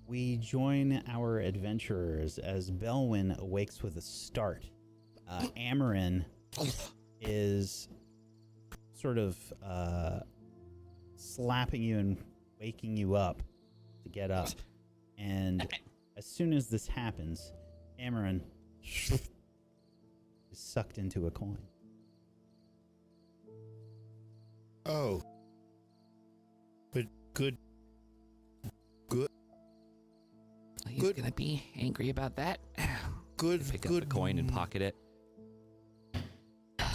we join our adventurers as Belwyn awakes with a start. Amarin is sort of slapping you and waking you up to get up. And as soon as this happens, Amarin is sucked into a coin. Oh. But good. He's gonna be angry about that. Good. Pick up the coin and pocket it.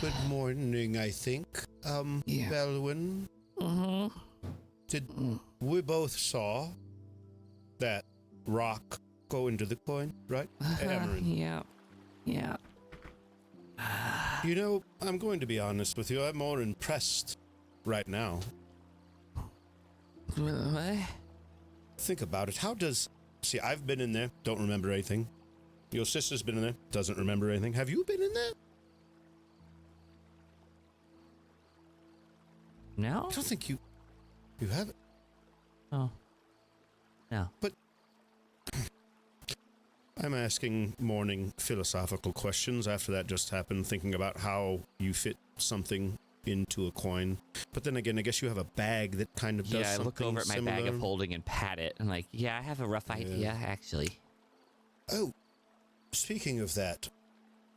Good morning, I think. Yeah. Belwyn. Mm-hmm. We both saw that rock go into the coin, right? Amarin. Yeah. You know, I'm going to be honest with you. I'm more impressed right now. What? Think about it. How does... See, I've been in there. Don't remember anything. Your sister's been in there. Doesn't remember anything. Have you been in there? No? I don't think you haven't. Oh. No. But I'm asking morning philosophical questions after that just happened, thinking about how you fit something into a coin. But then again, I guess you have a bag that kind of does something I look over at my similar. bag of holding and pat it, and like, I have a rough idea, actually. Oh, speaking of that,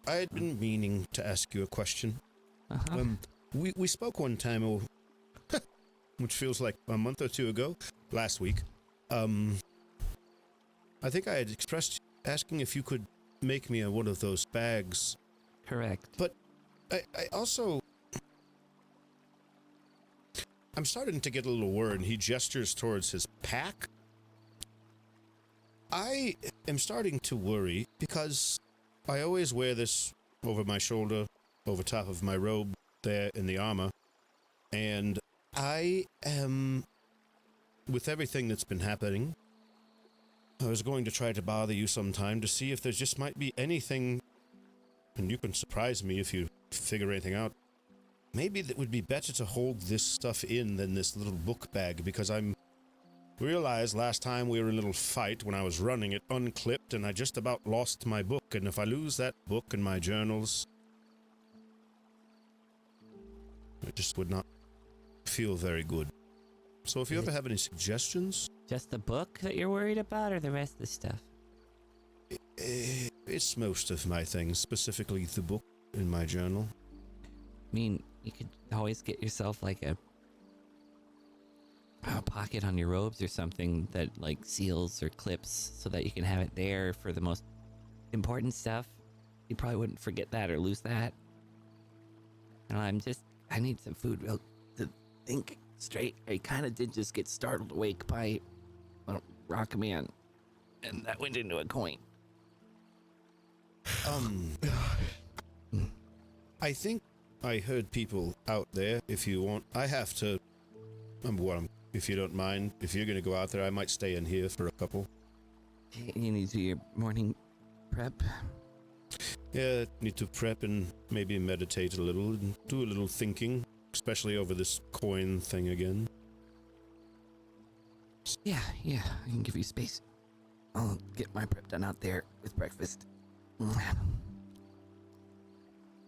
I had been meaning to ask you a question. Uh-huh. We spoke one time, which feels like a month or two ago, last week. I think I had expressed asking if you could make me one of those bags. Correct. But I also... I'm starting to get a little worried. He gestures towards his pack. I am starting to worry because I always wear this over my shoulder, over top of my robe there in the armor. And I am, with everything that's been happening, I was going to try to bother you sometime to see if there just might be anything, and you can surprise me if you figure anything out. Maybe that would be better to hold this stuff in than this little book bag, because I'm realized last time we were in a little fight when I was running it unclipped and I just about lost my book, and if I lose that book and my journals, it just would not feel very good. So if you ever have any suggestions... Just the book that you're worried about, or the rest of the stuff? It's most of my things, specifically the book in my journal. I mean, you could always get yourself like a pocket on your robes or something that like seals or clips so that you can have it there for the most important stuff. You probably wouldn't forget that or lose that. And I need some food to think straight. I kind of did just get startled awake by a rock man, and that went into a coin. I think I heard people out there. If you want, I have to. If you don't mind, if you're going to go out there, I might stay in here for a couple. You need to do your morning prep. Yeah, need to prep and maybe meditate a little and do a little thinking, especially over this coin thing again. Yeah, I can give you space. I'll get my prep done out there with breakfast.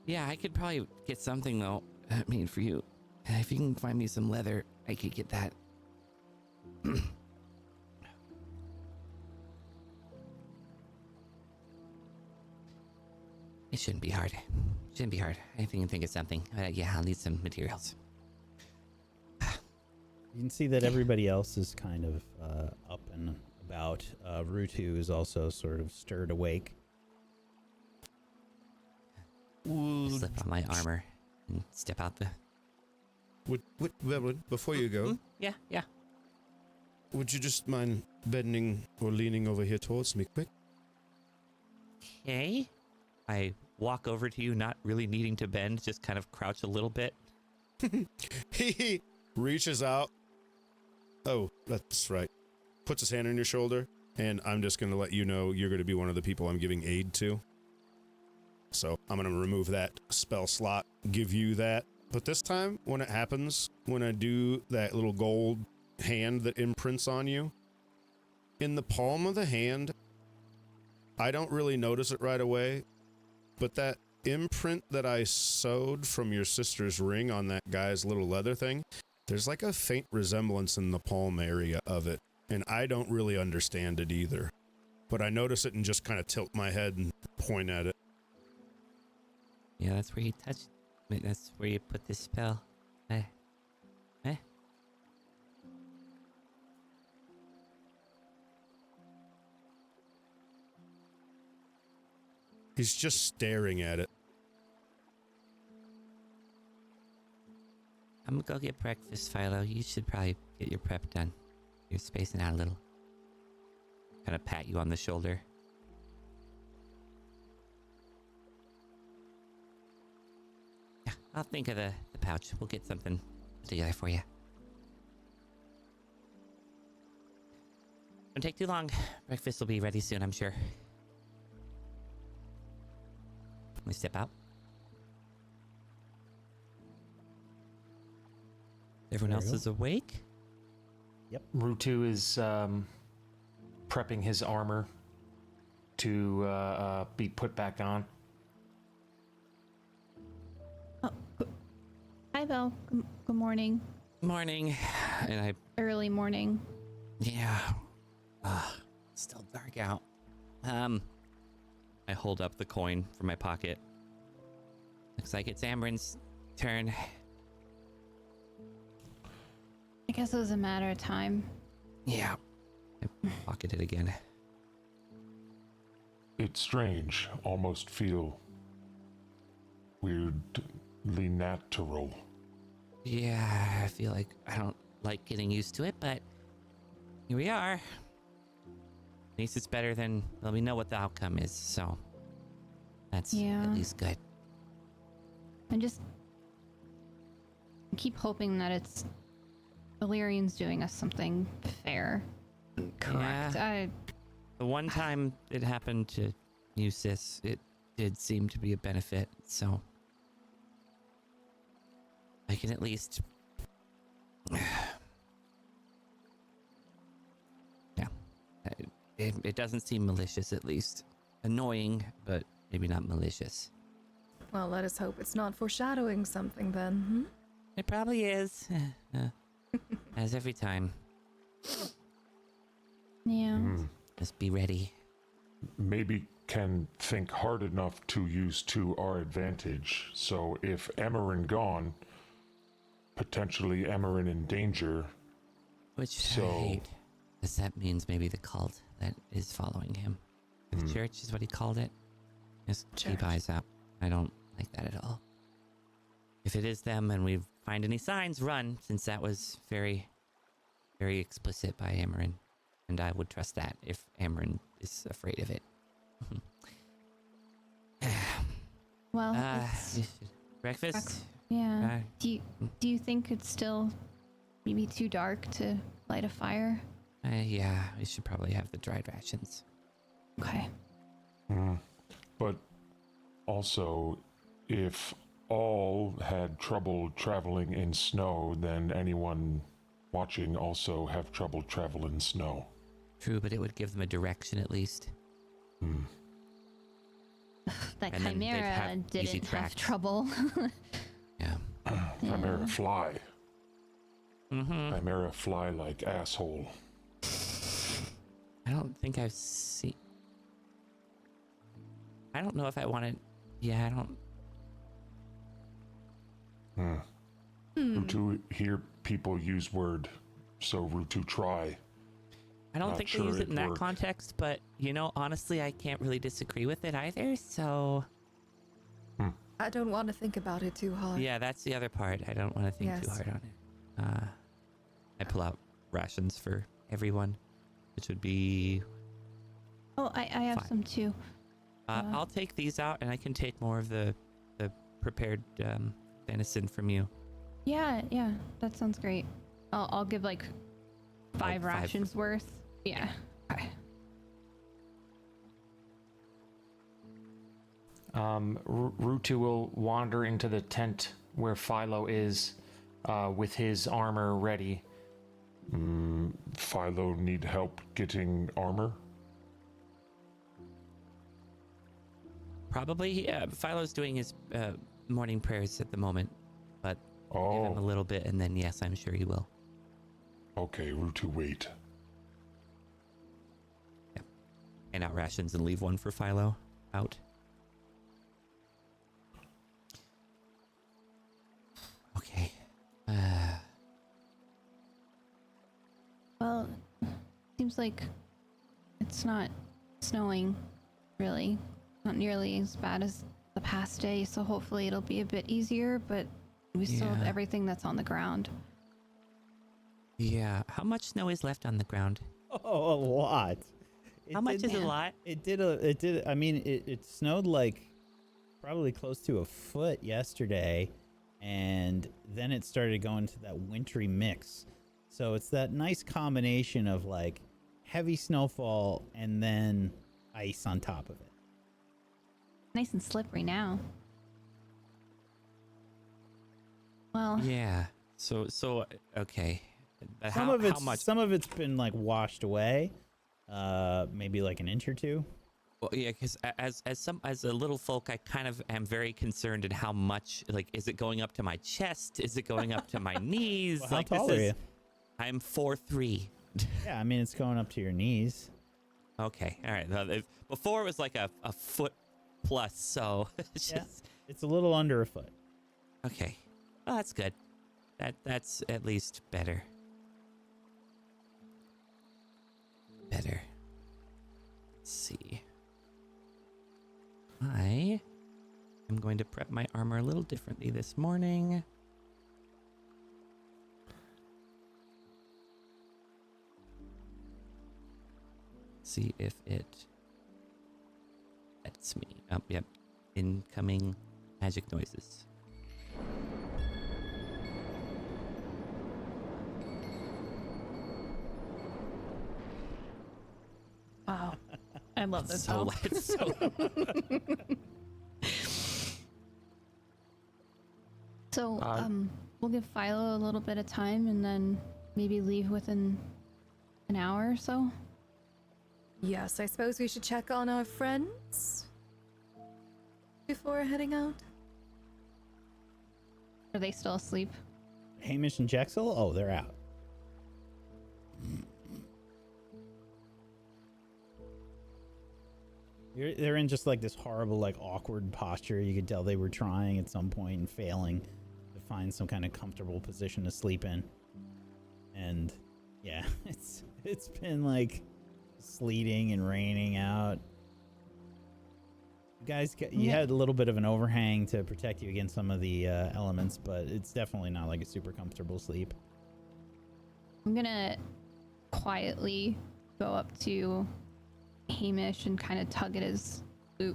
Yeah, I could probably get something though made for you. If you can find me some leather, I could get that. It shouldn't be hard. I can think of something. Yeah, I'll need some materials. You can see that everybody else is kind of up and about. Rutu is also sort of stirred awake. Slip on my armor and step out the... Before you go... Yeah. Would you just mind bending or leaning over here towards me quick? Okay. I walk over to you, not really needing to bend, just kind of crouch a little bit. He reaches out. Oh, that's right. Puts his hand on your shoulder, and I'm just going to let you know you're going to be one of the people I'm giving aid to. So I'm going to remove that spell slot, give you that. But this time, when it happens, when I do that little gold hand that imprints on you, in the palm of the hand, I don't really notice it right away, but that imprint that I sewed from your sister's ring on that guy's little leather thing, there's like a faint resemblance in the palm area of it, and I don't really understand it either. But I notice it and just kind of tilt my head and point at it. Yeah, that's where you touch. That's where you put this spell. Eh? He's just staring at it. I'm gonna go get breakfast, Philo. You should probably get your prep done. You're spacing out a little. Kind of pat you on the shoulder. Yeah, I'll think of the pouch. We'll get something together for you. Won't take too long. Breakfast will be ready soon, I'm sure. Let me step out. Everyone else is awake? Rutu is prepping his armor to be put back on. Oh, hi, Bill. Good morning. Morning. And Early morning. yeah. Still dark out. I hold up the coin from my pocket. Looks like it's Amren's turn. I guess it was a matter of time. Yeah. I pocket it again. It's strange. Almost feel weirdly natural. Yeah, I feel like I don't like getting used to it, but here we are. At least it's better than, well, we know what the outcome is, so that's at least good. I keep hoping that it's Illyrian's doing us something fair. Correct. Yeah. The one time it happened to you, sis, it did seem to be a benefit, so I can at least... yeah. It doesn't seem malicious, at least. Annoying, but maybe not malicious. Well, let us hope it's not foreshadowing something then, It probably is. As every time. Yeah. Just be ready. Maybe can think hard enough to use to our advantage. So if Amarin gone, potentially Amarin in danger. Which I hate. Because that means maybe the cult that is following him. The church is what he called it. Just keep eyes out. I don't like that at all. If it is them and we find any signs, run, since that was very, very explicit by Amarin. And I would trust that if Amarin is afraid of it. Well, it's breakfast? yeah. Do you think it's still maybe too dark to light a fire? Yeah, we should probably have the dried rations. Okay. But also, if all had trouble traveling in snow, then anyone watching also have trouble traveling in snow. True, but it would give them a direction at least. That And then they'd Chimera have easy didn't have tracks. trouble. Yeah. Chimera fly. Mm-hmm. Chimera fly like asshole. I don't think I've seen... I don't know if I wanted... Yeah, I don't... Rutu hear people use word, so Rutu try. I don't Not think sure they use it it'd in that work. context, but, you know, honestly, I can't really disagree with it either, so... I don't want to think about it too hard. Yeah, that's the other part. I don't want to think too Yes. hard on it. I pull out rations for everyone, which would be... Oh, I have Fine. some too. I'll take these out, and I can take more of the prepared venison from you. Yeah, that sounds great. I'll give like 5 rations worth. Yeah. Okay. Rutu will wander into the tent where Philo is with his armor ready Philo need help getting armor? Probably, yeah. Philo's doing his morning prayers at the moment, but give him a Oh, little bit, and then yes, I'm sure he will. okay, Rutu, wait. Hand out rations and leave one for Philo out. Okay. Well, seems like it's not snowing, really. Not nearly as bad as the past day, so hopefully it'll be a bit easier, but we still have Yeah. everything that's on the ground. Yeah. How much snow is left on the ground? Oh, a lot. How much is a lot? It did. I mean, it snowed like probably close to a foot yesterday, and then it started going to that wintry mix. So it's that nice combination of like heavy snowfall and then ice on top of it. Nice and slippery now. Well, Yeah. So okay. But Some how, of it's how much? some of it's been like washed away, maybe like an inch or two. Well, yeah, because as a little folk, I kind of am very concerned at how much. Like, is it going up to my chest? Is it going up to my knees? Well, how like, tall are you? I'm 4'3". Yeah, I mean it's going up to your knees. Okay, all right. Before it was like a foot plus, so it's Yeah. just It's a little under a foot. okay. Well, that's good. That's at least better. Better. Let's see. I am going to prep my armor a little differently this morning. See if it lets me. Oh, yep. Incoming magic noises. wow. I love this. So though. it's so So, Uh, we'll give Philo a little bit of time and then maybe leave within an hour or so. Yes, I suppose we should check on our friends before heading out. Are they still asleep? Hamish and Jexel? Oh, they're out. They're in just like this horrible, like awkward posture. You could tell they were trying at some point and failing to find some kind of comfortable position to sleep in. And yeah, it's been like sleeting and raining out. You guys, you Yeah. had a little bit of an overhang to protect you against some of the elements, but it's definitely not like a super comfortable sleep. I'm gonna quietly go up to Hamish and kind of tug at his boot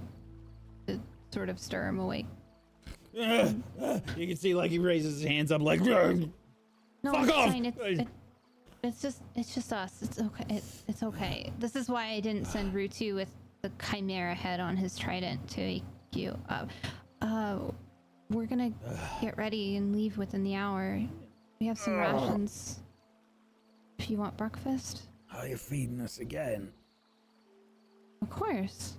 to sort of stir him awake. You can see like he raises his hands up like, No, Fuck it's off! fine. It's just us. It's okay. It's okay. This is why I didn't send Rutu with the chimera head on his trident to wake you up. We're gonna get ready and leave within the hour. We have some rations. If you want breakfast, Are you feeding us again? of course.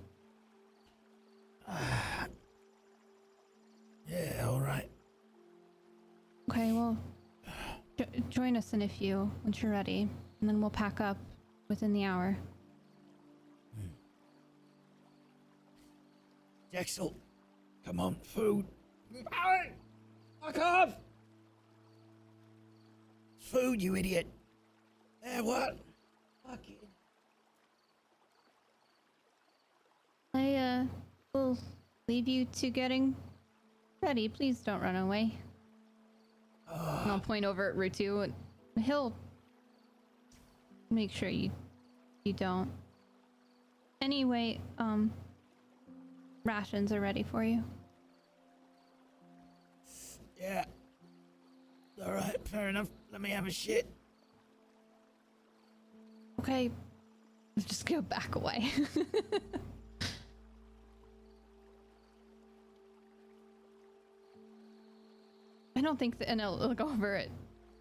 Yeah, all right. Okay, well, join us in a few once you're ready, and then we'll pack up within the hour. Jexel, come on, food. Fuck off! Food, you idiot. What? Fuck it. I will leave you to getting ready. Please don't run away. And I'll point over at Rutu, and he'll make sure you don't. Anyway, rations are ready for you. Yeah. All right, fair enough. Let me have a shit. Okay, just go back away. I don't think and I'll look over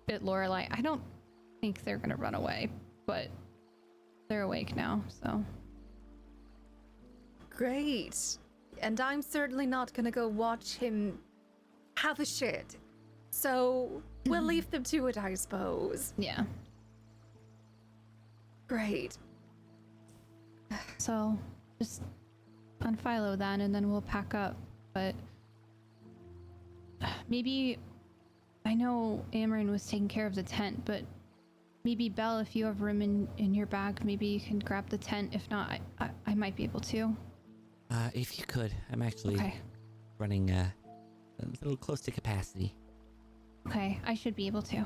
at Lorelai. I don't think they're gonna run away, but they're awake now, so. Great. And I'm certainly not gonna go watch him have a shit. So we'll leave them to it, I suppose. Yeah. Great. So just unphilo then, and then we'll pack up. But maybe, I know Amarin was taking care of the tent, but maybe Belle, if you have room in your bag, maybe you can grab the tent. If not, I might be able to. If you could, I'm actually Okay. running a little close to capacity. Okay, I should be able to.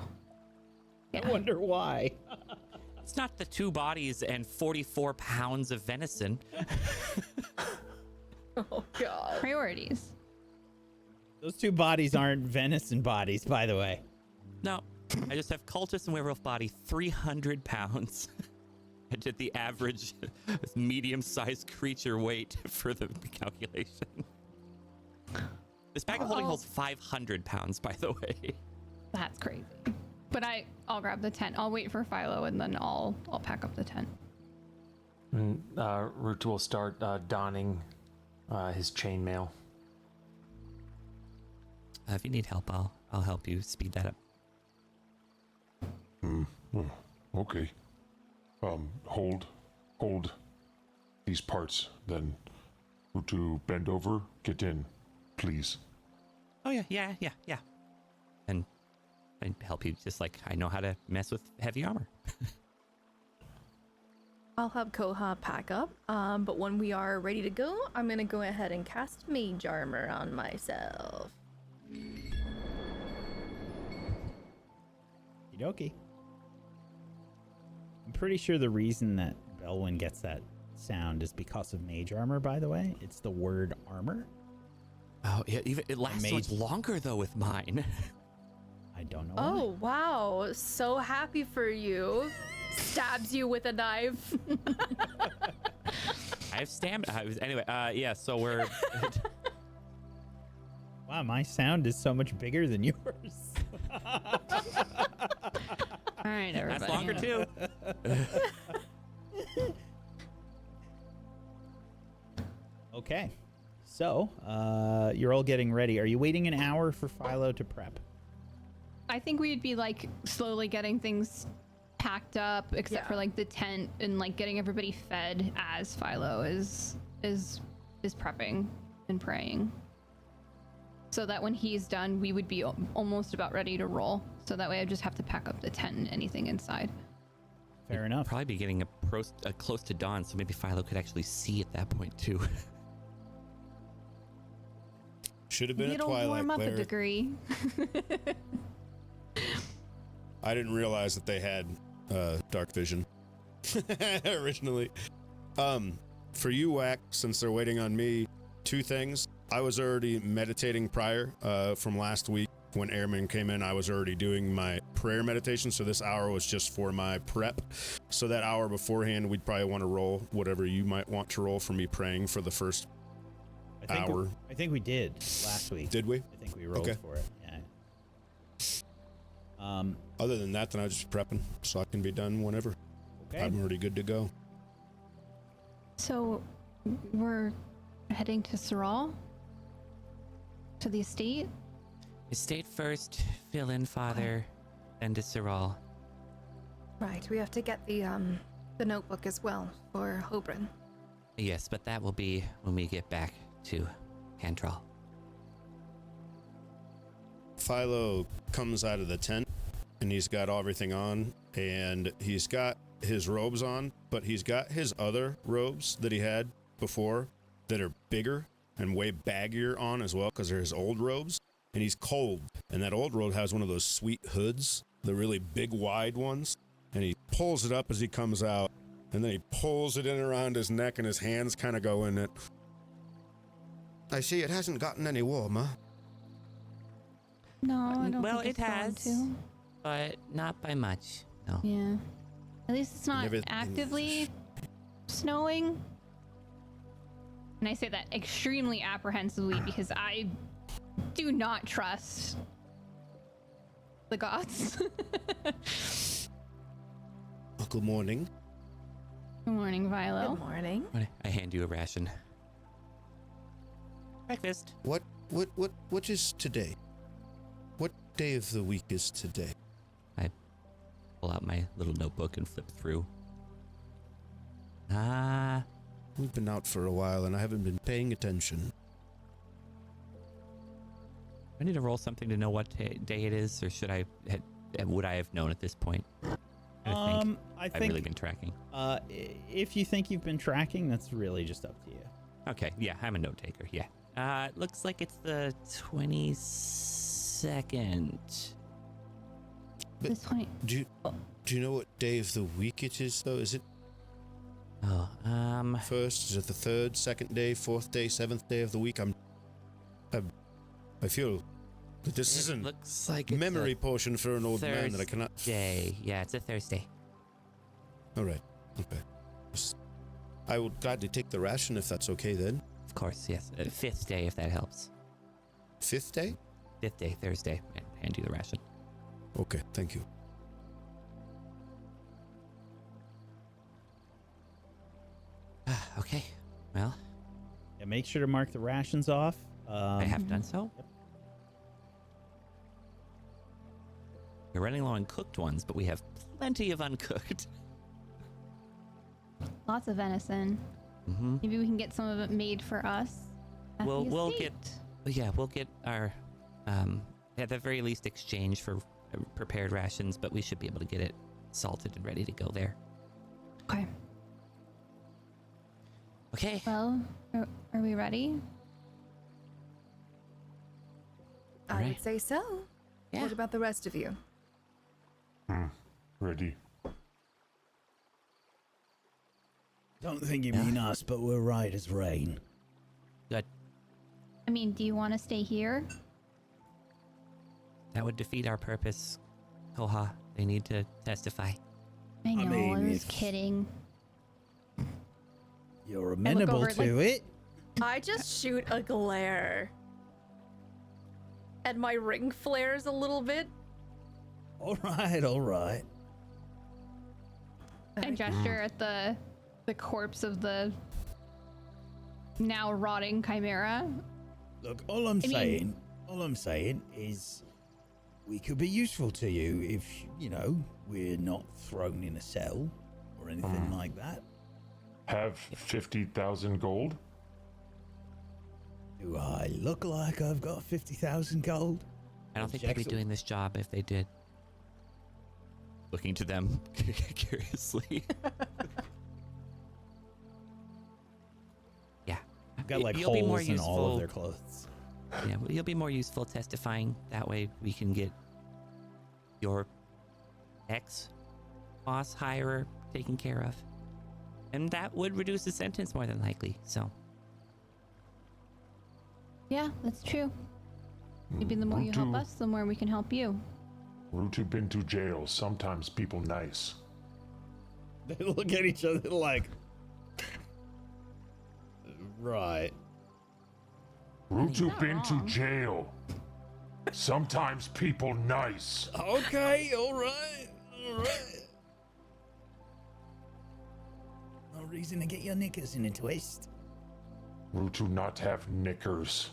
Yeah. I wonder why. It's not the 2 bodies and 44 pounds of venison. Oh, God. Priorities. Those 2 bodies aren't venison bodies, by the way. No, I just have cultist and werewolf body, 300 pounds. I did the average medium-sized creature weight for the calculation. This bag of holding holds 500 pounds, by the way. That's crazy. But I'll grab the tent. I'll wait for Philo, and then I'll pack up the tent. And Rutu will start donning his chainmail. If you need help, I'll help you speed that up. Okay. Hold these parts, then to bend over, get in, please. Oh yeah. And I help you just like I know how to mess with heavy armor. I'll help Koha pack up, but when we are ready to go, I'm gonna go ahead and cast Mage Armor on myself. Okie. I'm pretty sure the reason that Belwyn gets that sound is because of mage armor, by the way. It's the word armor. Oh yeah, even it lasts so much longer though with mine. I don't know. Oh, wow. So happy for you. Stabs you with a knife. I have stamina. Anyway, yeah. So we're. Wow, my sound is so much bigger than yours. All right, everybody. That's longer too. Okay. So, you're all getting ready. Are you waiting an hour for Philo to prep? I think we'd be like slowly getting things packed up, except for like the tent and like getting everybody fed as Philo is prepping and praying. So that when he's done, we would be almost about ready to roll. So that way I just have to pack up the tent and anything inside. Fair enough. Probably be getting close to dawn, so maybe Philo could actually see at that point too. Should have been It'll a Twilight warm up Glare. a degree. I didn't realize that they had dark vision originally. For you, Wack, since they're waiting on me, 2 things. I was already meditating prior from last week. When Airman came in, I was already doing my prayer meditation, so this hour was just for my prep. So that hour beforehand, we'd probably want to roll whatever you might want to roll for me praying for the first hour. I think we did last week. Did we? I think we rolled Okay. for it. Yeah. Other than that, then I was just prepping, so I can be done whenever. Okay. I'm already good to go. So we're heading to Saral? To the estate? Estate first, fill in father, then to Saral. Right, we have to get the notebook as well for Hobrin. Yes, but that will be when we get back to Cantral. Philo comes out of the tent, and he's got everything on, and he's got his robes on, but he's got his other robes that he had before that are bigger and way baggier on as well, because they're his old robes, and he's cold. And that old robe has one of those sweet hoods, the really big wide ones, and he pulls it up as he comes out, and then he pulls it in around his neck, and his hands kind of go in it. I see it hasn't gotten any warmer. No, I don't Well, think it it's going has, to. but not by much. No. Yeah. At least it's not Everything- actively snowing. And I say that extremely apprehensively because I do not trust the gods. Good morning. Good morning, Vilo. Good morning. I hand you a ration. Breakfast. What is today? What day of the week is today? Pull out my little notebook and flip through. We've been out for a while and I haven't been paying attention. I need to roll something to know what day it is, or would I have known at this point? I think I've really been tracking. If you think you've been tracking, that's really just up to you. Okay, yeah, I'm a note taker. Yeah. It looks like it's the 22nd. But This point. do you know what day of the week it is though? Is it first? Is it the third, second day, fourth day, seventh day of the week? I feel that this isn't looks like it's memory a portion for an old man that I cannot. Thursday. Yeah, it's a Thursday. All right. Okay. I will gladly take the ration if that's okay then. Of course, yes. Fifth day, if that helps. Fifth day? Fifth day, Thursday. And hand you the ration. Okay, thank you. Okay. Well, Yeah, make sure to mark the rations off. I have done so. Yep. We're running low on cooked ones, but we have plenty of uncooked. Lots of venison. Mm-hmm. Maybe we can get some of it made for us. At the We'll estate. we'll get our at the very least exchange for prepared rations, but we should be able to get it salted and ready to go there. Okay. Okay. Well, are we ready? I Alright. would say so. Yeah. What about the rest of you? Ready. Don't think you mean us, but we're right as rain. Good. I mean, do you want to stay here? That would defeat our purpose. Koha, they need to testify. I know, I, mean, was if- kidding. You're amenable over, to it. I just shoot a glare. And my ring flares a little bit. All right, all right. I gesture at the corpse of the now rotting chimera. Look, all I'm saying is we could be useful to you if, you know, we're not thrown in a cell or anything like that. Have 50,000 gold? Do I look like I've got 50,000 gold? I don't think they'd be Jackson. doing this job if they did. Looking to them curiously. Yeah. I've got like You'll be more holes in all of useful- their clothes. Yeah, well, you'll be more useful testifying. That way we can get your ex-boss hirer taken care of. And that would reduce the sentence more than likely, so. Yeah, that's true. Maybe the more you help us, the more we can help you. Rutu been to jail. Sometimes people nice. They look at each other like, right. Rutu been to jail. Sometimes people nice. Okay, all right. No reason to get your knickers in a twist. Rutu not have knickers.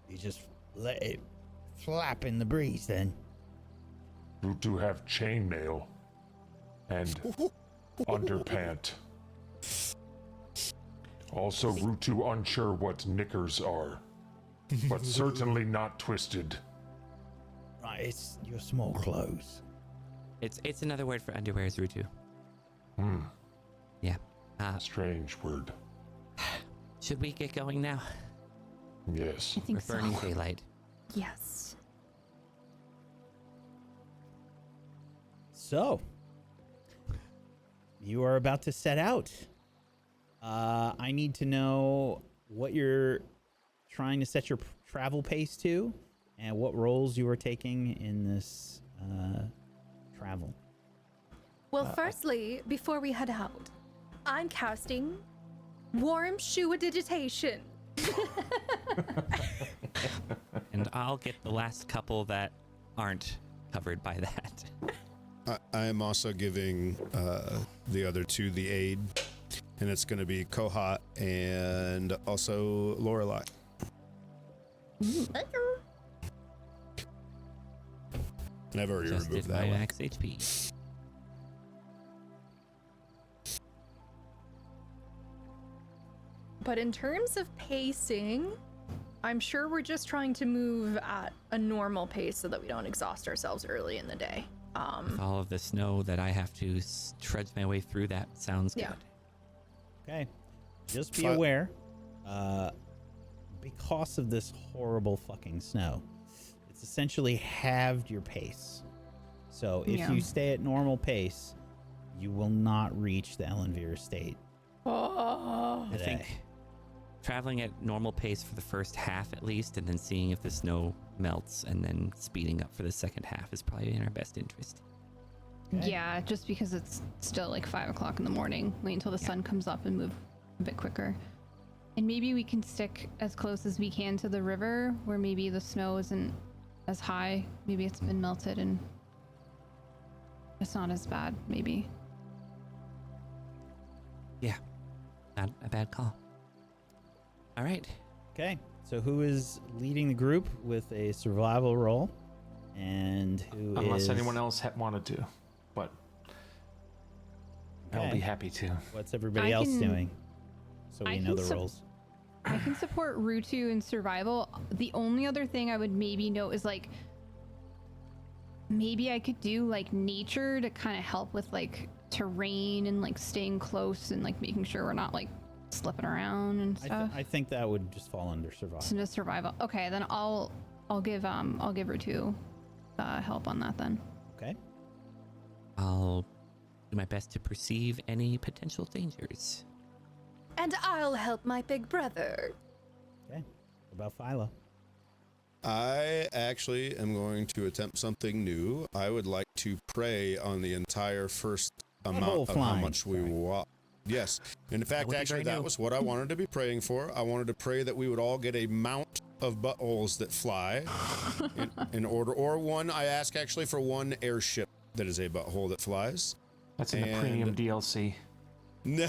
You just let it flap in the breeze then. Rutu have chainmail and underpant. Also, Rutu unsure what knickers are, but certainly not twisted. Right, it's your small clothes. It's another word for underwears, Rutu. Yeah. Strange word. Should we get going now? Yes. I think We're burning so. daylight. Yes. So, you are about to set out. I need to know what you're trying to set your travel pace to and what roles you are taking in this travel. Well, firstly, before we head out, I'm casting Warm Shoe Digitation. And I'll get the last couple that aren't covered by that. I am also giving the other two the aid, and it's going to be Kohat and also Lorelei. And I've already Just removed did that my one. max HP. But in terms of pacing, I'm sure we're just trying to move at a normal pace so that we don't exhaust ourselves early in the day. With all of the snow that I have to trudge my way through, that sounds Yeah. good. Okay. Just be Fi- aware, because of this horrible fucking snow, it's essentially halved your pace. So if Yeah. you stay at normal pace, you will not reach the Ellenvere state Oh. I today. think traveling at normal pace for the first half at least, and then seeing if the snow melts, and then speeding up for the second half is probably in our best interest. Okay. Yeah, just because it's still like 5 o'clock in the morning. Wait until the sun comes up and move a bit quicker. And maybe we can stick as close as we can to the river where maybe the snow isn't as high. Maybe it's been melted and it's not as bad, maybe. Yeah, not a bad call. All right. Okay. So who is leading the group with a survival roll? And who Unless is... anyone else wanted to, but I'll Okay. be happy to. What's everybody I else can- doing? So we I know can the roles. I can support Rutu in survival. The only other thing I would maybe note is like maybe I could do like nature to kind of help with like terrain and like staying close and like making sure we're not like slipping around and stuff. I think that would just fall under survival. So just survival. Okay, then I'll give Rutu help on that then. Okay. I'll do my best to perceive any potential dangers. And I'll help my big brother. Okay. What about Philo? I actually am going to attempt something new. I would like to prey on the entire first amount of how flying. much we Sorry. walk. Yes. And in fact, would be actually, very that new. was what I wanted to be praying for. I wanted to pray that we would all get a mount of buttholes that fly in order. Or one, I ask actually for one airship that is a butthole that flies. That's in the And- premium DLC. No,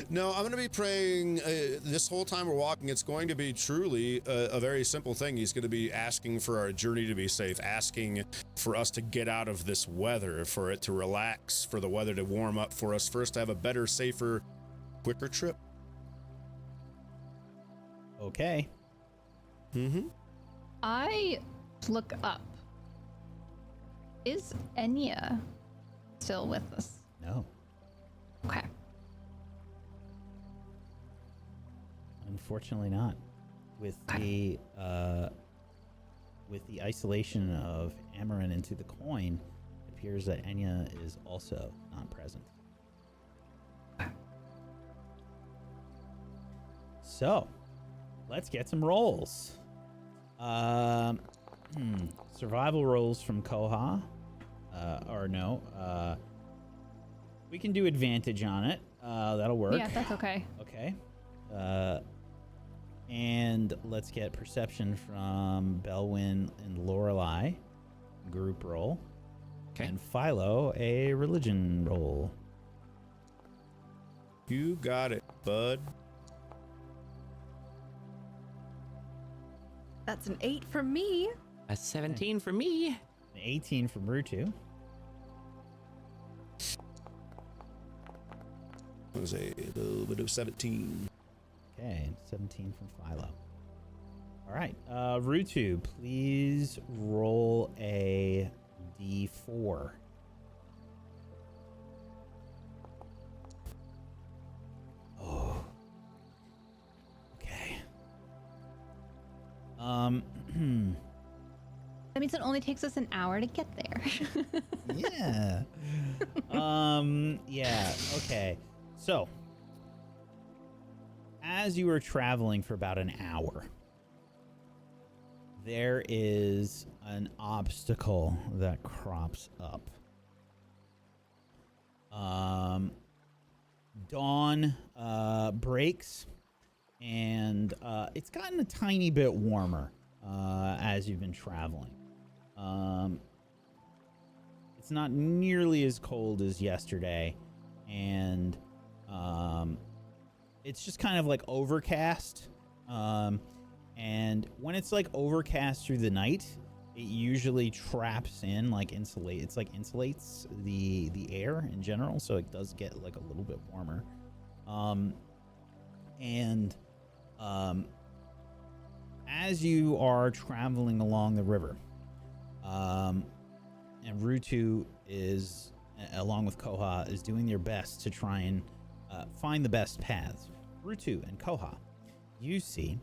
no, I'm going to be praying this whole time we're walking. It's going to be truly a very simple thing. He's going to be asking for our journey to be safe, asking for us to get out of this weather, for it to relax, for the weather to warm up, for us first to have a better, safer, quicker trip. Okay. Mm-hmm. I look up. Is Enya still with us? No. Okay. Unfortunately not. With the isolation of Amarin into the coin, it appears that Enya is also not present. So, let's get some rolls. Survival rolls from Koha. We can do advantage on it. That'll work. Yeah, that's okay. Okay. And let's get perception from Belwyn and Lorelei. Group roll. Okay. And Philo, a religion roll. You got it, bud. That's an 8 from me. A 17 for me. An 18 from Rutu. It was a little bit of 17. Okay, 17 from Philo. All right. Rutu, please roll a d4. Oh. Okay. That means it only takes us an hour to get there. Yeah. Yeah, okay. So, as you are traveling for about an hour, there is an obstacle that crops up. Dawn breaks, and it's gotten a tiny bit warmer as you've been traveling. it's not nearly as cold as yesterday, and it's just kind of like overcast. And when it's like overcast through the night, it usually traps in like insulates the air in general, so it does get like a little bit warmer. As you are traveling along the river, and Rutu is, along with Koha, is doing their best to try and find the best paths. Rutu and Koha, you see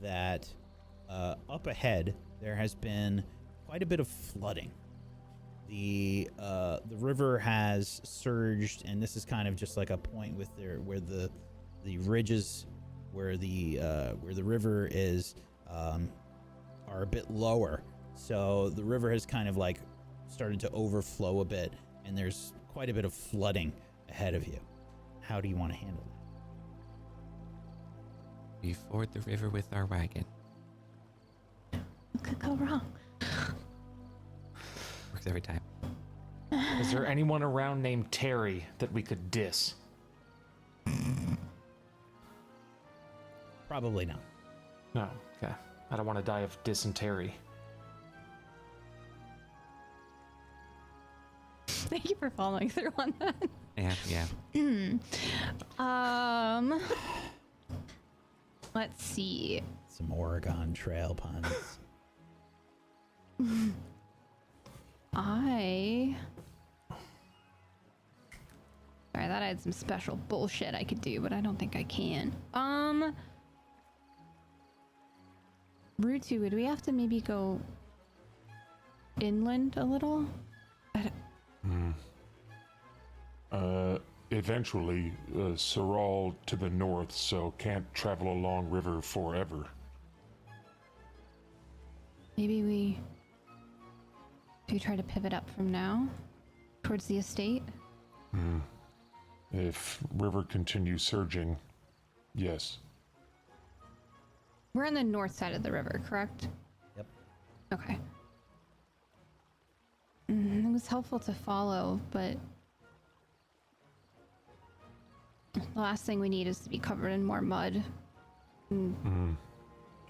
that up ahead there has been quite a bit of flooding. The river has surged, and this is kind of just like a point with where the ridges where the river is are a bit lower. So the river has kind of like started to overflow a bit, and there's quite a bit of flooding ahead of you. How do you want to handle that? We ford the river with our wagon. What could go wrong? Works every time. Is there anyone around named Terry that we could diss? Probably not. No. Okay. I don't want to die of dysentery. Thank you for following through on that. Yeah. Let's see. Some Oregon Trail puns. Sorry, I thought I had some special bullshit I could do, but I don't think I can. Rutu, would we have to maybe go inland a little? Eventually, Saral to the north, so can't travel along river forever. Maybe we try to pivot up from now towards the estate? If river continues surging, yes. We're on the north side of the river, correct? Yep. Okay. It was helpful to follow, but the last thing we need is to be covered in more mud.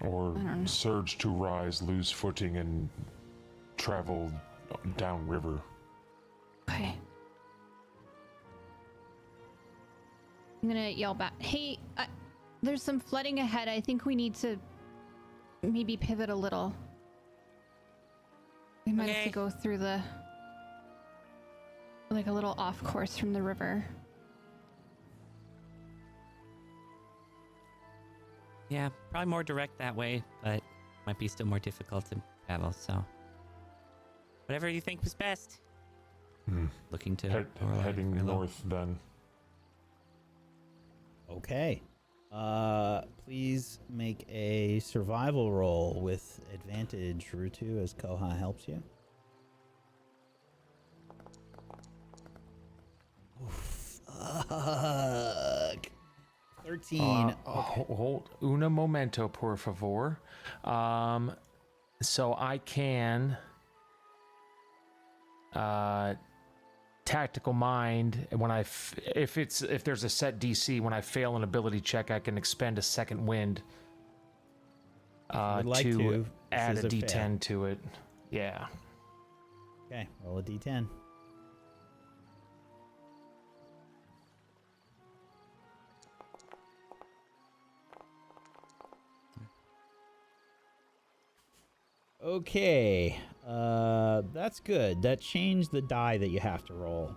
Or I don't know. surge to rise, lose footing, and travel downriver. Okay. I'm gonna yell back. Hey, there's some flooding ahead. I think we need to maybe pivot a little. We might have to go through like a little off course from the river. Yeah, probably more direct that way, but might be still more difficult to travel, so whatever you think was best. Looking to Heading north then. Okay. Please make a survival roll with advantage, Rutu, as Koha helps you. Fuck. 13. Hold una momento, por favor. So I can tactical mind when if there's a set DC, when I fail an ability check, I can expend a second wind would like to to. add This a is a D10 fail. to it. Yeah. Okay, roll a d10. Okay, that's good. That changed the die that you have to roll.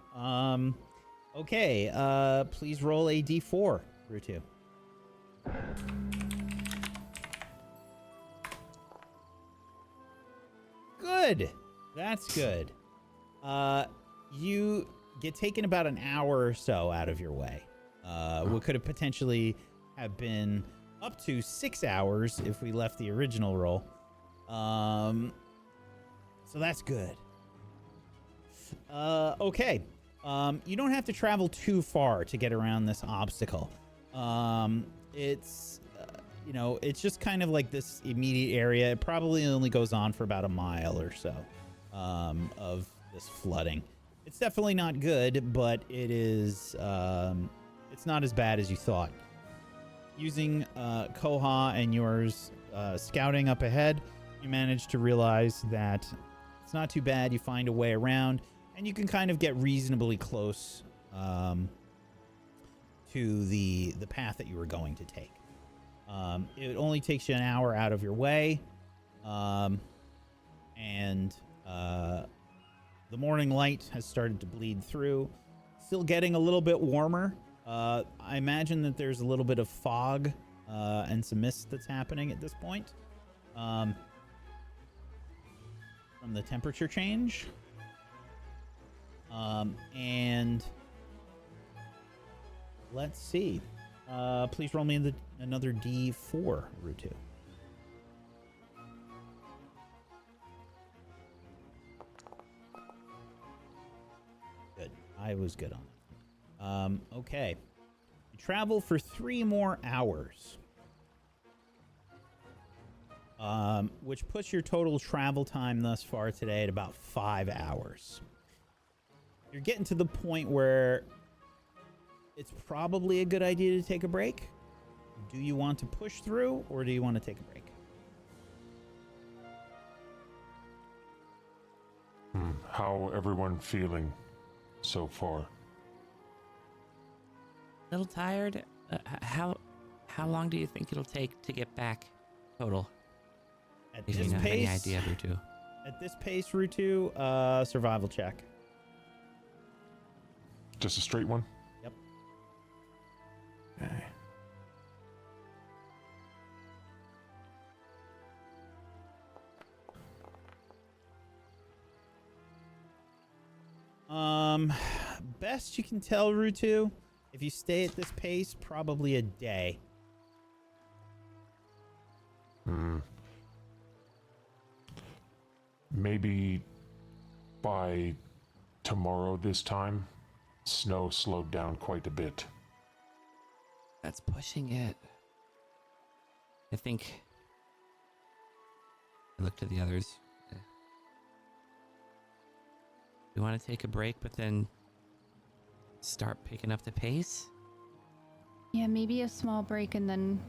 Okay, please roll a d4, Rutu. Good. That's good. You get taken about an hour or so out of your way. What could have potentially have been up to 6 hours if we left the original roll. So that's good. Okay. You don't have to travel too far to get around this obstacle. It's it's just kind of like this immediate area. It probably only goes on for about a mile or so of this flooding. It's definitely not good, but it is it's not as bad as you thought. Using Koha and yours scouting up ahead, you manage to realize that it's not too bad. You find a way around, and you can kind of get reasonably close to the path that you were going to take. It only takes you an hour out of your way, and the morning light has started to bleed through. Still getting a little bit warmer. I imagine that there's a little bit of fog and some mist that's happening at this point from the temperature change. And let's see. Please roll me another D4, Rutu. Good. I was good on it. Okay. You travel for 3 more hours. Which puts your total travel time thus far today at about 5 hours. You're getting to the point where it's probably a good idea to take a break. Do you want to push through, or do you want to take a break? How everyone feeling so far? A little tired. How long do you think it'll take to get back total? At If this you have any pace, idea, Rutu. At this pace, Rutu, survival check. Just a straight one? Yep. Okay. Best you can tell, Rutu, if you stay at this pace, probably a day. Maybe by tomorrow this time, snow slowed down quite a bit. That's pushing it. I think. I look to the others. You want to take a break, but then start picking up the pace? Yeah, maybe a small break, and then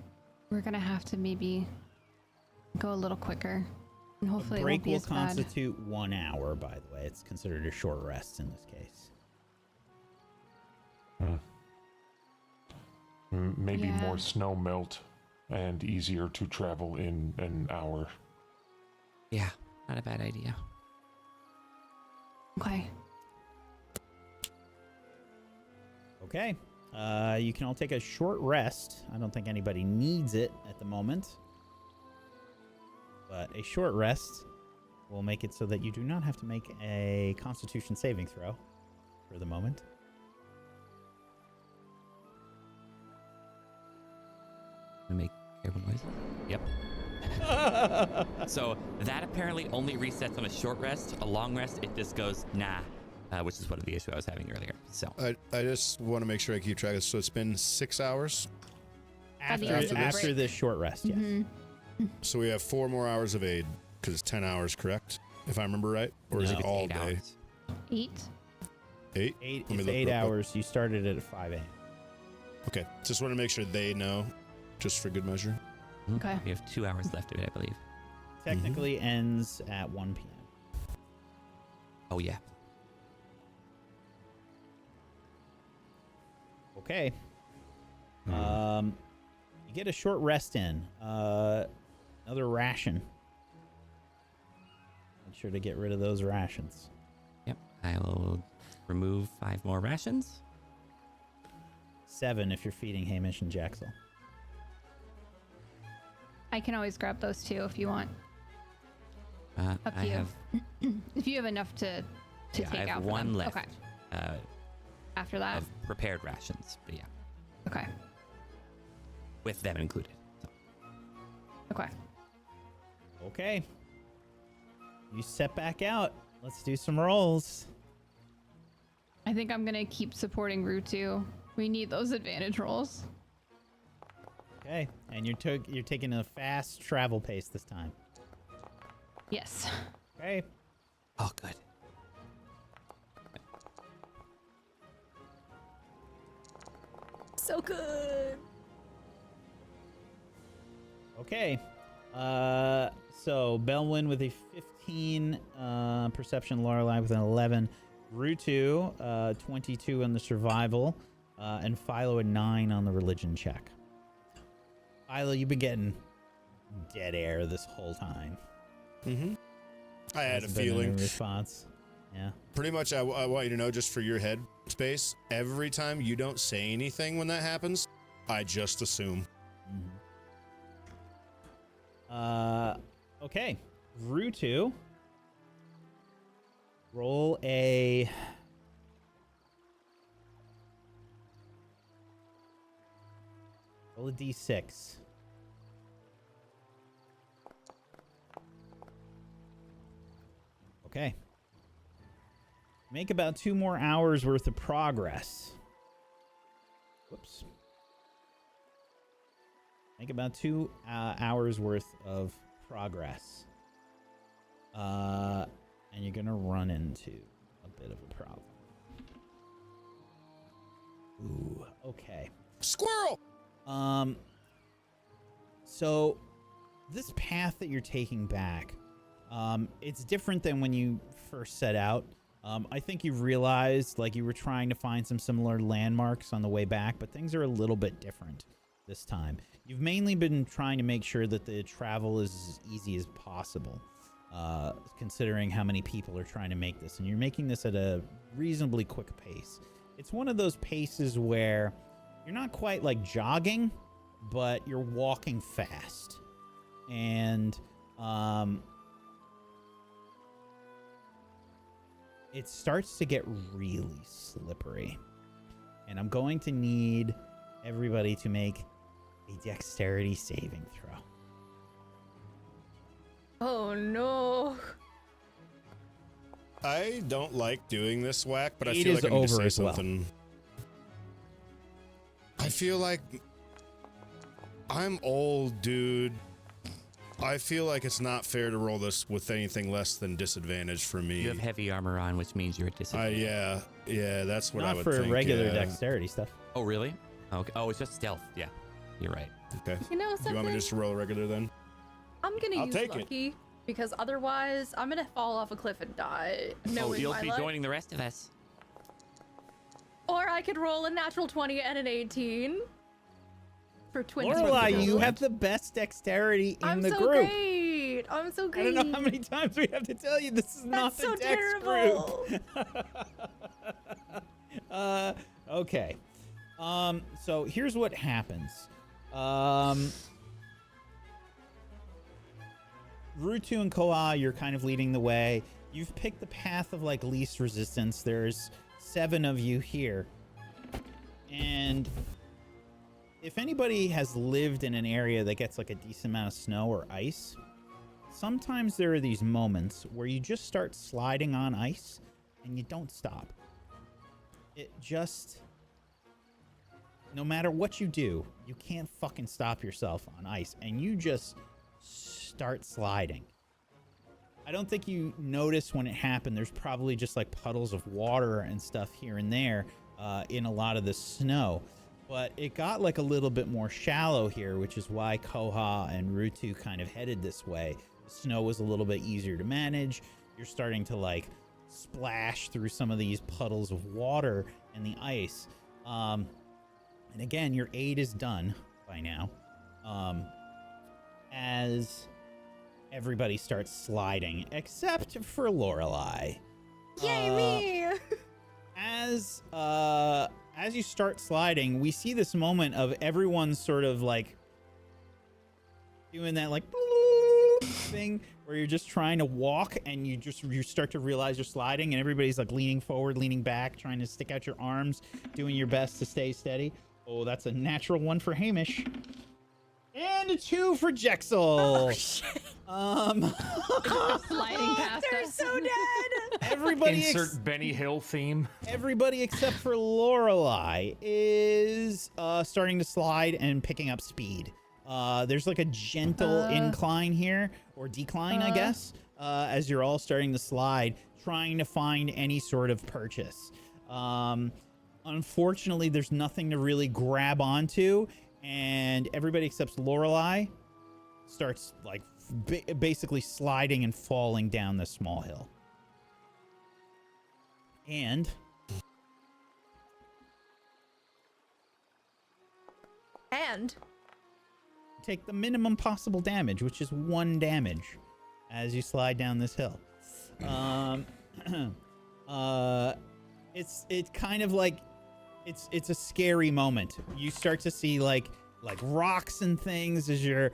we're gonna have to maybe go a little quicker, and hopefully A it break won't be will as bad. constitute 1 hour, by the way. It's considered a short rest in this case. Maybe Yeah. more snow melt and easier to travel in an hour. Yeah, not a bad idea. Okay. Okay. You can all take a short rest. I don't think anybody needs it at the moment. But a short rest will make it so that you do not have to make a Constitution saving throw for the moment. Make careful noises. Yep. So that apparently only resets on a short rest. A long rest, it just goes nah, which is what the issue I was having earlier. So I just want to make sure I keep track of. So it's been 6 hours. At the end of the After break. this short rest, yes. So we have 4 more hours of aid because it's 10 hours, correct? If I remember right, or is I it think it's all 8 day? hours. 8. 8. It's Let me look 8 real quick. hours. You started at 5 a.m. Okay, just want to make sure they know, just for good measure. Okay. We have 2 hours left of it, I believe. Technically ends at 1 p.m. Oh yeah. Okay. You get a short rest in. Another ration. Make sure to get rid of those rations. Yep. I will remove 5 more rations. 7 if you're feeding Hamish and Jaxel. I can always grab those too if you want. Up to I you. have If you have enough to yeah, take I out have for 1 them. left Okay. After that. of prepared rations. But yeah, Okay. with them included. So. Okay. Okay. You step back out. Let's do some rolls. I think I'm gonna keep supporting Rutu. We need those advantage rolls. Okay. And you're taking a fast travel pace this time. Yes. Okay. Oh, good. So good. Okay. So Belwyn with a 15 perception, Lorelei with an 11, Rutu 22 on the survival, and Philo a 9 on the religion check. Philo, you've been getting dead air this whole time. Mm-hmm. I had a Hasn't been any feeling. response. Yeah. Pretty much, I want you to know, just for your head space, every time you don't say anything when that happens, I just assume. Okay. Rutu. Roll a... Roll a d6. Okay. Make about 2 more hours worth of progress. Whoops. Make about 2 hours worth of progress. And you're gonna run into a bit of a problem. Ooh, okay. Squirrel! So this path that you're taking back, it's different than when you first set out. I think you've realized, like, you were trying to find some similar landmarks on the way back, but things are a little bit different this time. You've mainly been trying to make sure that the travel is as easy as possible, considering how many people are trying to make this, and you're making this at a reasonably quick pace. It's one of those paces where you're not quite like jogging, but you're walking fast. And it starts to get really slippery. And I'm going to need everybody to make a dexterity saving throw. Oh no. I don't like doing this, Whack, but I 8 feel is like I need to over say as well. something. I feel like I'm old, dude. I feel like it's not fair to roll this with anything less than disadvantage for me. You have heavy armor on, which means you're at disadvantage. Yeah, that's what I Not would for think. regular yeah. dexterity stuff. Oh, really? Okay. Oh, it's just stealth. Yeah, you're right. Okay. You know Do something? you want me to just roll regular then? I'm gonna I'll use take it. lucky because otherwise I'm gonna fall off a cliff and die. Oh, Knowing you'll my be luck. joining the rest of us. Or I could roll a natural 20 and an 18 for 20. Lorelai, you point. have the best dexterity in I'm the so group. great. I'm so I great. don't know how many times we have to tell you this is not That's the so dex terrible. group. Okay. So here's what happens. Rutu and Koa, you're kind of leading the way. You've picked the path of like least resistance. There's 7 of you here. And if anybody has lived in an area that gets like a decent amount of snow or ice, sometimes there are these moments where you just start sliding on ice and you don't stop. It just, no matter what you do, you can't fucking stop yourself on ice and you just start sliding. I don't think you notice when it happened. There's probably just like puddles of water and stuff here and there in a lot of the snow. But it got like a little bit more shallow here, which is why Koha and Rutu kind of headed this way. The snow was a little bit easier to manage. You're starting to like splash through some of these puddles of water and the ice. And again, your aid is done by now. As everybody starts sliding, except for Lorelei. Yay, me! As you start sliding, we see this moment of everyone sort of like doing that like thing where you're just trying to walk and you start to realize you're sliding and everybody's like leaning forward, leaning back, trying to stick out your arms, doing your best to stay steady. Oh, that's a natural 1 for Hamish. And a 2 for Jexel. Oh, shit. Sliding past They're us. so dead. Everybody Insert Benny Hill theme. Everybody except for Lorelei is starting to slide and picking up speed. There's like a gentle incline here, or decline, I guess, as you're all starting to slide, trying to find any sort of purchase. unfortunately, there's nothing to really grab onto, and everybody except Lorelei starts like basically sliding and falling down this small hill. And take the minimum possible damage, which is 1 damage as you slide down this hill. It's kind of like it's a scary moment. You start to see like rocks and things as you're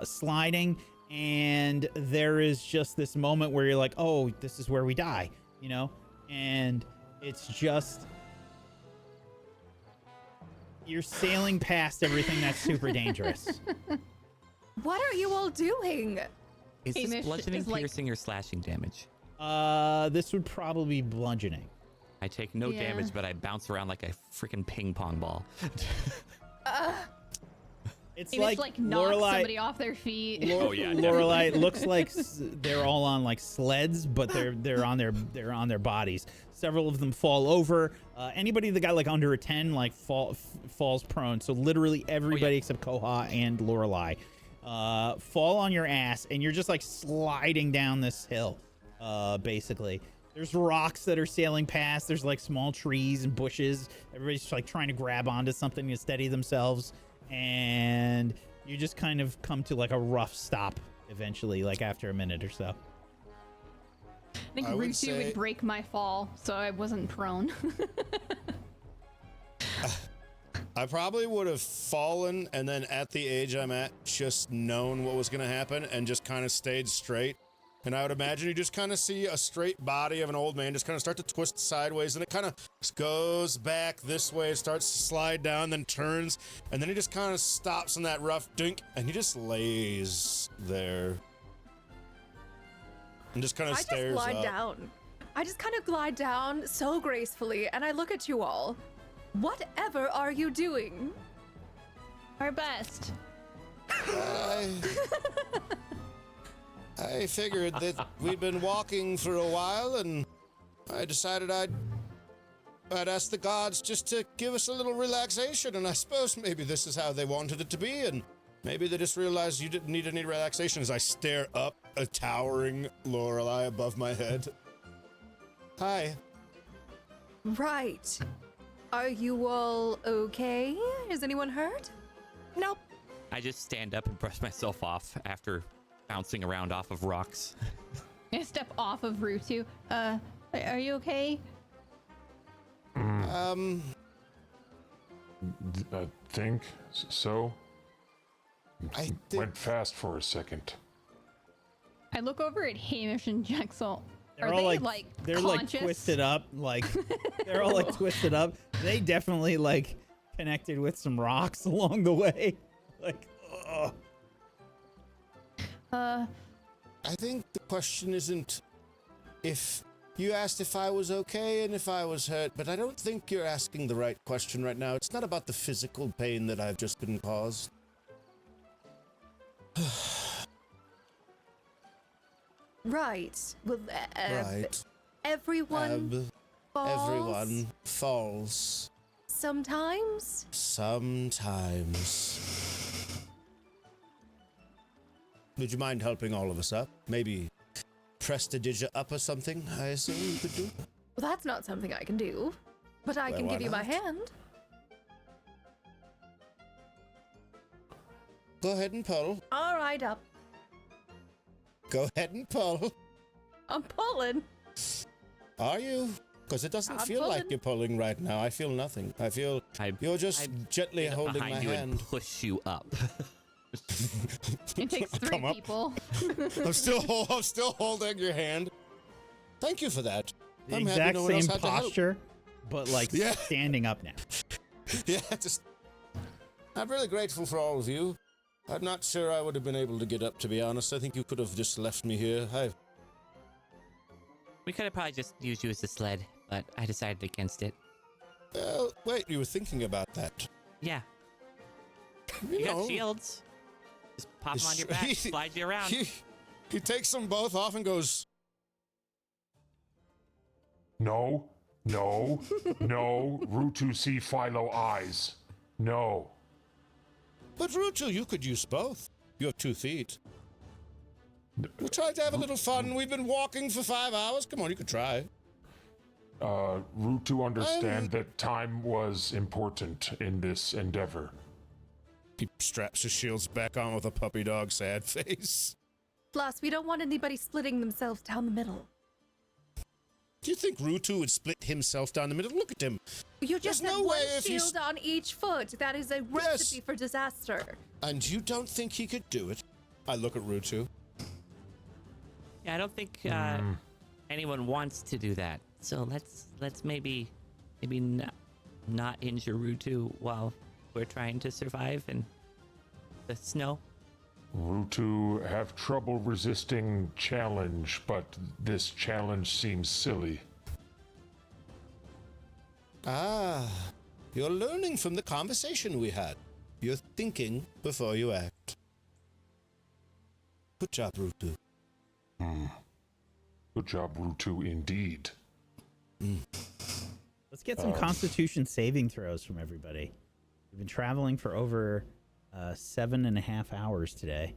sliding, and there is just this moment where you're like, oh, this is where we die, you know? And it's just you're sailing past everything that's super dangerous. What are you all doing? Is this Hamish bludgeoning, is like- piercing, or slashing damage? This would probably be bludgeoning. I take no Yeah. damage, but I bounce around like a freaking ping pong ball. It's Hamish like knocks Lorelei. somebody off their feet. Oh, yeah, Lorelei looks like they're all on like sleds, but they're on their bodies. Several of them fall over. Anybody that got like under a 10 like falls prone. So literally everybody except Koha and Lorelei fall on your ass, and you're just like sliding down this hill. Basically, there's rocks that are sailing past. There's like small trees and bushes. Everybody's just, like trying to grab onto something to steady themselves. And you just kind of come to like a rough stop eventually, like after a minute or so. I think I would Rutu say- would break my fall, so I wasn't prone. I probably would have fallen, and then at the age I'm at, just known what was going to happen and just kind of stayed straight. And I would imagine you just kind of see a straight body of an old man just kind of start to twist sideways, and it kind of goes back this way, starts to slide down, then turns, and then he just kind of stops in that rough dink, and he just lays there. And just kind of I just stares glide up. down. I just kind of glide down so gracefully, and I look at you all. Whatever are you doing? Our best. I figured that we'd been walking for a while, and I decided I'd ask the gods just to give us a little relaxation, and I suppose maybe this is how they wanted it to be, and maybe they just realized you didn't need any relaxation as I stare up a towering Lorelei above my head. Hi. Right. Are you all okay? Is anyone hurt? Nope. I just stand up and brush myself off after bouncing around off of rocks. I step off of Rutu. Are you okay? I think so. I Went fast for a second. I look over at Hamish and Jexel. They're Are all they like conscious? like twisted up, like they're all like twisted up. They definitely like connected with some rocks along the way. Like, ugh. I think the question isn't if you asked if I was okay and if I was hurt, but I don't think you're asking the right question right now. It's not about the physical pain that I've just been caused. Right. Well, Right. everyone falls Everyone falls sometimes. sometimes. Would you mind helping all of us up? Maybe prestidigit up or something, I assume you could do? Well, that's not something I can do, but I Well, can why give you my not? hand. Go ahead and pull. All right, up. Go ahead and pull. I'm pulling. Are you? Because it doesn't I'm feel like pulling. you're pulling right now. I feel nothing. I feel you're just gently Get up holding behind my you hand. and push you up. It takes 3 Come up. people. I'm still holding your hand. Thank you for that. The I'm happy exact no one else same had to help. posture, but like Yeah. standing up now. Yeah, just. I'm really grateful for all of you. I'm not sure I would have been able to get up, to be honest. I think you could have just left me here. We could have probably just used you as a sled, but I decided against it. Well, wait, you were thinking about that. Yeah, You you know, got shields. Just pop them on your Sh- back, slide you around. He takes them both off and goes, No, No, no, Rutu see Philo eyes. No. But Rutu, you could use both. You have 2 feet. We'll try to have a little fun. We've been walking for 5 hours. Come on, you could try. Rutu understand that time was important in this endeavor. He straps his shields back on with a puppy dog sad face. Plus, we don't want anybody splitting themselves down the middle. Do you think Rutu would split himself down the middle? Look at him. You just There's have no one way if he's- shield on each foot. That is a recipe for disaster. And you don't think he could do it? I look at Rutu. Yeah, I don't think anyone wants to do that. So let's maybe not injure Rutu while we're trying to survive in the snow. Rutu have trouble resisting challenge, but this challenge seems silly. Ah, you're learning from the conversation we had. You're thinking before you act. Good job, Rutu. Good job, Rutu, indeed. Let's get some Constitution saving throws from everybody. We've been traveling for over 7.5 hours today.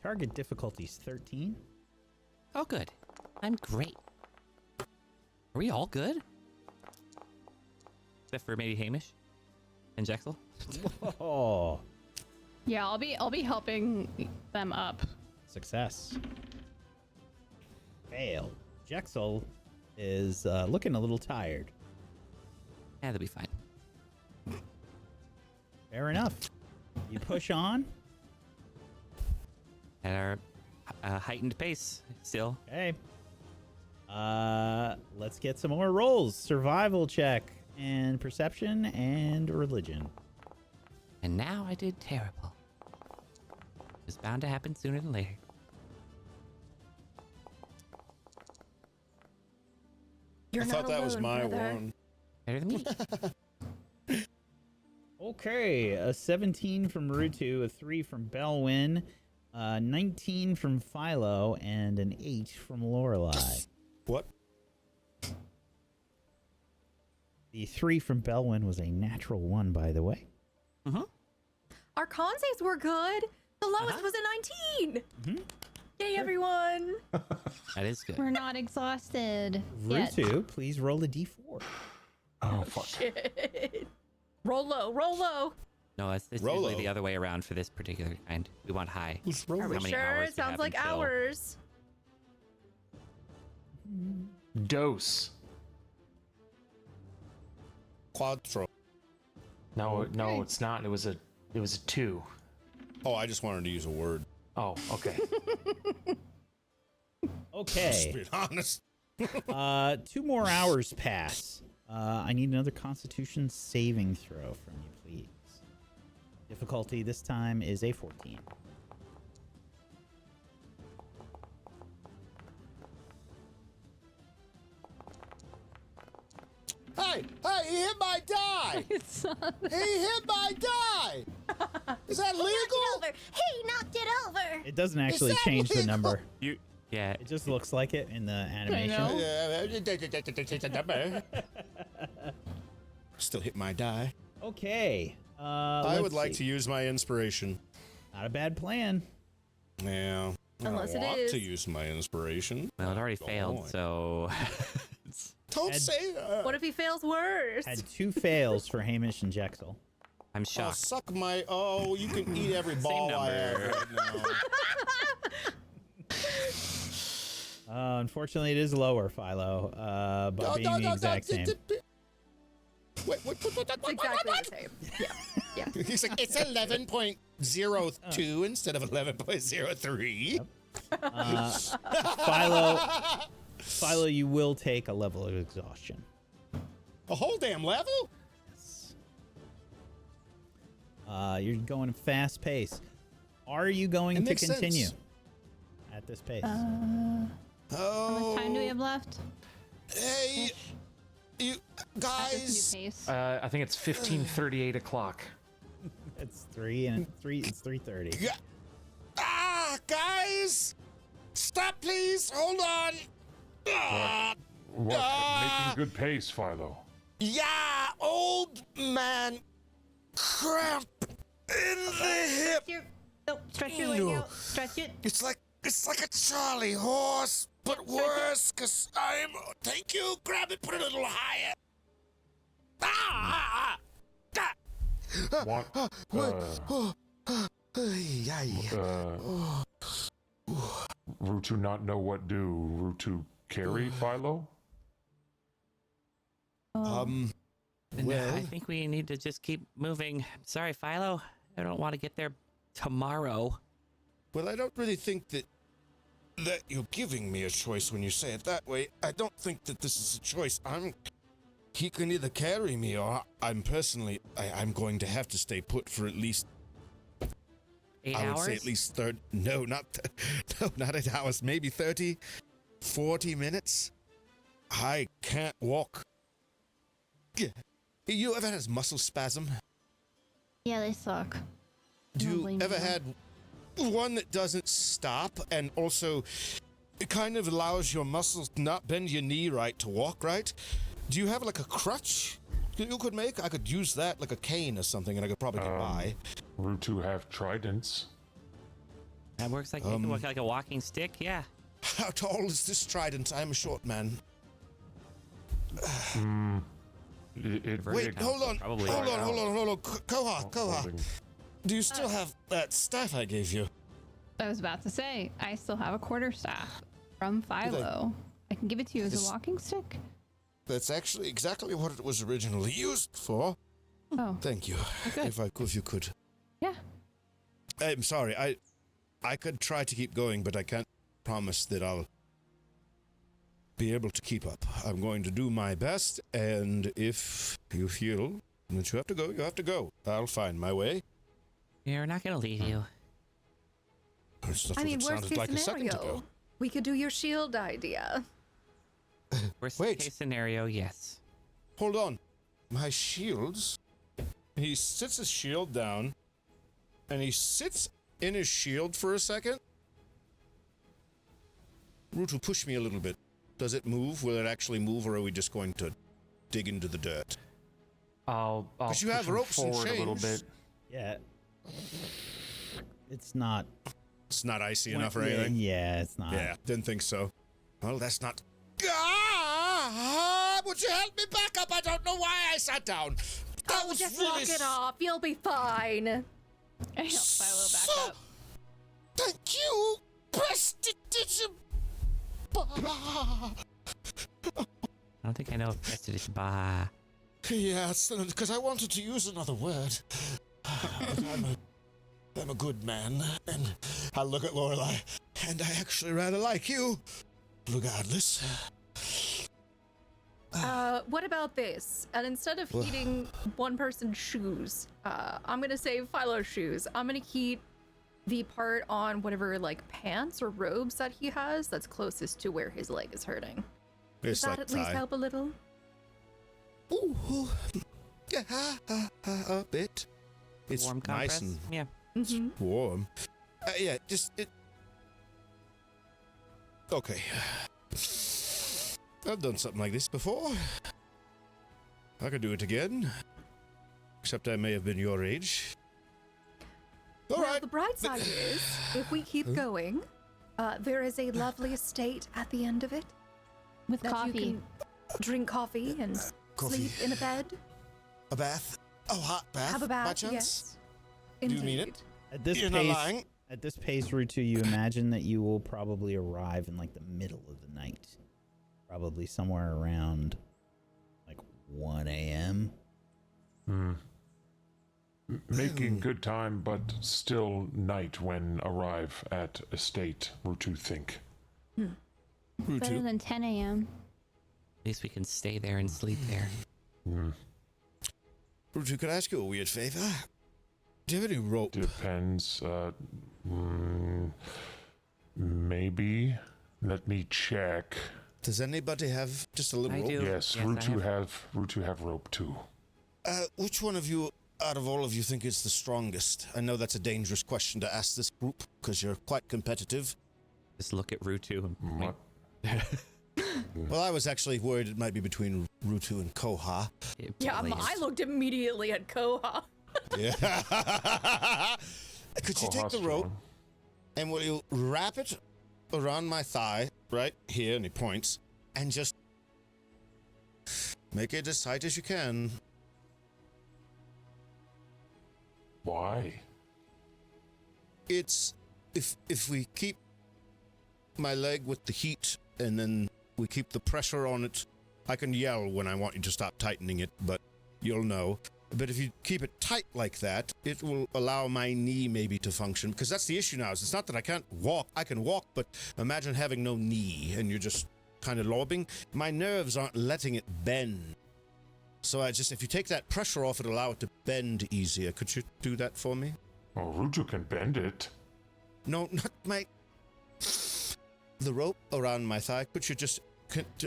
Target difficulty's 13. Oh, good. I'm great. Are we all good? Except for maybe Hamish and Jexel. Oh, Yeah, I'll be helping them up. success. Fail. Jexel is looking a little tired. Yeah, they'll be fine. Fair enough. You push on. At our heightened pace still. Okay. Let's get some more rolls. Survival check and perception and religion. And now I did terrible. It was bound to happen sooner than later. You're I not thought that was alone, my brother. one. Better than me. Okay, a 17 from Rutu, a 3 from Belwyn, 19 from Philo, and an 8 from Lorelei. What? The 3 from Belwyn was a natural 1, by the way. Our con saves were good. The lowest was a 19. Yay, everyone. That is good. We're not exhausted yet. Rutu, please roll a d4. Oh, fuck. Shit. Roll low, roll low. No, it's Rolo. usually the other way around for this particular kind. We want high. Who's Are we How many sure? hours It do you sounds have like until- hours. Dose. Quadro. No, Okay. no, it's not. It was a 2. Oh, I just wanted to use a word. Oh, okay. Just Okay. being honest. 2 more hours pass. I need another Constitution saving throw from you, please. Difficulty this time is a 14. Hey, he hit my die! He hit my die! Is that legal? He knocked it over. It doesn't actually that change the legal? number. Yeah. It just looks like it in the animation. Still hit my die. Okay. I would like to use my inspiration. Not a bad plan. Yeah. Unless I it want is. to use my inspiration. Well, it already Go failed, on. so Don't Ed- say that. What if he fails worse? Had 2 fails for Hamish and Jexel. I'm Oh, shocked. suck my. Oh, you can eat every ball I have number. right now. Unfortunately, it is lower, Philo, but being the exact same. Wait, It's exactly the same. Yeah. He's like, it's 11.02 instead of 11.03. Philo, you will take a level of exhaustion. A whole damn level? You're going fast pace. Are you going It to makes continue sense. at this pace? How Oh. much time do we have left? Hey, you At this guys. new pace. I think it's 15:38 o'clock. It's 3 and 3. It's 3:30. Guys! Stop, please. Hold on. Making good pace, Philo. Yeah, old man cramp in the hip. Stretch your leg out. Stretch it. It's like a Charlie horse, but worse, cause I'm. Thank you. Grab it, put it a little higher. Want, Rutu not know what do. Rutu carry Philo? No, Well, I think we need to just keep moving. Sorry, Philo. I don't want to get there tomorrow. well, I don't really think that you're giving me a choice when you say it that way. I don't think that this is a choice. He can either carry me or I'm going to have to stay put for at least 8 I hours? would say at least no, not 8 hours, maybe 30, 40 minutes. I can't walk. Yeah. You ever had a muscle spasm? Yeah, they suck. Do Don't you blame ever you. had one that doesn't stop and also it kind of allows your muscles to not bend your knee right to walk right? Do you have like a crutch you could make? I could use that like a cane or something and I could probably get by. Rutu have tridents. That works like, it can work like a walking stick, yeah. How tall is this trident? I'm a short man. Inverted Wait, hold on. probably. Hold on. Koha. Holding- Do you still have that staff I gave you? I was about to say, I still have a quarterstaff from Philo. I can give it to you as This- a walking stick. That's actually exactly what it was originally used for. Oh, Thank you. good. If you could. Yeah. I'm sorry. I could try to keep going, but I can't promise that I'll be able to keep up. I'm going to do my best, and if you feel that you have to go, you have to go. I'll find my way. Yeah, we're not going to leave you. That's not I what mean, it worst sounded case like a second scenario, ago. we could do your shield idea. Worst Wait. case scenario, yes. Hold on. My shields. He sits his shield down, and he sits in his shield for a second. Rutu, push me a little bit. Does it move? Will it actually move, or are we just going to dig into the dirt? I'll But you push have him ropes and forward a little chains. bit. Yeah. It's not. It's not icy enough or yeah, anything? Yeah, it's not. Yeah, didn't think so. Well, that's not... Would you help me back up? I don't know why I sat down. That was Just really walk it off. You'll be fine. I help Philo back So- up. Thank you, prestidigitation. I don't think I know if Prestige Bah. Yes, because I wanted to use another word. But I'm a good man, and I look at Lorelai, and I actually rather like you, regardless. What about this? And instead of heating one person's shoes, I'm gonna save Philo's shoes. I'm gonna heat the part on whatever like pants or robes that he has that's closest to where his leg is hurting. Does It's that like at least thigh. help a little? Ooh, yeah, a bit. It's Warm nice compress? and Yeah. Mm-hmm. warm. Yeah, just it. Okay. I've done something like this before. I could do it again. Except I may have been your age. All Well, right. the bright side is, if we keep going, there is a lovely estate at the end of it. With That coffee. you can drink coffee and Coffee. sleep in a bed. A bath. Oh, hot bath. Have a bath. By chance? Yes. Do you mean Indeed. it? At this You're not pace, lying. at this pace, Rutu, you imagine that you will probably arrive in like the middle of the night, probably somewhere around like 1 a.m. Making good time, but still night when arrive at estate, Rutu think. Better than 10 a.m. At least we can stay there and sleep there. Rutu, could I ask you a weird favor? Do you have any rope? Depends. Maybe. Let me check. Does anybody have just a little I rope? do. Yes, Yes, I Rutu have rope too. Which one of you, out of all of you, think is the strongest? I know that's a dangerous question to ask this group, because you're quite competitive. Just look at Rutu and What? Well, I was actually worried it might be between Rutu and Koha. It Yeah, probably I is. looked immediately at Koha. Yeah. Could you take the rope and will you wrap it around my thigh, right here, and he points, and just make it as tight as you can. Why? It's if we keep my leg with the heat and then we keep the pressure on it, I can yell when I want you to stop tightening it, but you'll know. But if you keep it tight like that, it will allow my knee maybe to function. Because that's the issue now, is it's not that I can't walk. I can walk, but imagine having no knee and you're just kind of lobbing. My nerves aren't letting it bend. So if you take that pressure off, it'll allow it to bend easier. Could you do that for me? Oh, Rutu can bend it. No, not my... The rope around my thigh. Could you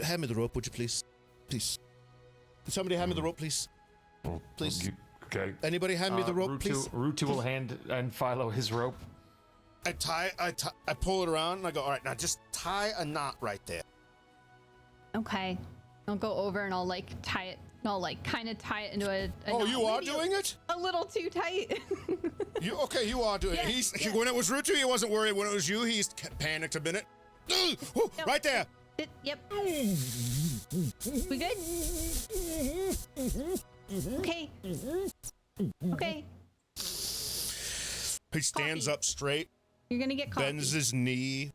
hand me the rope, would you please? Please. Could somebody hand me the rope, please? Oh, Please. Okay. Anybody hand me the rope, Rutu, please? Rutu will hand and Philo his rope. I pull it around and I go, all right, now just tie a knot right there. Okay. I'll go over and I'll like tie it. I'll like kind of tie it into a Oh, knot. you are Maybe doing it? a little too tight. You are doing Yeah, it. When it was Rutu, he wasn't worried. When it was you, he's panicked a minute. Woo, Yep. right there. Yep. We good? Okay. Okay. He stands up straight, You're gonna get coffee. bends his knee.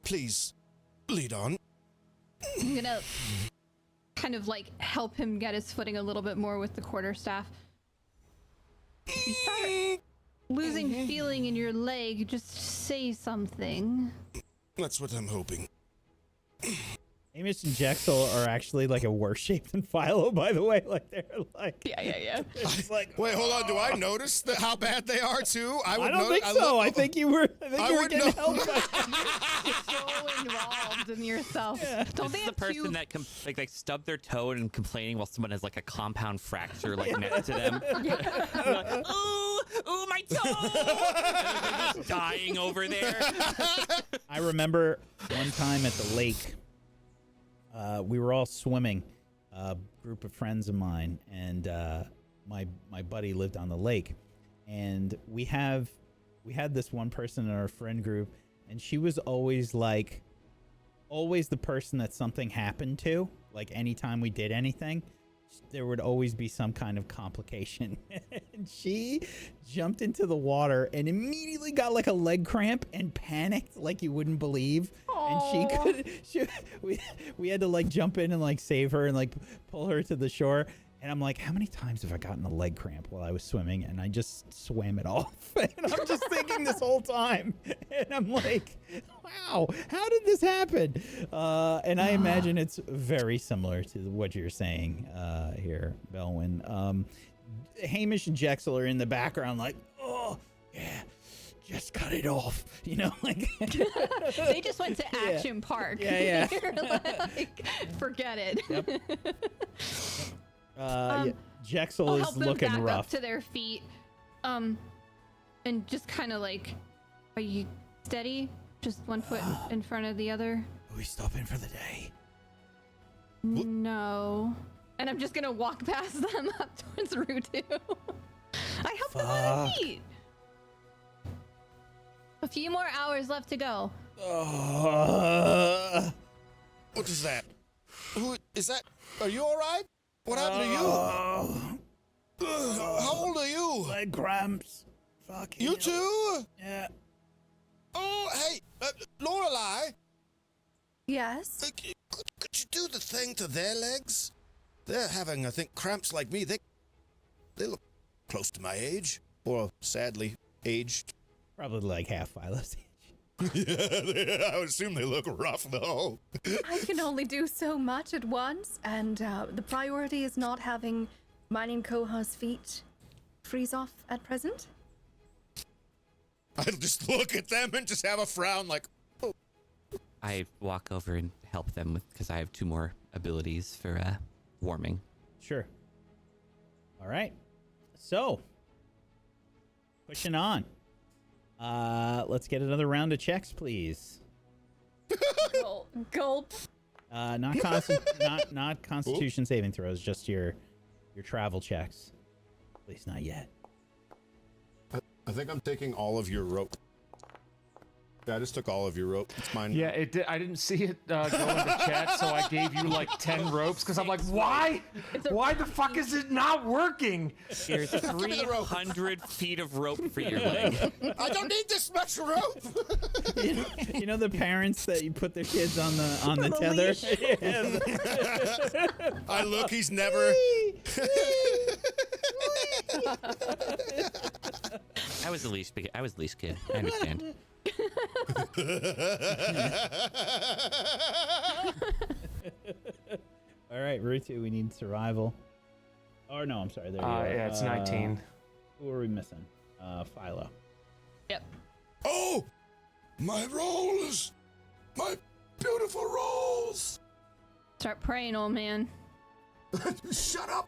Please, lead on. I'm gonna kind of like help him get his footing a little bit more with the quarterstaff. You start losing feeling in your leg. Just say something. That's what I'm hoping. Amos and Jexel are actually like a worse shape than Philo, by the way. Like they're like, Yeah. it's like, Wait, hold on. Do I notice how bad they are too? I don't think so. I think you were. I think I you were would getting know. help. So involved in yourself. Don't This they is have the person two? that like stub their toe and complaining while someone has like a compound fracture like next to them. Like, ooh, my toe! They're just dying over there. I remember one time at the lake, we were all swimming, a group of friends of mine, and my buddy lived on the lake, and we had this one person in our friend group, and she was always the person that something happened to. Like anytime we did anything, there would always be some kind of complication. And she jumped into the water and immediately got like a leg cramp and panicked like you wouldn't believe. Aww. And we had to like jump in and like save her and like pull her to the shore. And I'm like, how many times have I gotten a leg cramp while I was swimming? And I just swam it off. And I'm just thinking this whole time. And I'm like, wow, how did this happen? And I imagine it's very similar to what you're saying here, Belwyn. Hamish and Jexel are in the background like, oh, yeah, just cut it off. You know, like. They just went to Action Park. Yeah. You're like, forget it. Yep. Jexel I'll is help them looking back rough. up to their feet, and just kind of like, are you steady? Just one foot in front of the other. Are we stopping for the day? No. And I'm just gonna walk past them up towards Rutu. I helped them on their Fuck. feet. A few more hours left to go. What is that? Who is that? Are you all right? What happened to you? How old are you? Leg cramps. Fuck You too? Yeah. Oh, hey, Lorelei. Yes. Could you do the thing to their legs? They're having, I think, cramps like me. They look close to my age, or sadly aged. Probably like half Philo's age. Yeah, I would assume they look rough though. I can only do so much at once, and the priority is not having mining Koha's feet freeze off at present. I'll just look at them and just have a frown like, oh. I walk over and help them because I have 2 more abilities for warming. Sure. All right. So, pushing on. Let's get another round of checks, please. Well, Gulp. Not Constitution saving throws, just your travel checks. At least not yet. I think I'm taking all of your rope. Yeah, I just took all of your rope. It's mine. Yeah, it did. I didn't see it go into chat, so I gave you like 10 ropes because I'm like, why? Why the fuck is it not working? Here's 300 feet of rope for your leg. I don't need this much rope. You know the parents that you put their kids on the tether. I look. He's never. I was the leash kid. I understand. All right, Rutu, we need survival. Oh no, I'm sorry. There you are. Yeah, it's 19. Who are we missing? Philo. Yep. Oh, my rolls, my beautiful rolls. Start praying, old man. Shut up.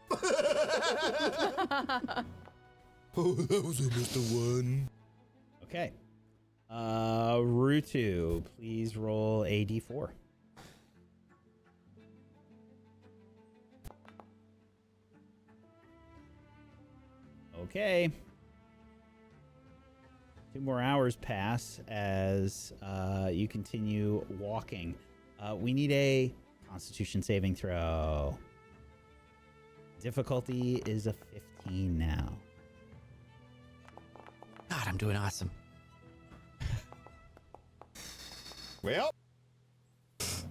Oh, that was almost a 1. Okay. Rutu, please roll a d4. Okay. 2 more hours pass as you continue walking. We need a Constitution saving throw. Difficulty is a 15 now. God, I'm doing awesome. Well,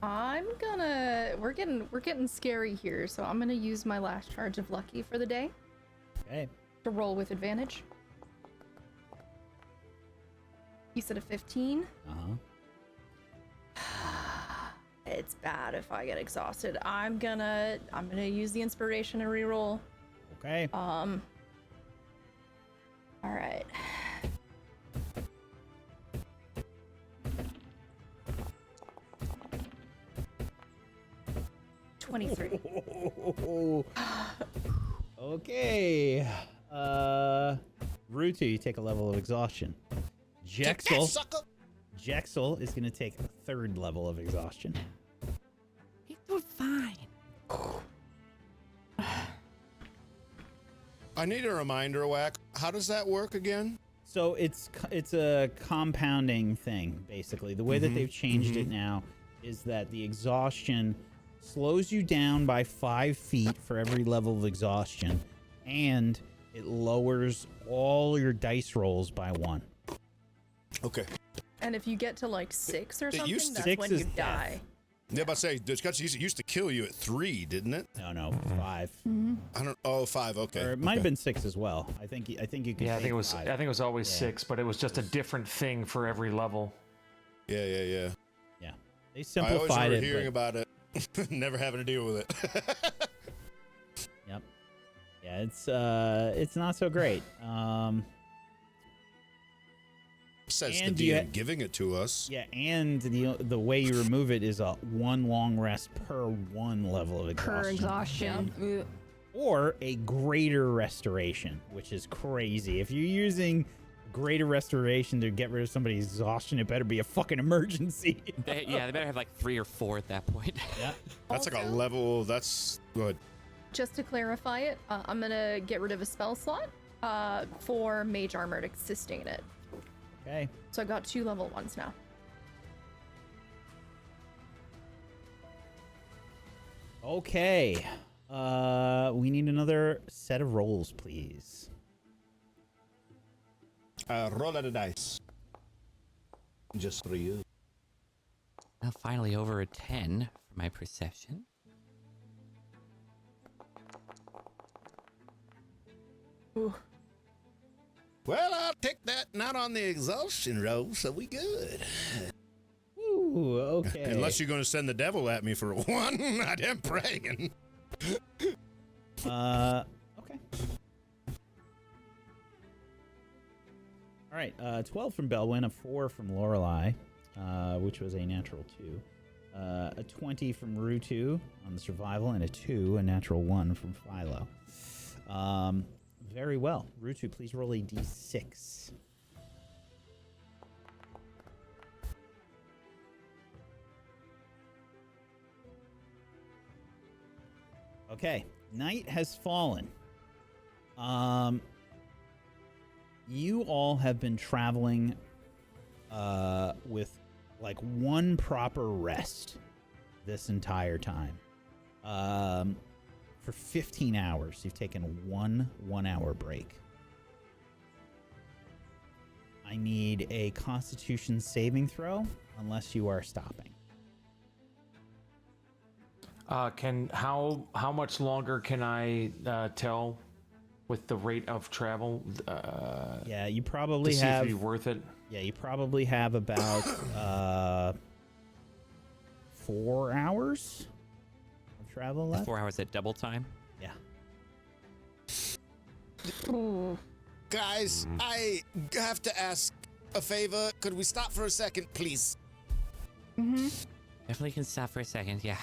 we're getting scary here, so I'm gonna use my last charge of lucky for the day Okay. to roll with advantage. You said a 15. It's bad if I get exhausted. I'm gonna use the inspiration and reroll. Okay. All right. $23. Okay. Rutu, you take a level of exhaustion. Jexel is going to take a 3rd level of exhaustion. He's doing fine. I need a reminder, Wack. How does that work again? So it's a compounding thing, basically. The way that they've changed it now is that the exhaustion slows you down by 5 feet for every level of exhaustion, and it lowers all your dice rolls by 1. Okay. And if you get to like 6 or something, used to- that's 6 when is you die. Yeah, but say it used to kill you at 3, didn't it? No, 5. I don't. Oh, 5. Okay. Or it might have been 6 as well. I think you can. Yeah, I think take it was. 5. I think it was always 6, but it was just a different thing for every level. Yeah. Yeah, they I always simplified remember it. hearing but- about it, never having to deal with it. Yep. Yeah, it's not so great. Says the And DM giving it to us. Yeah, and the way you remove it is a 1 long rest per 1 level of exhaustion. Per exhaustion. Or a greater restoration, which is crazy. If you're using greater restoration to get rid of somebody's exhaustion, it better be a fucking emergency. They better have like 3 or 4 at that point. Yeah. That's like a Also- level. That's good. Just to clarify it, I'm gonna get rid of a spell slot for mage armor to sustain it. Okay. So I've got 2 level 1s now. Okay. We need another set of rolls, please. Roll out a dice. Just for you. Well, finally over a 10 for my perception. Ooh. Well, I'll take that. Not on the exhaustion roll, so we good. Ooh, okay. Unless you're going to send the devil at me for a 1, I am praying. Okay. All right, 12 from Belwyn, a 4 from Lorelei, which was a natural 2. A 20 from Rutu on the survival, and a 2, a natural 1 from Philo. Very well. Rutu, please roll a d6. Okay, night has fallen. You all have been traveling with like one proper rest this entire time. For 15 hours, you've taken one 1-hour break. I need a Constitution saving throw, unless you are stopping. How much longer can I tell with the rate of travel? Yeah, you probably to see have. if it'd be worth it. Yeah, you probably have about 4 hours of travel left. 4 hours at double time. Yeah. Guys, I have to ask a favor. Could we stop for a second, please? Mm-hmm. Definitely can stop for a second. Yeah.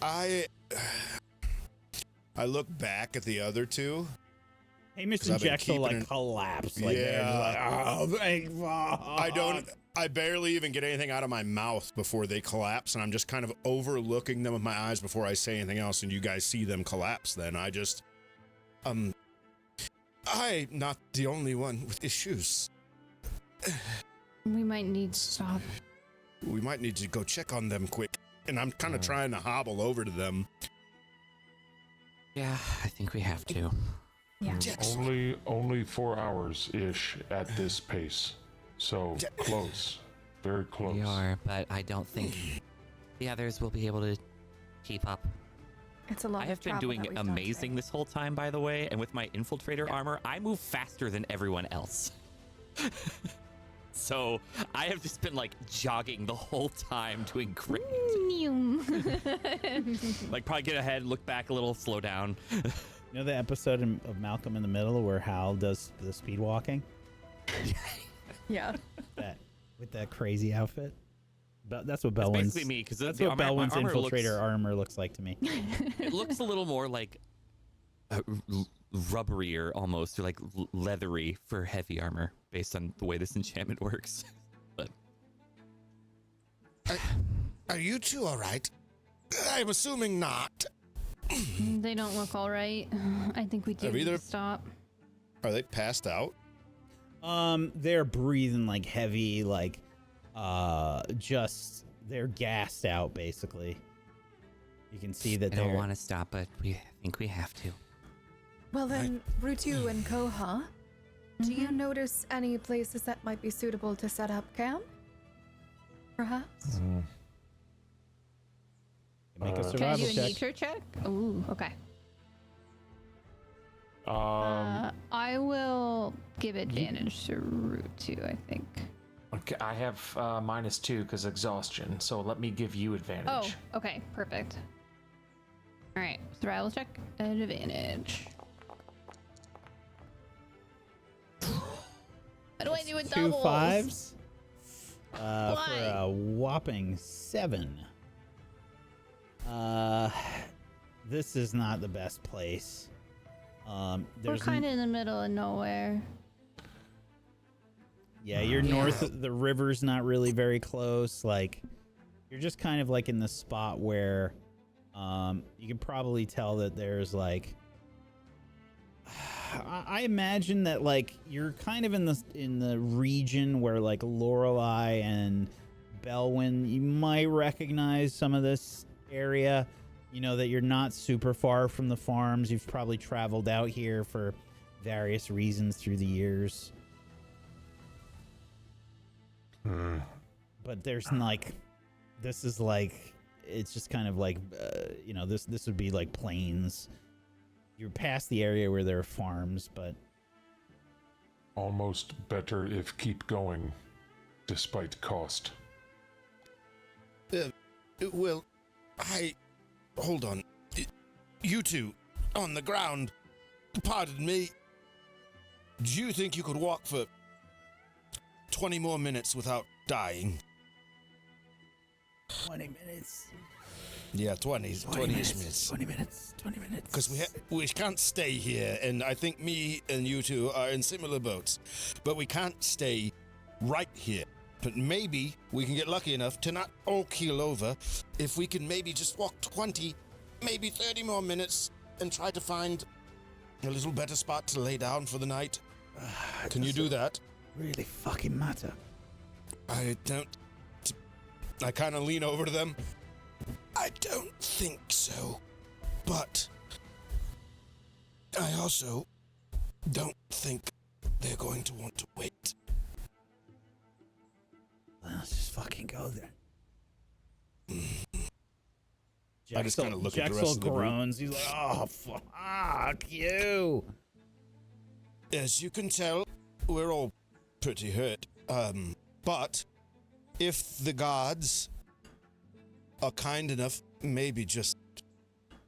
I look back at the other two. Hey, Mr. 'Cause I've been Jex will like keeping it- collapse. Like, they're just Yeah. like, oh, thank fuck. I barely even get anything out of my mouth before they collapse, and I'm just kind of overlooking them with my eyes before I say anything else, and you guys see them collapse then. I just, I'm not the only one with issues. We might need to stop. We might need to go check on them quick. And I'm kind of trying to hobble over to them. Yeah, I think we have to. Yeah. Only 4 hours ish at this pace. So close. Very close. We are, but I don't think the others will be able to keep up. It's a lot I of have been travel doing that we've done amazing today. this whole time, by the way, and with my infiltrator armor, I move faster than everyone else. So I have just been like jogging the whole time, doing great. Like probably get ahead, look back a little, slow down. You know the episode of Malcolm in the Middle where Hal does the speed walking? Yeah. That with that crazy outfit? But that's what That's Belwyn's. basically me, because That's what Belwyn's infiltrator armor looks like to me. It looks a little more like rubberier almost, or like leathery for heavy armor, based on the way this enchantment works. But Are you two all right? I'm assuming not. They don't look all right. I think we do Have need either- to stop. Are they passed out? They're breathing like heavy, like just they're gassed out basically. You can see that I they're don't want to stop, but I think we have to. Well then, Rutu and Koha, do you notice any places that might be suitable to set up camp? Perhaps? make a Can I survival do a check. nature check? Ooh, okay. Um, I will give advantage to Rutu, I think. Okay, I have -2 because exhaustion, so let me give you Oh, advantage. okay, perfect. All right, survival check at advantage. How do I do it Two doubles? 5s. For Why? a whopping 7. This is not the best place. We're There's kind of in the middle of nowhere. Yeah, you're north of the river's not really very close. Like, you're just kind of like in the spot where you can probably tell that there's like I imagine that like you're kind of in the region where like Lorelei and Belwyn, you might recognize some of this area. You know that you're not super far from the farms. You've probably traveled out here for various reasons through the years. But there's like, this is like, it's just kind of like, you know, this would be like plains. You're past the area where there are farms, but almost better if keep going, despite cost. Well, hold on. You two, on the ground, pardon me. Do you think you could walk for 20 more minutes without dying? 20 minutes. Yeah, 20-ish minutes. 20 minutes. 20 minutes. Because we can't stay here, and I think me and you two are in similar boats. But we can't stay right here. But maybe we can get lucky enough to not all keel over if we can maybe just walk 20 maybe 30 more minutes and try to find a little better spot to lay down for the night? Can you do that? Really fucking matter. I don't. I kind of lean over to them. I don't think so. But I also don't think they're going to want to wait. Let's just fucking go then. I just kind of look at the rest of the group. groans. He's like, oh, fuck you. As you can tell, we're all pretty hurt. But if the gods are kind enough, maybe just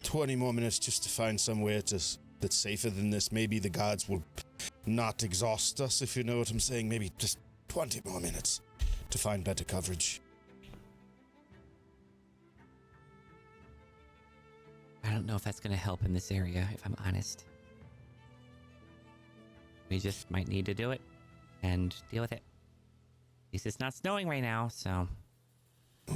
20 more minutes just to find somewhere that's safer than this. Maybe the gods will not exhaust us, if you know what I'm saying. Maybe just 20 more minutes to find better coverage. I don't know if that's going to help in this area, if I'm honest. We just might need to do it and deal with it. At least it's not snowing right now, so...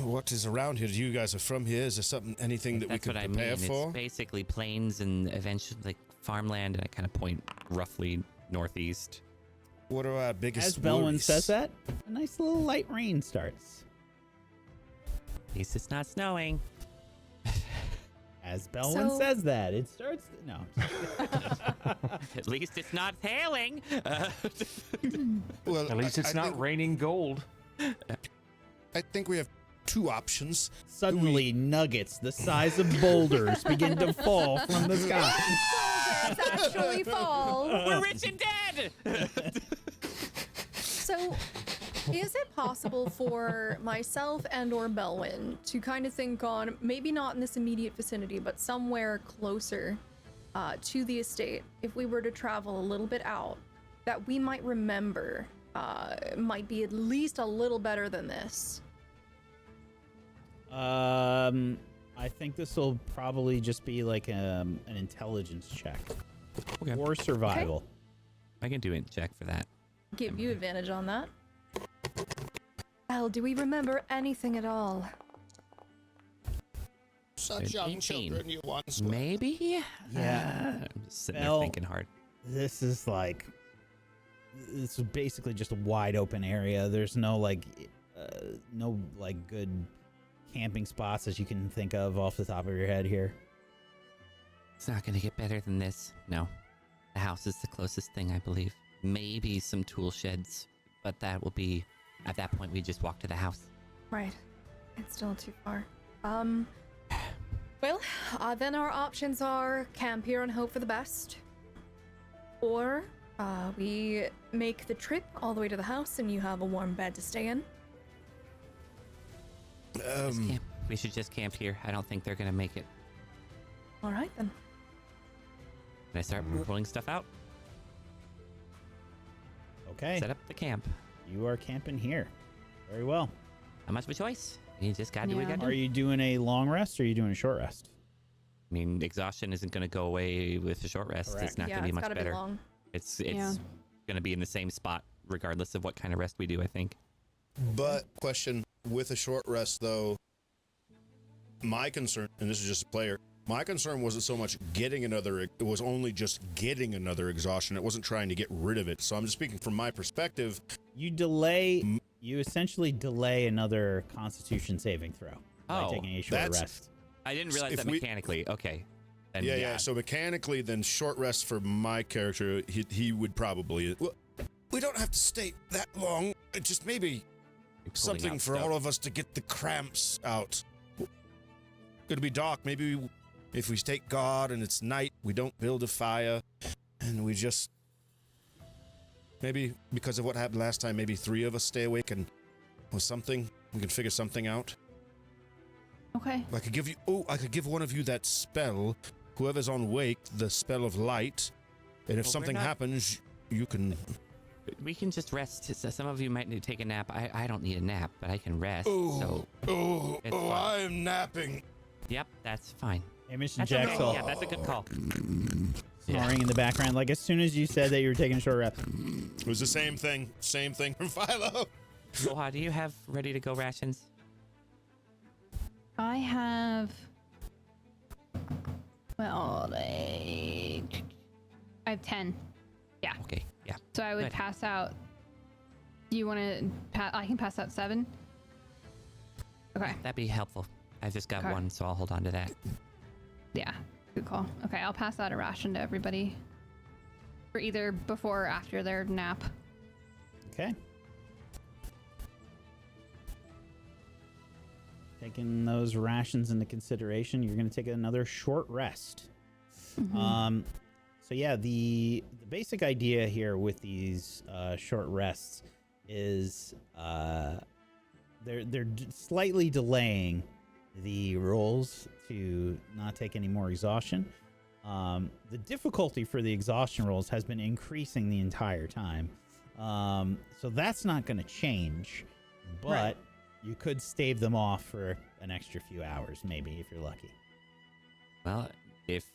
What is around here? You guys are from here. Is there anything that we could prepare for? It's basically plains and eventually like farmland, and I kind of point roughly northeast. What are our biggest As Belwyn worries? says that, a nice little light rain starts. At least it's not snowing. As Belwyn says that, it starts... No. At least it's not hailing. Well, At least it's not raining gold. I think we have two options. Suddenly, nuggets the size of boulders begin to fall from the sky. Soldiers actually fall. We're rich and dead. So, is it possible for myself and or Belwyn to kind of think on, maybe not in this immediate vicinity, but somewhere closer to the estate, if we were to travel a little bit out, that we might remember might be at least a little better than this? I think this will probably just be like an intelligence check. Okay. Or survival. I can do a check for that. Give you advantage on that. Well, do we remember anything at all? Such young 18. children you once were. Maybe? Yeah. I'm just sitting Well, there thinking hard. This is basically just a wide open area. There's no good camping spots as you can think of off the top of your head here. It's not going to get better than this. No. The house is the closest thing, I believe. Maybe some tool sheds, but that will be... At that point, we just walk to the house. Right. It's still too far. Well, then our options are camp here and hope for the best. Or, we make the trip all the way to the house and you have a warm bed to stay in. Just camp. We should just camp here. I don't think they're going to make it. All right, then. Can I start pulling stuff out? Okay. Set up the camp. You are camping here. Very well. Not much of a choice. You just got to do what you got to Are do. you doing a long rest or are you doing a short rest? I mean, exhaustion isn't going to go away with a short rest. Correct. It's not Yeah, going to be it's much gotta better. be long. It's going to be in the same spot regardless of what kind of rest we do, I think. But, question, with a short rest, though, my concern, and this is just a player, my concern wasn't so much getting another, it was only just getting another exhaustion. It wasn't trying to get rid of it. So I'm just speaking from my perspective. You essentially delay another Constitution saving throw by Oh, taking a short rest. I didn't realize If that we- mechanically. Okay. Then, Yeah. So mechanically, then short rest for my character, he would probably, well, we don't have to stay that long. It just maybe Pulling something out for stuff. all of us to get the cramps out. It'll be dark. Maybe if we take guard and it's night, we don't build a fire, and we just... Maybe because of what happened last time, maybe 3 of us stay awake and or something. We can figure something out. Okay. I could give one of you that spell. Whoever's on wake, the spell of light. And if Well, something we're not- happens, you can... We can just rest. So some of you might need to take a nap. I don't need a nap, but I can rest. so it's fine. I am napping. Yep, that's fine. Hey, Mission That's Jack's okay. all Yeah, that's a good call. snoring in the background. Like, as soon as you said that you were taking a short rest. It was the same thing. Same thing from Philo. Oha, do you have ready to go rations? I have Well, I have 10. Yeah. Okay, yeah. So I would Good. pass out. Do you want to? I can pass out 7. Okay. That'd be helpful. I've just got Okay. 1, so I'll hold on to that. Yeah. Good call. Okay, I'll pass out a ration to everybody for either before or after their nap. Okay. Taking those rations into consideration, you're going to take another short rest. So yeah, the basic idea here with these short rests is they're slightly delaying the rolls to not take any more exhaustion. The difficulty for the exhaustion rolls has been increasing the entire time. So that's not going to change, but Right. you could stave them off for an extra few hours, maybe, if you're lucky. Well, if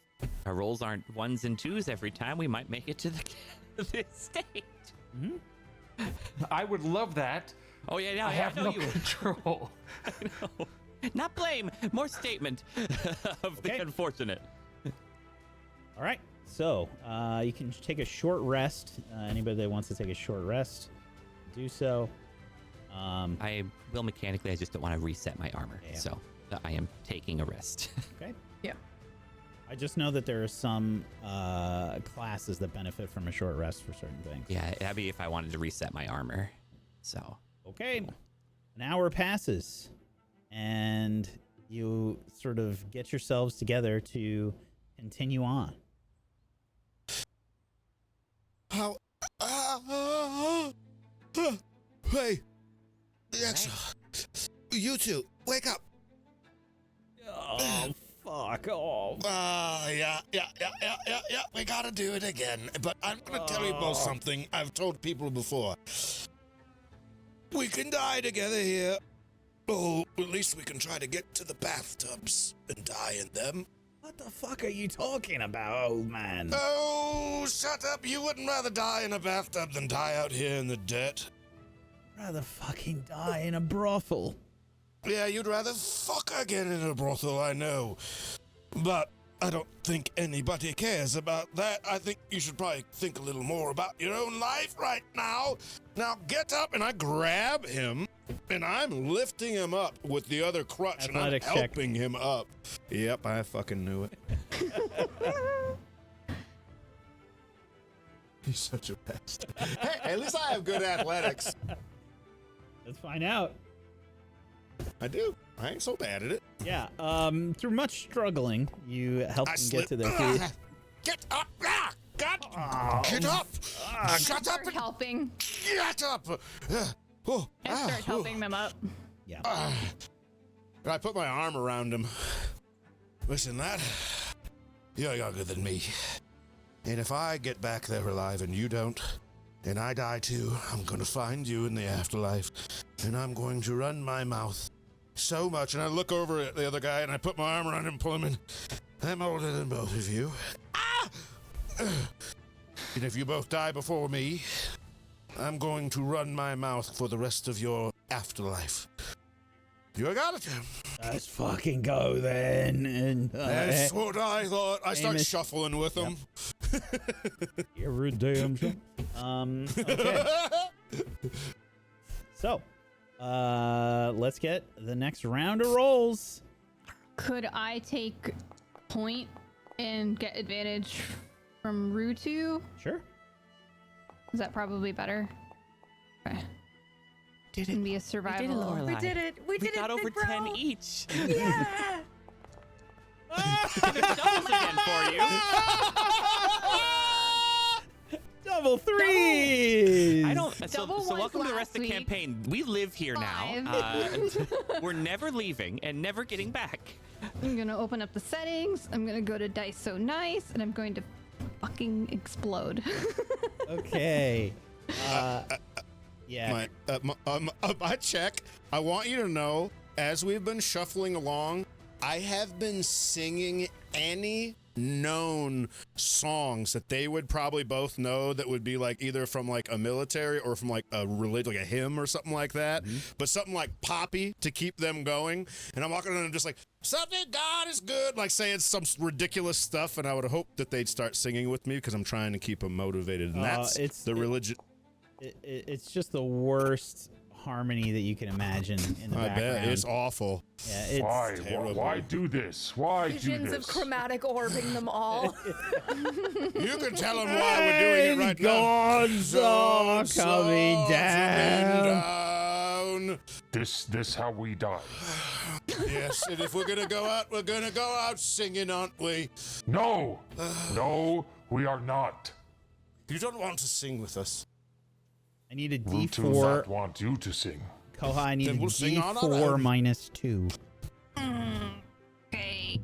our rolls aren't 1s and 2s every time, we might make it to this stage. I would love that. Oh, yeah, I have know no you. control. I know. Not blame, more statement of Okay. the unfortunate. All right, so you can take a short rest. Anybody that wants to take a short rest, do so. I will mechanically, I just don't want to reset my armor. Yeah. So I am taking a rest. Okay. Yeah. I just know that there are some classes that benefit from a short rest for certain things. Yeah, that'd be if I wanted to reset my armor. So. Okay. An hour passes, and you sort of get yourselves together to continue on. How? Hey, you two, wake up. Oh, fuck. Oh. Yeah. We gotta do it again. But I'm gonna tell you both something I've told people before. We can die together here. Oh, at least we can try to get to the bathtubs and die in them. What the fuck are you talking about, old man? Oh, shut up. You wouldn't rather die in a bathtub than die out here in the dirt. Rather fucking die in a brothel. Yeah, you'd rather fuck again in a brothel, I know. But I don't think anybody cares about that. I think you should probably think a little more about your own life right now. Now get up, and I grab him, and I'm lifting him up with the other crutch, and I'm Athletics check. helping him up. Yep, I fucking knew it. He's such a bastard. Hey, at least I have good athletics. Let's find out. I do. I ain't so bad at it. Yeah, through much struggling, you help them get to their feet. Get up! Get up! Shut up Start and helping. get up! And start helping them up. Yeah. And I put my arm around him. Listen, lad, you're younger than me. And if I get back there alive and you don't, and I die too, I'm gonna find you in the afterlife, and I'm going to run my mouth so much. And I look over at the other guy, and I put my arm around him and pull him in. I'm older than both of you. And if you both die before me, I'm going to run my mouth for the rest of your afterlife. You got it? Let's fucking go then. And That's what I thought. I start Amos. shuffling with him. every damn show. Okay. So, let's get the next round of rolls. Could I take point and get advantage from Rutu? Sure. Is that probably better? Okay. Did Can it? be a survival. We did it. We did it. got over big bro. 10 each. Yeah. Doubles again for you. Double threes. I don't. So Double was welcome to the rest last of the week. campaign. We live here now. We're never leaving and never getting back. I'm gonna open up the settings. I'm gonna go to Dice So Nice, and I'm going to fucking explode. Okay. Yeah. My check. I want you to know, as we've been shuffling along, I have been singing any known songs that they would probably both know that would be like either from like a military or from like a religion, like a hymn or something like that, but something like poppy to keep them going. And I'm walking around and just like, something God is good, like saying some ridiculous stuff, and I would hope that they'd start singing with me because I'm trying to keep them motivated. And that's the religion. It's just the worst harmony that you can imagine in the background. I bet it's awful. Yeah, it's Why? Why do this? Why Visions do of this? chromatic orbing them all. You can tell them why we're doing it right Gods are coming down. down. This how we die. Yes, and if we're gonna go out singing, aren't we? No, no, we are not. You don't want to sing with us. I need a We do D4. not want you to sing. Koha, I need Then a we'll sing on our D4 own. minus 2. Okay.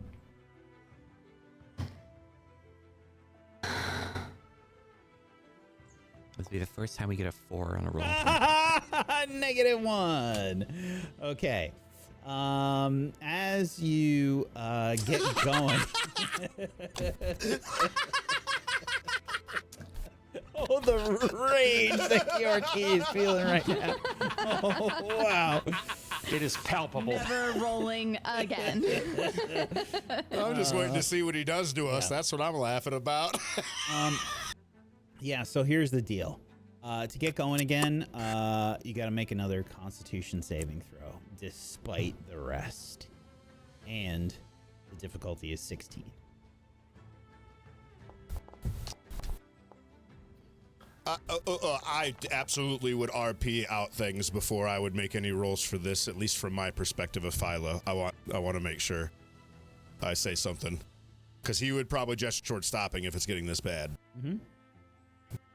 This will be the first time we get a 4 on a roll. -1. Okay. As you get going. Oh, the rage that Kiorki is feeling right now. Oh, wow. It is palpable. Never rolling again. I'm just waiting to see what he does to us. Yeah. That's what I'm laughing about. Yeah, so here's the deal. To get going again, you got to make another Constitution saving throw, despite the rest. And the difficulty is 16. I absolutely would RP out things before I would make any rolls for this, at least from my perspective of Philo. I want to make sure I say something. Because he would probably just short stopping if it's getting this bad. Mm-hmm.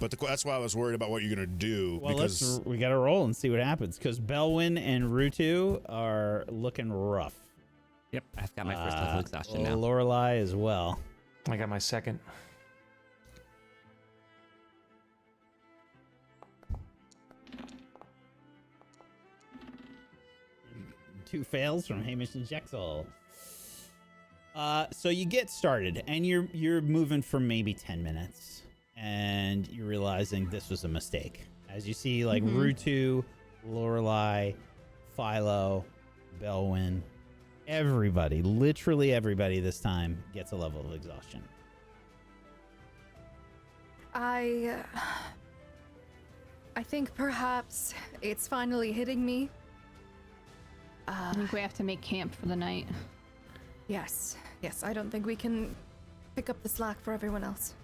But that's why I was worried about what you're going to do. Well, because we got to roll and see what happens, because Belwyn and Rutu are looking rough. Yep, I've got my first level exhaustion now. Lorelei as well. I got my second. Two fails from Hamish and Jexel. So you get started, and you're moving for maybe 10 minutes, and you're realizing this was a mistake. As you see, like Rutu, Lorelei, Philo, Belwyn, everybody, literally everybody this time gets a level of exhaustion. I think perhaps it's finally hitting me. I think we have to make camp for the night. Yes, I don't think we can pick up the slack for everyone else.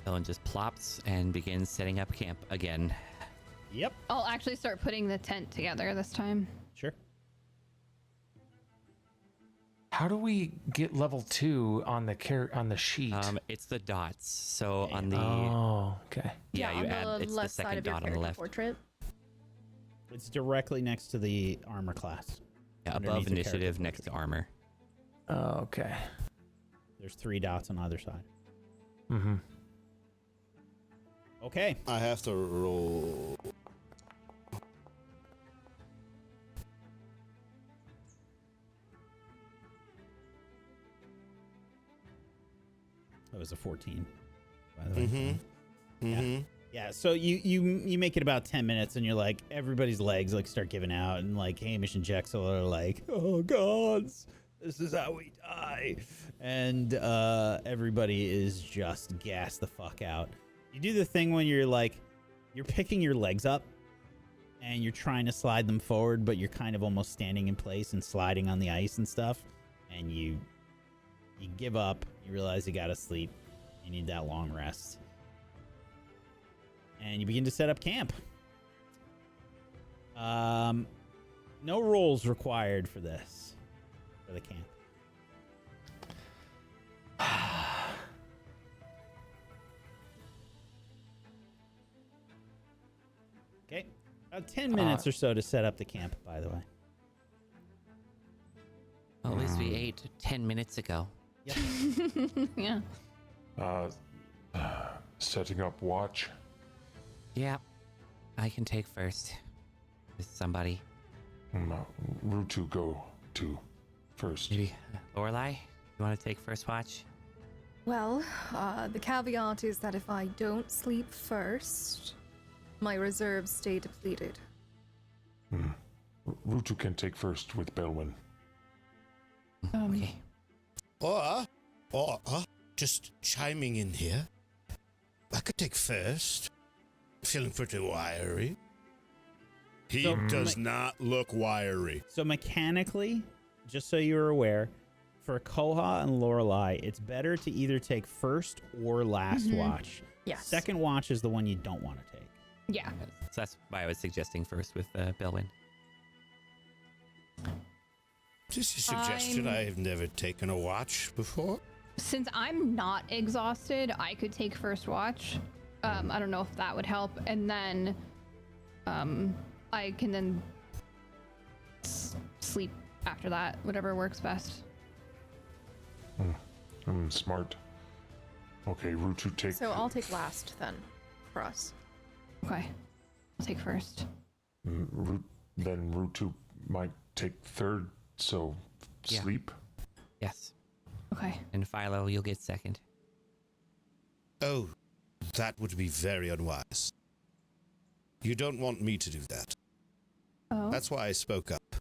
Ellen just plops and begins setting up camp again. Yep. I'll actually start putting the tent together this time. Sure. How do we get level 2 on the sheet? It's the dots. So on the Oh, okay. yeah, you on add the it's the left side second of your dot on the character left. portrait. It's directly next to the armor class. Yeah, underneath above the character initiative, next to portrait. armor. Oh, okay. There's 3 dots on either side. Mm-hmm. Okay. I have to roll. That was a 14, by the way. Mm-hmm. Yeah. Mm-hmm. Yeah, so you make it about 10 minutes, and you're like, everybody's legs like start giving out, and like Hamish and Jexel are like, oh gods, this is how we die, and everybody is just gassed the fuck out. You do the thing when you're like, you're picking your legs up, and you're trying to slide them forward, but you're kind of almost standing in place and sliding on the ice and stuff, and you give up. You realize you gotta sleep. You need that long rest. And you begin to set up camp. No rolls required for this, for the camp. Okay, about 10 minutes or so to set up the camp, by the way. Well, at least we ate 10 minutes ago. Yep. Yeah. Setting up watch. Yeah, I can take first. Is somebody? Rutu go to first. Maybe Lorelei? You want to take first watch? Well, the caveat is that if I don't sleep first, my reserves stay depleted. Rutu can take first with Belwyn. Okay. Or, just chiming in here. I could take first. Feeling pretty wiry. He So, does not look wiry. So mechanically, just so you're aware, for Koha and Lorelei, it's better to either take first or last watch. Yes. Second watch is the one you don't want to take. Yeah. So that's why I was suggesting first with Belwyn. Just a suggestion. I have never taken a watch before. Since I'm not exhausted, I could take first watch. I don't know if that would help. And then I can then sleep after that, whatever works best. Smart. Okay, Rutu take. So I'll take last then, for us. Okay. I'll take first. Then Rutu might take third, so Yeah. sleep. Yes. Okay. And Philo, you'll get second. Oh, that would be very unwise. You don't want me to do that. Oh. That's why I spoke up.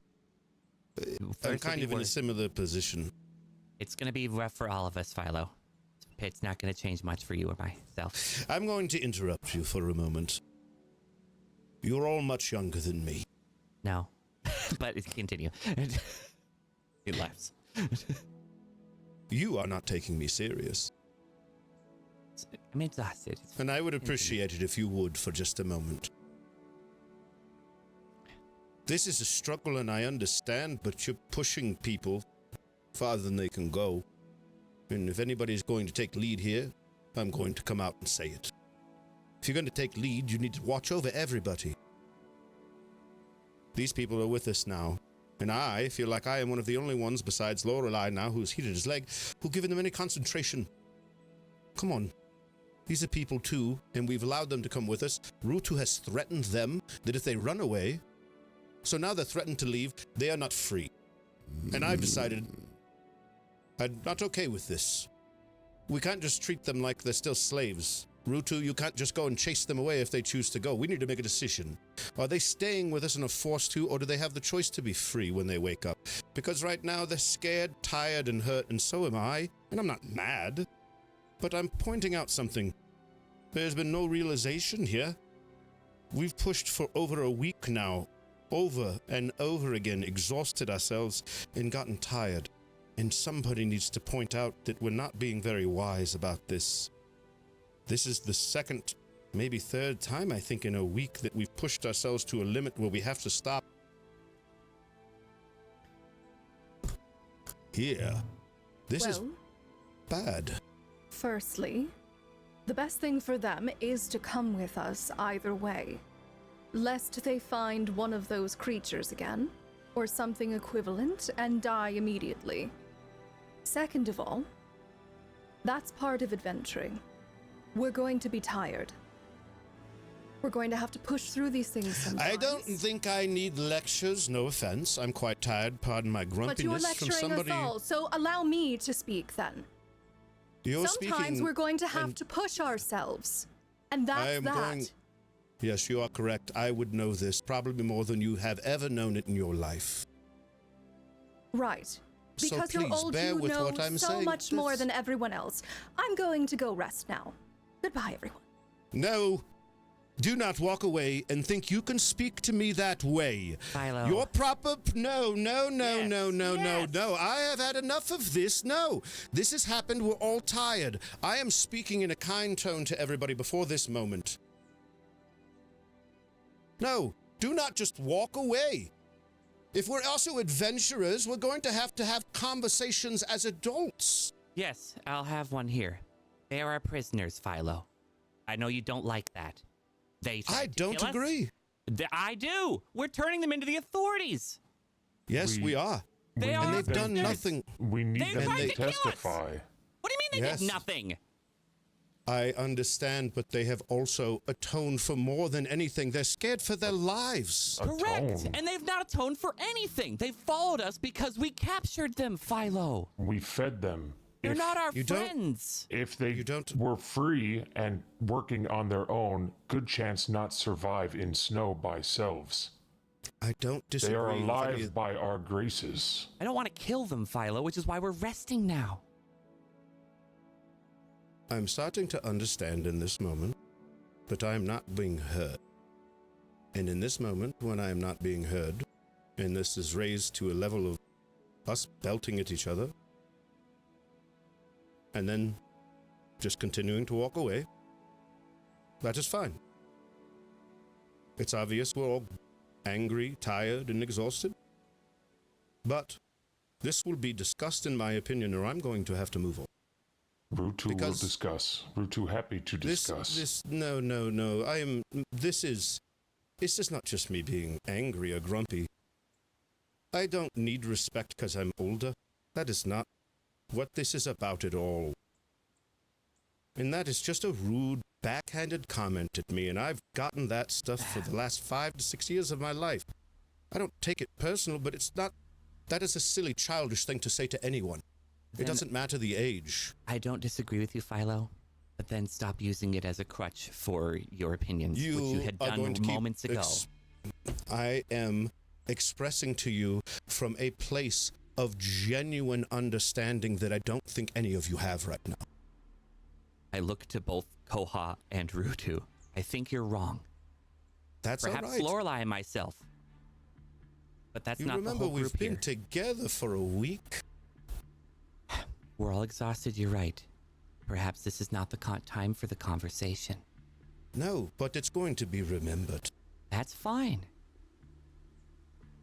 I'm First will kind be of in a worse. similar position. It's going to be rough for all of us, Philo. It's not going to change much for you or myself. I'm going to interrupt you for a moment. You're all much younger than me. No. But continue. He laughs. You are not taking me serious. I'm exhausted. And I would appreciate it if you would for just a moment. This is a struggle and I understand, but you're pushing people farther than they can go. And if anybody's going to take lead here, I'm going to come out and say it. If you're going to take lead, you need to watch over everybody. These people are with us now, and I feel like I am one of the only ones besides Lorelei now who's heated his leg, who've given them any concentration. Come on. These are people too, and we've allowed them to come with us. Rutu has threatened them that if they run away, so now they're threatened to leave, they are not free. And I've decided I'm not okay with this. We can't just treat them like they're still slaves. Rutu, you can't just go and chase them away if they choose to go. We need to make a decision. Are they staying with us and are forced to, or do they have the choice to be free when they wake up? Because right now they're scared, tired, and hurt, and so am I. And I'm not mad. But I'm pointing out something. There's been no realization here. We've pushed for over a week now, over and over again, exhausted ourselves and gotten tired. And somebody needs to point out that we're not being very wise about this. This is the second, maybe third time, I think, in a week that we've pushed ourselves to a limit where we have to stop. Here. This is bad. Firstly, the best thing for them is to come with us either way, lest they find one of those creatures again, or something equivalent, and die immediately. Second of all, that's part of adventuring. We're going to be tired. We're going to have to push through these things sometimes. I don't think I need lectures, no offense. I'm quite tired, pardon my grumpiness. But you're from lecturing somebody. us all, so allow me to speak then. You're Sometimes speaking, we're going to have and to push ourselves. And that's I am that. going. Yes, you are correct. I would know this probably more than you have ever known it in your life. Right. So Because you're please old, bear you with know what I'm so saying. much more than everyone else. I'm going to go rest now. Goodbye, everyone. No. Do not walk away and think you can speak to me that way. Philo. Your proper... No. Yes. I have had enough of this. No. This has happened. We're all tired. I am speaking in a kind tone to everybody before this moment. No. Do not just walk away. If we're also adventurers, we're going to have conversations as adults. Yes, I'll have one here. They are our prisoners, Philo. I know you don't like that. They tried I to don't kill us. agree. I do. We're turning them into the authorities. Yes, we are. They are And they've done prisoners. nothing. We need They them tried to to kill us. testify. What do you mean they Yes. did nothing? I understand, but they have also atoned for more than anything. They're scared for their lives. Correct. Atone. And they've not atoned for anything. They followed us because we captured them, Philo. We fed them. They're not our you don't- friends. If they You don't- were free and working on their own, good chance not survive in snow by selves. I don't disagree. They are with any alive of- by our graces. I don't want to kill them, Philo, which is why we're resting now. I'm starting to understand in this moment, but I am not being heard. And in this moment, when I am not being heard, and this is raised to a level of us belting at each other, and then just continuing to walk away, that is fine. It's obvious we're all angry, tired, and exhausted. But this will be discussed, in my opinion, or I'm going to have to move on. Rutu will Because- discuss. Rutu happy to discuss. No. It's just not just me being angry or grumpy. I don't need respect because I'm older. That is not what this is about at all. And that is just a rude, backhanded comment at me, and I've gotten that stuff for the last 5 to 6 years of my life. I don't take it personal, but it's not. That is a silly, childish thing to say to anyone. It Then- doesn't matter the age. I don't disagree with you, Philo, but then stop using it as a crutch for your opinions, which you had are done going to keep moments ago. I am expressing to you from a place of genuine understanding that I don't think any of you have right now. I look to both Koha and Rutu. I think you're wrong. That's Perhaps all right. Lorelai and myself. But that's You not the remember whole we've group been here. together for a week. We're all exhausted, you're right. Perhaps this is not the time for the conversation. No, but it's going to be remembered. That's fine.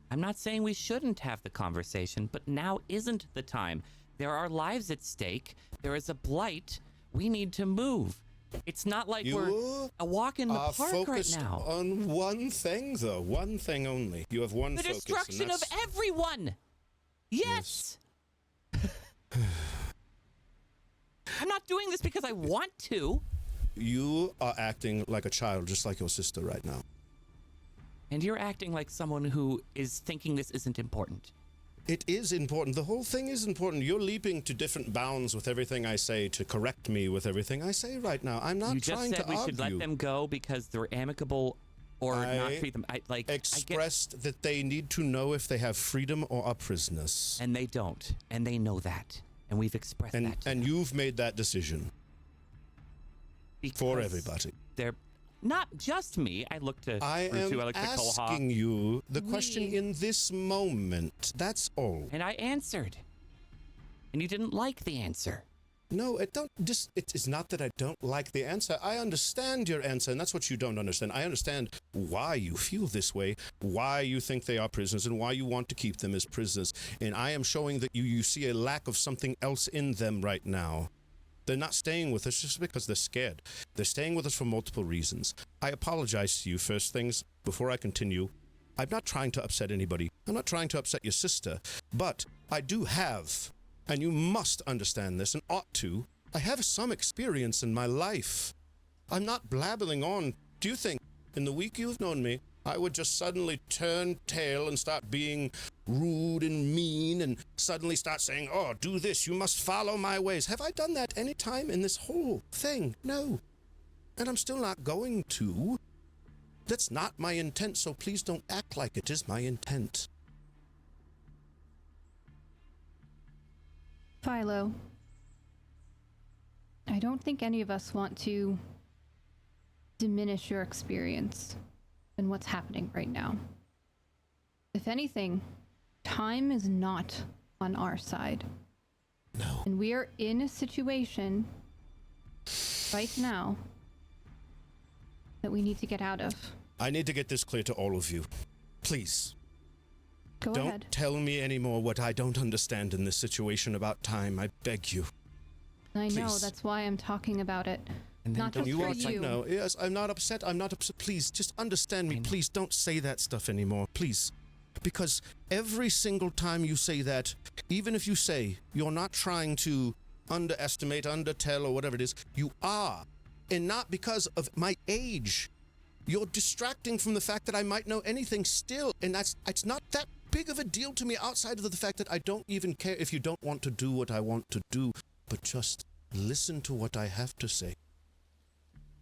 I'm not saying we shouldn't have the conversation, but now isn't the time. There are lives at stake. There is a blight. We need to move. It's not like we're You a walk in the are park right focused now. on one thing, though. One thing only. You have one The focus. destruction and of that's- everyone. Yes. I'm not doing this because I want to. You are acting like a child, just like your sister right now. And you're acting like someone who is thinking this isn't important. It is important. The whole thing is important. You're leaping to different bounds with everything I say to correct me with everything I say right now. I'm not You just trying said to we argue. should let them go because they're amicable or not I treat them. I get, Expressed that they need to know if they have freedom or are prisoners. and they don't. And they know that. And we've expressed And, that to and them. you've made that decision for Because everybody. They're not just me. I look to I Rutu, am I look to Koha, asking you the question We- in this moment. That's all. and I answered. And you didn't like the answer. No, it is not that I don't like the answer. I understand your answer, and that's what you don't understand. I understand why you feel this way, why you think they are prisoners, and why you want to keep them as prisoners. And I am showing that you see a lack of something else in them right now. They're not staying with us just because they're scared. They're staying with us for multiple reasons. I apologize to you first things before I continue. I'm not trying to upset anybody. I'm not trying to upset your sister, but I do have, and you must understand this and ought to, I have some experience in my life. I'm not blabbling on. Do you think in the week you've known me, I would just suddenly turn tail and start being rude and mean and suddenly start saying, oh, do this, you must follow my ways? Have I done that any time in this whole thing? No. And I'm still not going to. That's not my intent, so please don't act like it is my intent. Philo, I don't think any of us want to diminish your experience and what's happening right now. If anything, time is not on our side. No. And we are in a situation right now that we need to get out of. I need to get this clear to all of you. Please, Go don't ahead. tell me anymore what I don't understand in this situation about time. I beg you. I know, please. that's why I'm talking about it. And then Not don't just You for are you. no. Yes, I'm not upset. I'm not upset. Please, just understand me. Please don't say that stuff anymore. Please. Because every single time you say that, even if you say you're not trying to underestimate, undertell, or whatever it is. You are. And not because of my age. You're distracting from the fact that I might know anything still, and it's not that big of a deal to me outside of the fact that I don't even care if you don't want to do what I want to do, but just listen to what I have to say.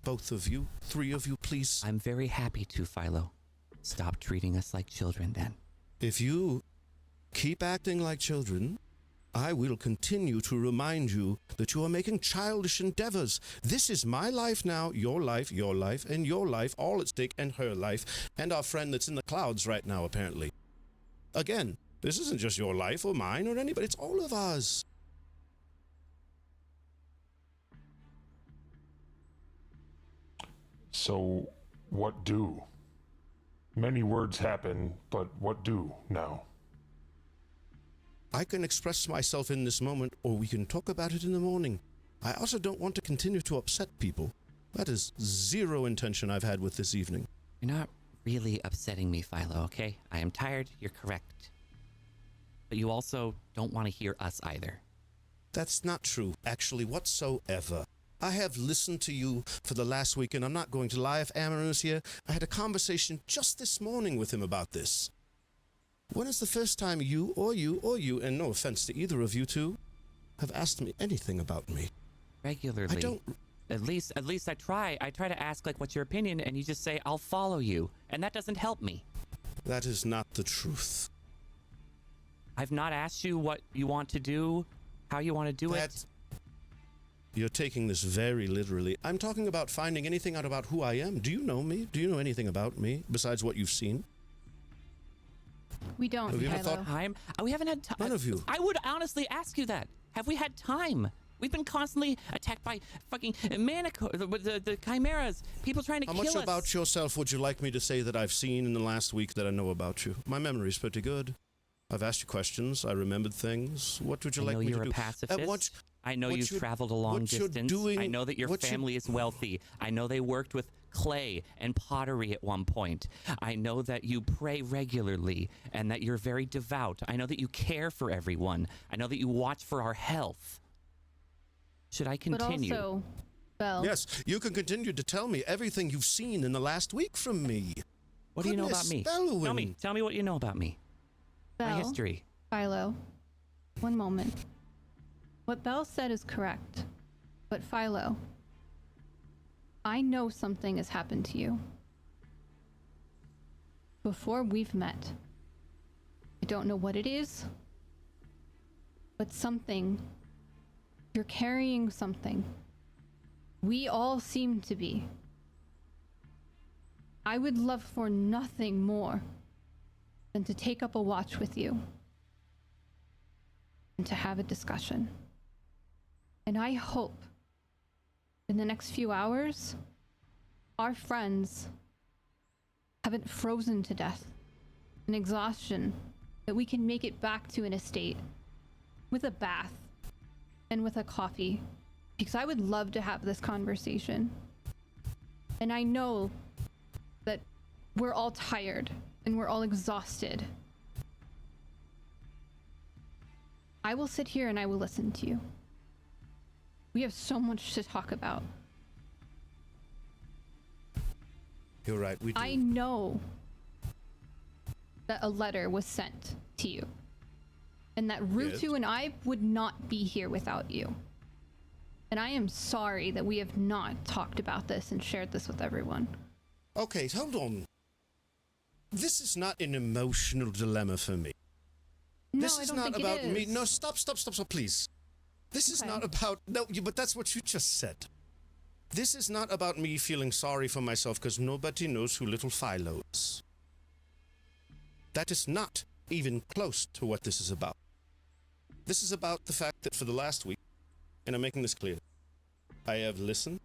Both of you, three of you, please. I'm very happy to, Philo. Stop treating us like children, then. If you keep acting like children, I will continue to remind you that you are making childish endeavors. This is my life now, your life, and your life, all at stake, and her life, and our friend that's in the clouds right now, apparently. Again, this isn't just your life or mine or anybody, it's all of ours. So, what do? Many words happen, but what do now? I can express myself in this moment, or we can talk about it in the morning. I also don't want to continue to upset people. That is zero intention I've had with this evening. You're not really upsetting me, Philo, okay? I am tired, you're correct. But you also don't want to hear us either. That's not true, actually, whatsoever. I have listened to you for the last week, and I'm not going to lie if Amarin was here. I had a conversation just this morning with him about this. When is the first time you, and no offense to either of you two, have asked me anything about me? Regularly. I don't... At least I try. I try to ask, like, what's your opinion, and you just say, I'll follow you. And that doesn't help me. That is not the truth. I've not asked you what you want to do, how you want to do it. You're taking this very literally. I'm talking about finding anything out about who I am. Do you know me? Do you know anything about me besides what you've seen? We don't. Have you ever Philo. thought... Time? We haven't had time. None of you. I would honestly ask you that. Have we had time? We've been constantly attacked by fucking the chimeras. People trying to kill us. How much about yourself would you like me to say that I've seen in the last week that I know about you? My memory's pretty good. I've asked you questions. I remembered things. What would you like me to do? I know you're a pacifist. I know you've traveled a long distance. I know that your family is wealthy. I know they worked with clay and pottery at one point. I know that you pray regularly and that you're very devout. I know that you care for everyone. I know that you watch for our health. Should I continue? But also, Belle. Yes, you can continue to tell me everything you've seen in the last week from me. What do you know about me? Tell me what you know about me. Belle, My history. Philo, one moment. What Belle said is correct. But Philo, I know something has happened to you. Before we've met. I don't know what it is, but something. You're carrying something. We all seem to be. I would love for nothing more than to take up a watch with you and to have a discussion. And I hope in the next few hours, our friends haven't frozen to death in exhaustion, that we can make it back to an estate with a bath and with a coffee, because I would love to have this conversation. And I know that we're all tired and we're all exhausted. I will sit here and I will listen to you. We have so much to talk about. You're right, we do. I know that a letter was sent to you, and that Rutu and I would not be here without you. And I am sorry that we have not talked about this and shared this with everyone. Okay, hold on. This is not an emotional dilemma for me. No, this I is don't not think about it is. me. No, stop, please. This is not about... No, but that's what you just said. This is not about me feeling sorry for myself because nobody knows who little Philo is. That is not even close to what this is about. This is about the fact that for the last week, and I'm making this clear, I have listened,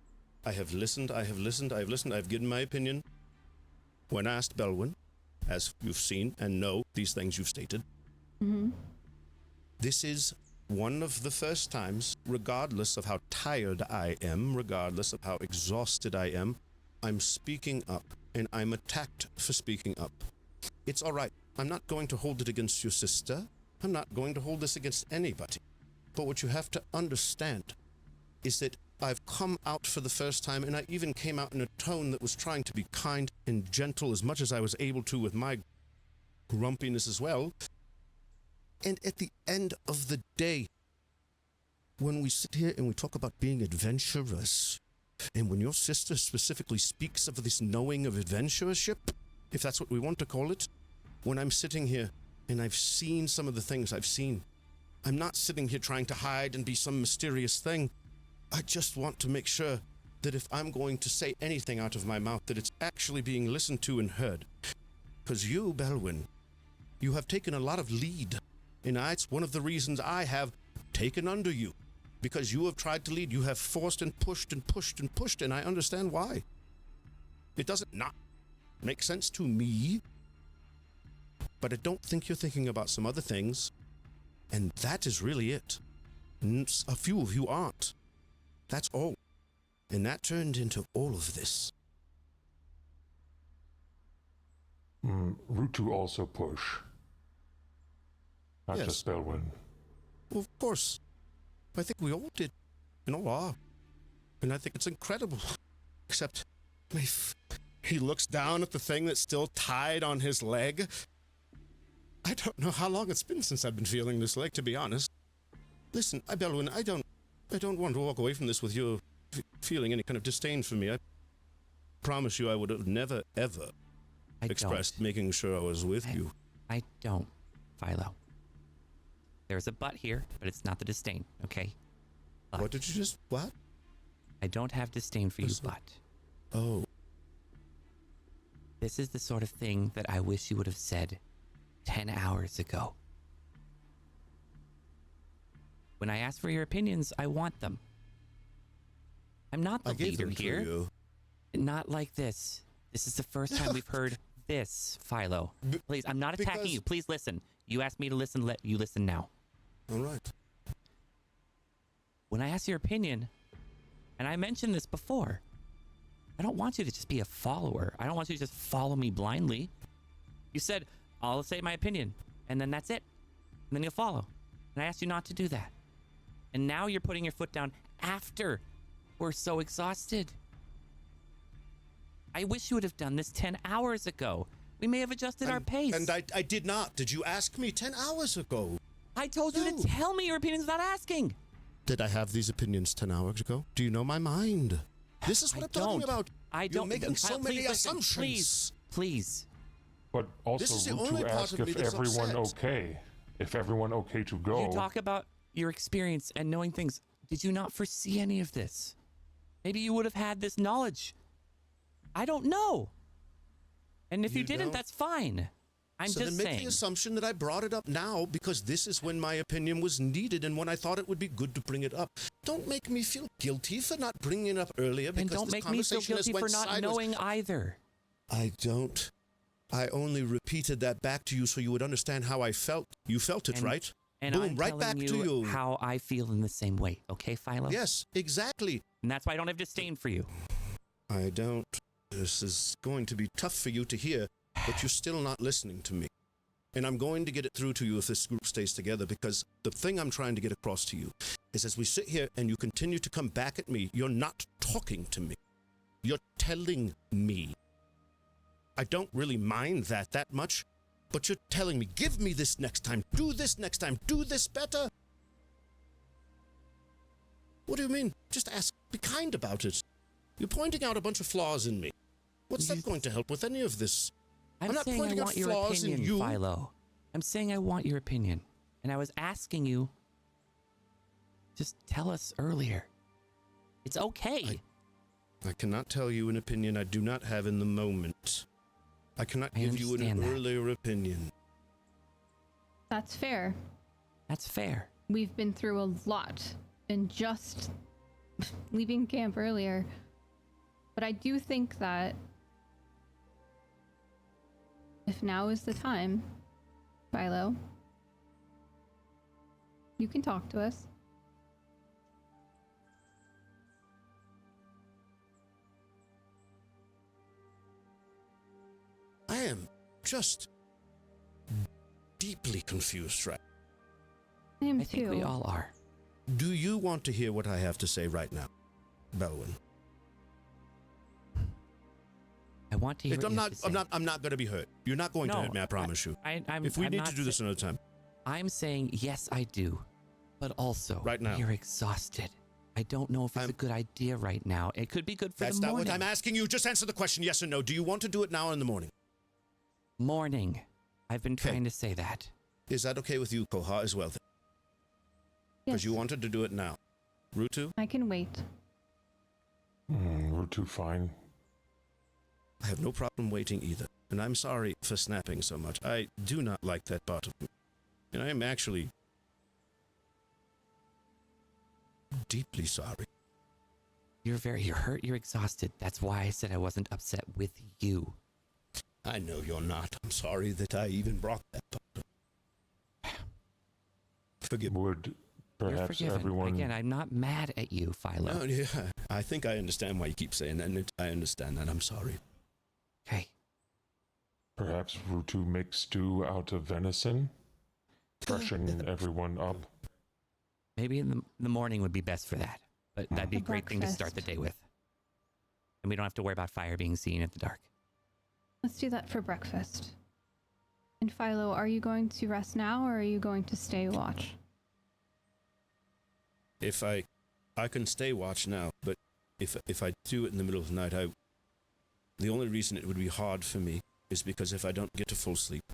I've given my opinion when asked Belwyn, as you've seen and know these things you've stated. Mm-hmm. This is one of the first times, regardless of how tired I am, regardless of how exhausted I am, I'm speaking up, and I'm attacked for speaking up. It's all right. I'm not going to hold it against your sister. I'm not going to hold this against anybody. But what you have to understand is that I've come out for the first time, and I even came out in a tone that was trying to be kind and gentle as much as I was able to with my grumpiness as well. And at the end of the day, when we sit here and we talk about being adventurous, and when your sister specifically speaks of this knowing of adventurership, if that's what we want to call it, when I'm sitting here and I've seen some of the things I've seen, I'm not sitting here trying to hide and be some mysterious thing. I just want to make sure that if I'm going to say anything out of my mouth, that it's actually being listened to and heard. Because you, Belwyn, you have taken a lot of lead, and that's one of the reasons I have taken under you. Because you have tried to lead, you have forced and pushed and pushed and pushed, and I understand why. It doesn't not make sense to me, but I don't think you're thinking about some other things, and that is really it. A few of you aren't. That's all. And that turned into all of this. Root to also push. Not Yes. just Belwyn. Well, of course. I think we all did. And all are. And I think it's incredible. Except, he looks down at the thing that's still tied on his leg. I don't know how long it's been since I've been feeling this leg, to be honest. Listen, Belwyn, I don't want to walk away from this with you feeling any kind of disdain for me. I promise you I would have never, ever expressed making sure I was with you. I don't, Philo. There's a but here, but it's not the disdain, okay? But What did you just, what? I don't have disdain for you, but Oh, this is the sort of thing that I wish you would have said 10 hours ago. When I ask for your opinions, I want them. I'm not the I gave leader them to here. you. Not like this. This is the first time we've heard this, Philo. Please, I'm not attacking because- you. Please listen. You asked me to listen. Let you listen now. All right. When I ask your opinion, and I mentioned this before, I don't want you to just be a follower. I don't want you to just follow me blindly. You said, I'll say my opinion, and then that's it. And then you'll follow. And I asked you not to do that. And now you're putting your foot down after we're so exhausted. I wish you would have done this 10 hours ago. We may have adjusted our pace. And I did not. Did you ask me 10 hours ago? I told you No. to tell me your opinions without asking. Did I have these opinions 10 hours ago? Do you know my mind? This is what I I'm talking don't. about. I You're don't. making so Please many listen. assumptions. Please. But This is also the root only to part ask of me if that's everyone upset. okay. If everyone okay to go. You talk about your experience and knowing things. Did you not foresee any of this? Maybe you would have had this knowledge. I don't know. And if you, You didn't, don't? that's fine. I'm So just then make saying. the assumption that I brought it up now because this is when my opinion was needed and when I thought it would be good to bring it up. Don't make me feel guilty for not bringing it up earlier And because don't this make me feel conversation has guilty for went not sideways. knowing either. I don't. I only repeated that back to you so you would understand how I felt. You felt it, And- right? And Boom, I'm right telling back to you. how I feel in the same way. Okay, Philo? Yes, exactly. And that's why I don't have disdain for you. I don't. This is going to be tough for you to hear, but you're still not listening to me. And I'm going to get it through to you if this group stays together, because the thing I'm trying to get across to you is as we sit here and you continue to come back at me, you're not talking to me. You're telling me. I don't really mind that much, but you're telling me, give me this next time, do this next time, do this better. What do you mean? Just ask, be kind about it. You're pointing out a bunch of flaws in me. What's that going to help with any of this? I'm not saying I pointing out want your flaws in opinion, you. Philo. I'm saying I want your opinion. And I was asking you, just tell us earlier. It's okay. I cannot tell you an opinion I do not have in the moment. I cannot I give you an understand that. earlier opinion. That's fair. That's fair. We've been through a lot in just leaving camp earlier. But I do think that if now is the time, Philo, you can talk to us. I am just deeply confused, right? I am I think too. we all are. Do you want to hear what I have to say right now, Belwyn? I want to hear. I'm not going to be hurt. You're not going to hurt me. I promise you. If we need to do this another time. I'm saying yes, I do, but also right now you're exhausted. I don't know if it's a good idea right now. It could be good for the morning. That's not what I'm asking you. Just answer the question, yes or no. Do you want to do it now or in the morning? Morning. I've been trying to say that. Is that okay with you, Koha, as well? Because you wanted to do it now. Rutu? I can wait. Rutu, fine. I have no problem waiting either. And I'm sorry for snapping so much. I do not like that part of me. And I am actually deeply sorry. You're hurt, you're exhausted. That's why I said I wasn't upset with you. I know you're not. I'm sorry that I even brought that up. Forgive me. Would perhaps You're forgiven. everyone... Again, I'm not mad at you, Philo. No, yeah, I think I understand why you keep saying that, and I understand that. I'm sorry. Okay. Perhaps Rutu make stew out of venison? Freshen everyone up? Maybe in the morning would be best for that. But that'd be a great thing to start the day with. And we don't have to worry about fire being seen at the dark. Let's do that for breakfast. And Philo, are you going to rest now or are you going to stay watch? If I can stay watch now, but if I do it in the middle of the night, the only reason it would be hard for me is because if I don't get to full sleep,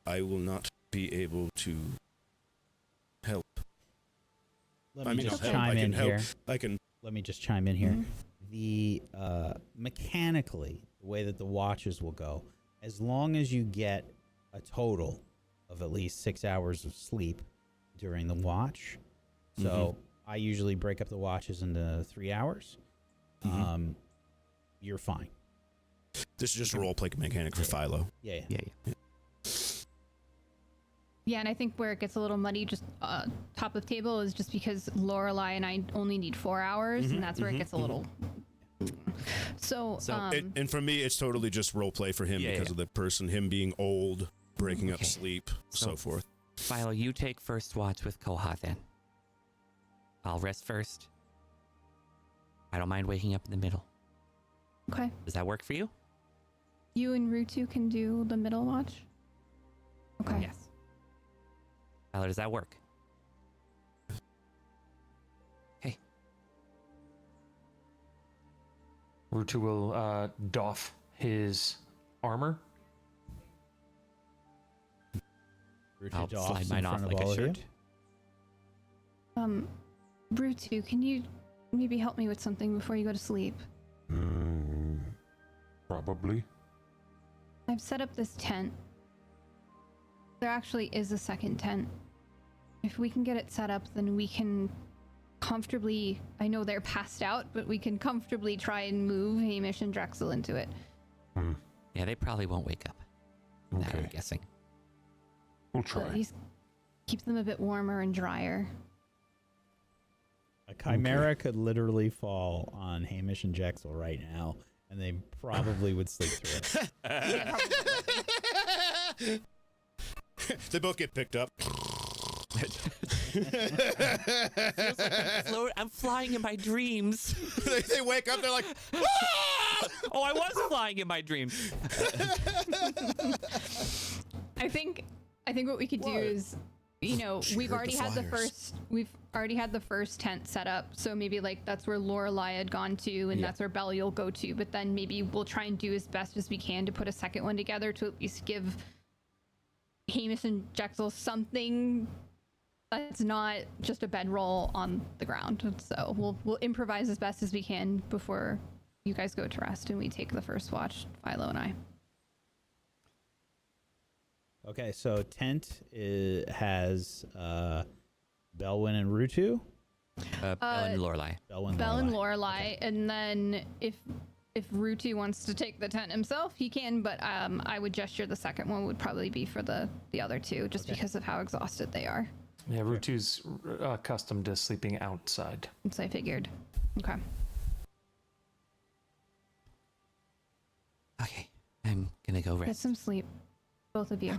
I will not be able to help. Let me just chime in here. Let me just chime in here. Mm-hmm. The mechanically, the way that the watches will go, as long as you get a total of at least 6 hours of sleep during the watch. So I usually break up the watches into 3 hours. You're fine. This is just a role play mechanic for Philo. Yeah. Yeah, and I think where it gets a little muddy, just top of table, is just because Lorelai and I only need 4 hours, and that's where it gets a little. So and for me, it's totally just role play for him because of the person, him being old, breaking up sleep, so forth. Philo, you take first watch with Koha then. I'll rest first. I don't mind waking up in the middle. Okay. Does that work for you? You and Rutu can do the middle watch? Okay. Yes. Philo, does that work? Okay. Rutu will doff his armor. I'll slide mine off like a shirt. Rutu, can you maybe help me with something before you go to sleep? Probably. I've set up this tent. There actually is a second tent. If we can get it set up, then we can comfortably, I know they're passed out, but we can comfortably try and move Hamish and Drexel into it. Yeah, they probably won't wake up. That, Okay. I'm guessing. We'll So try. at least keeps them a bit warmer and drier. A chimera could literally fall on Hamish and Drexel right now, and they probably would sleep through it. They both get picked up. I'm flying in my dreams. They wake up, they're like, Oh, I was flying in my dreams. I think what we could do is, we've already had the first tent set up, so maybe like that's where Lorelai had gone to, and that's where Belly will go to. But then maybe we'll try and do as best as we can to put a second one together to at least give Hamish and Drexel something that's not just a bedroll on the ground. So we'll improvise as best as we can before you guys go to rest and we take the first watch, Philo and I. Okay, so tent has Belwyn and Rutu. Belle and Lorelai. Belle and Lorelai, and then if Rutu wants to take the tent himself, he can. But I would gesture the second one would probably be for the other two, just because of how exhausted they are. Yeah, Rutu's accustomed to sleeping outside. So I figured. Okay. Okay, I'm gonna go Get rest. some sleep, both of you.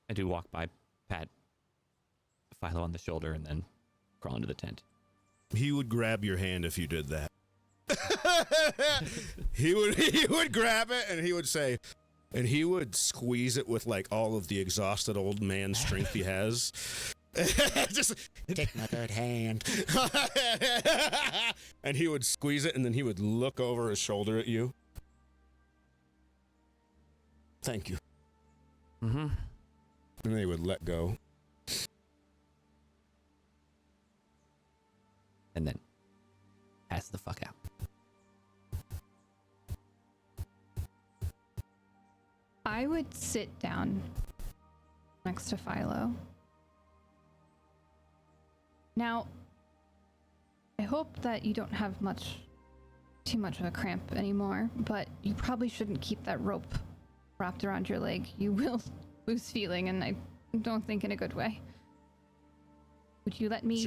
I do walk by Pat Philo on the shoulder and then crawl into the tent. He would grab your hand if you did that. he would grab it and he would say, and he would squeeze it with like all of the exhausted old man strength he has. Just take my third hand. And he would squeeze it and then he would look over his shoulder at you. Thank you. Mm-hmm. And then he would let go. And then pass the fuck out. I would sit down next to Philo. Now, I hope that you don't have too much of a cramp anymore, but you probably shouldn't keep that rope wrapped around your leg. You will lose feeling, and I don't think in a good way. Would you let me? Is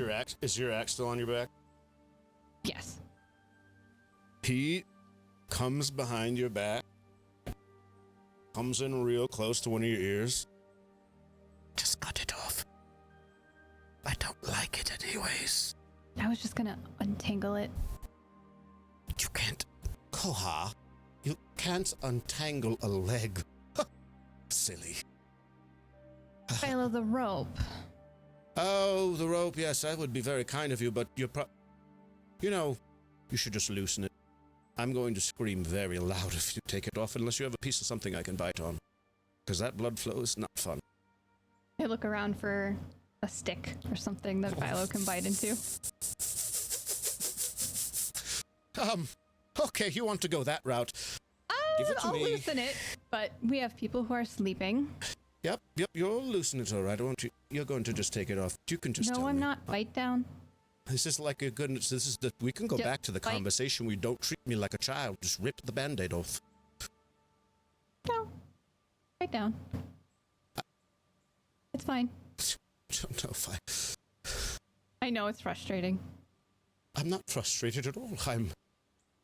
your axe still on your back? Yes. He comes behind your back, comes in real close to one of your ears. Just cut it off. I don't like it anyways. I was just gonna untangle it. You can't. Koha, you can't untangle a leg. Silly. Philo, the rope. Oh, the rope, yes, that would be very kind of you, but you should just loosen it. I'm going to scream very loud if you take it off, unless you have a piece of something I can bite on. Because that blood flow is not fun. I look around for a stick or something that Philo can bite into. Okay, you want to go that route. Give it to I'll me. loosen it, but we have people who are sleeping. Yep, you'll loosen it all right, won't you? You're going to just take it off. You can just tell No, I'm me. not. Bite down. This is like a goodness. We can go Just back to the bite. conversation. We don't treat me like a child. Just rip the Band-Aid off. No. Bite down. It's fine. Don't know if I know it's frustrating. I'm not frustrated at all. I'm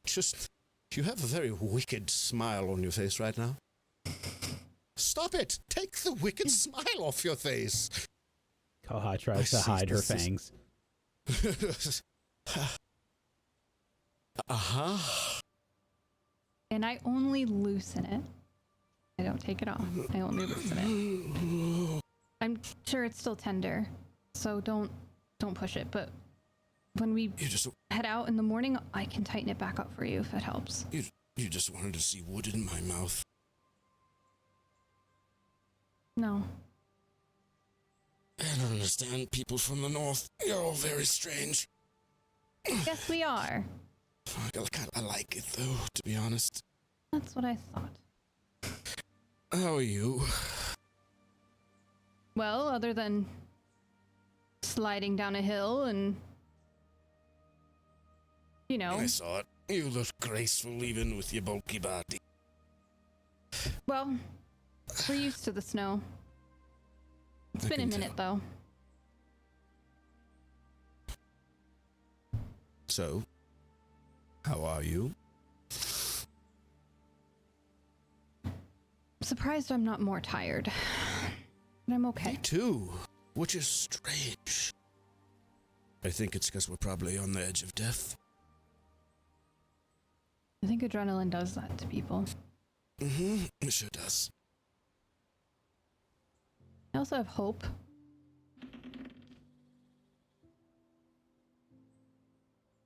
just... You have a very wicked smile on your face right now. Stop it! Take the wicked smile off your face! Koha tries to hide her fangs. Uh-huh. And I only loosen it. I don't take it off. I only loosen it. I'm sure it's still tender, so don't push it. But when we head out in the morning, I can tighten it back up for you if it helps. You just wanted to see wood in my mouth. No. I don't understand people from the north. You're all very strange. Yes, we are. I like it, though, to be honest. That's what I thought. How are you? Well, other than sliding down a hill and, you know. I saw it. You look graceful even with your bulky body. Well, we're used to the snow. It's been a minute, though. So, how are you? Surprised I'm not more tired. But I'm okay. Me too, which is strange. I think it's because we're probably on the edge of death. I think adrenaline does that to people. Mm-hmm, it sure does. I also have hope.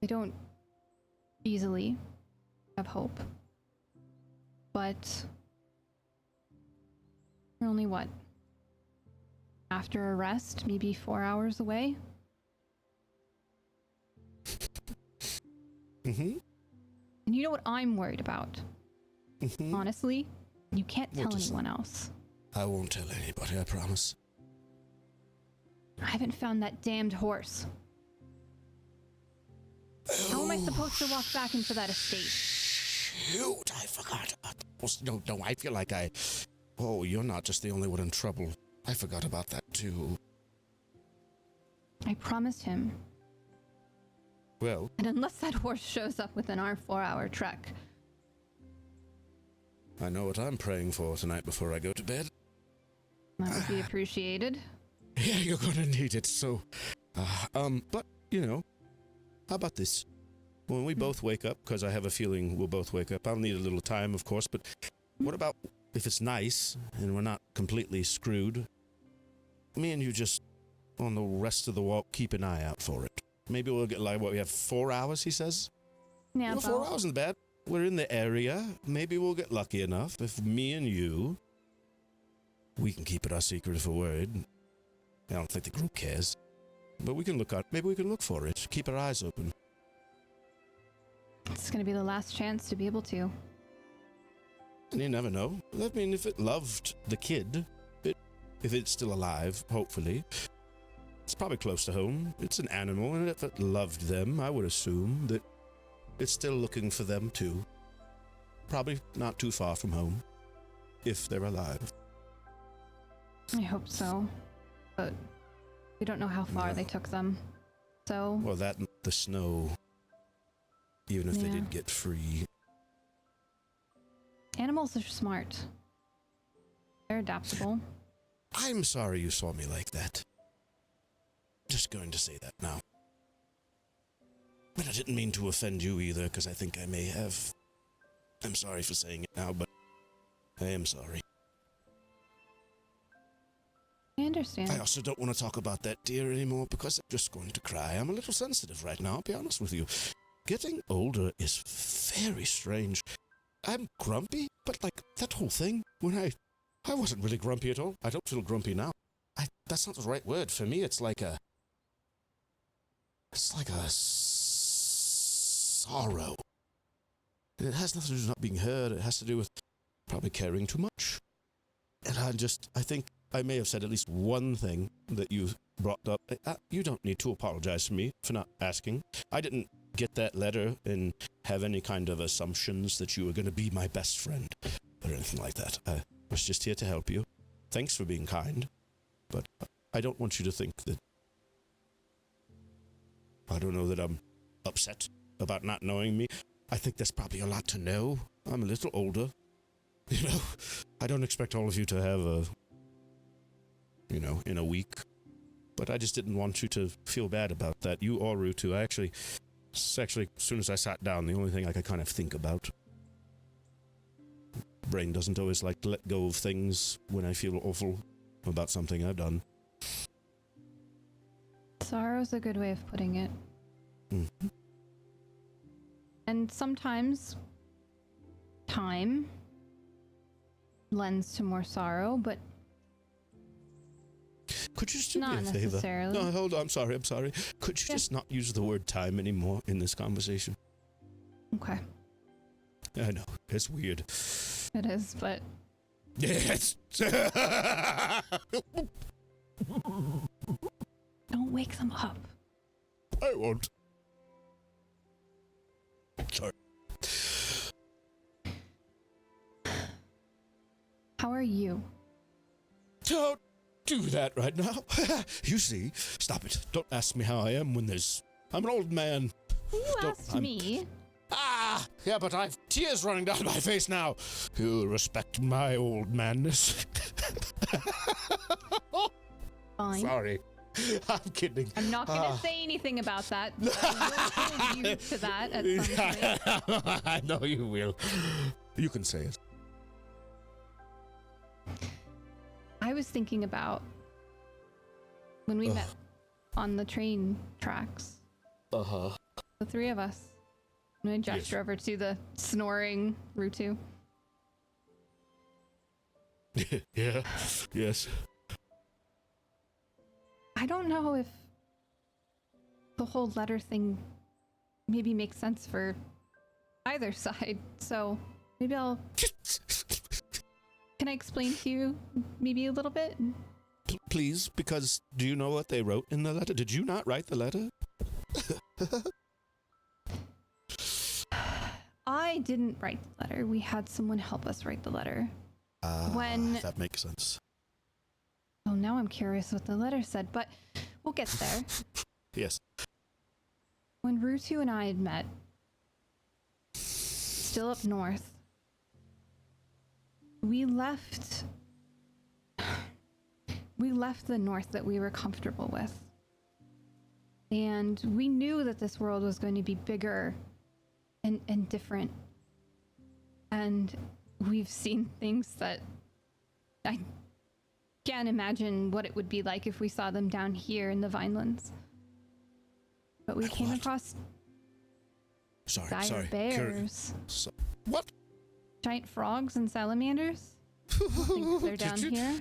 I don't easily have hope. But we're only what? After a rest, maybe 4 hours away? Mm-hmm. And you know what I'm worried about? Mm-hmm. Honestly, you can't tell What is it? anyone else. I won't tell anybody, I promise. I haven't found that damned horse. How am I supposed to walk back into that estate? Shoot, I forgot about the horse. No, I feel like Oh, you're not just the only one in trouble. I forgot about that, too. I promised him. Well, And unless that horse shows up within our 4-hour trek, I know what I'm praying for tonight before I go to bed. that would be appreciated. Yeah, you're gonna need it, so... but, how about this? When we both wake up, because I have a feeling we'll both wake up, I'll need a little time, of course, but what about if it's nice and we're not completely screwed? Me and you just, on the rest of the walk, keep an eye out for it. Maybe we'll get, we have 4 hours, he says? Yeah, 4 hours isn't bad. We're in the area. Maybe we'll get lucky enough if me and you... We can keep it our secret if we're worried. I don't think the group cares. But we can look out. Maybe we can look for it. Keep our eyes open. It's gonna be the last chance to be able to. And you never know. I mean, if it loved the kid, if it's still alive, hopefully, it's probably close to home. It's an animal, and if it loved them, I would assume that it's still looking for them too. Probably not too far from home, if they're alive. I hope so, but we don't know how far they took them. So. Well, that and the snow. Even if they did get free. Animals are smart. They're adaptable. I'm sorry you saw me like that. Just going to say that now. But I didn't mean to offend you either, because I think I may have. I'm sorry for saying it now, but I am sorry. I understand. I also don't want to talk about that deer anymore, because I'm just going to cry. I'm a little sensitive right now, I'll be honest with you. Getting older is very strange. I'm grumpy, but that whole thing, when I wasn't really grumpy at all. I don't feel grumpy now. That's not the right word. For me, it's like a sorrow. And it has nothing to do with not being heard. It has to do with probably caring too much. And I think I may have said at least one thing that you brought up. You don't need to apologize to me for not asking. I didn't get that letter and have any kind of assumptions that you were going to be my best friend or anything like that. I was just here to help you. Thanks for being kind, but I don't want you to think that... I don't know that I'm upset about not knowing me. I think there's probably a lot to know. I'm a little older. I don't expect all of you to have in a week. But I just didn't want you to feel bad about that. You or Rutu. It's actually, as soon as I sat down, the only thing I could kind of think about. Brain doesn't always like to let go of things when I feel awful about something I've done. Sorrow's a good way of putting it. Mm-hmm. And sometimes time lends to more sorrow, but could you just do not me a favor? necessarily. No, hold on. I'm sorry. Could you just not use the word time anymore in this conversation? Okay. I know. It's weird. It is, but... Yes! Don't wake them up. I won't. Sorry. How are you? Don't do that right now. You see, stop it. Don't ask me how I am when I'm an old man. You asked me. Yeah, but I've tears running down my face now. You'll respect my old manness. Fine. Sorry. I'm kidding. I'm not going to say anything about that. I will hold you to that at some point. I know you will. You can say it. I was thinking about when we met on the train tracks. Uh-huh. The three of us. And I gesture over to the snoring Rutu. Yeah. Yes. I don't know if the whole letter thing maybe makes sense for either side, so maybe I'll... Can I explain to you maybe a little bit? Please, because do you know what they wrote in the letter? Did you not write the letter? I didn't write the letter. We had someone help us write the letter. That makes sense. Oh, now I'm curious what the letter said, but we'll get there. Yes. When Rutu and I had met, still up north, we left we left the north that we were comfortable with. And we knew that this world was going to be bigger and different. And we've seen things that I can't imagine what it would be like if we saw them down here in the Vinelands. But we came across dire bears. What? Giant frogs and salamanders. I think they're down here.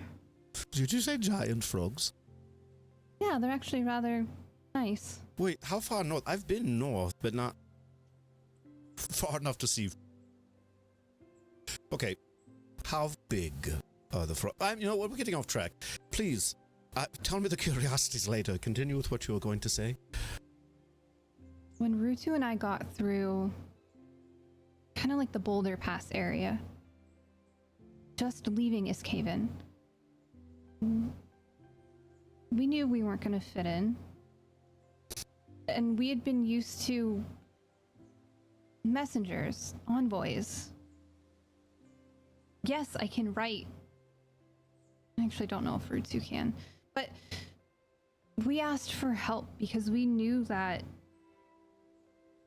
Did you say giant frogs? Yeah, they're actually rather nice. Wait, how far north? I've been north, but not far enough to see. Okay, how big are the frogs? You know what? We're getting off track. Please, tell me the curiosities later. Continue with what you were going to say. When Rutu and I got through kind of like the Boulder Pass area, just leaving Iskaven, we knew we weren't going to fit in. And we had been used to messengers, envoys. Yes, I can write. I actually don't know if Rutu can. But we asked for help because we knew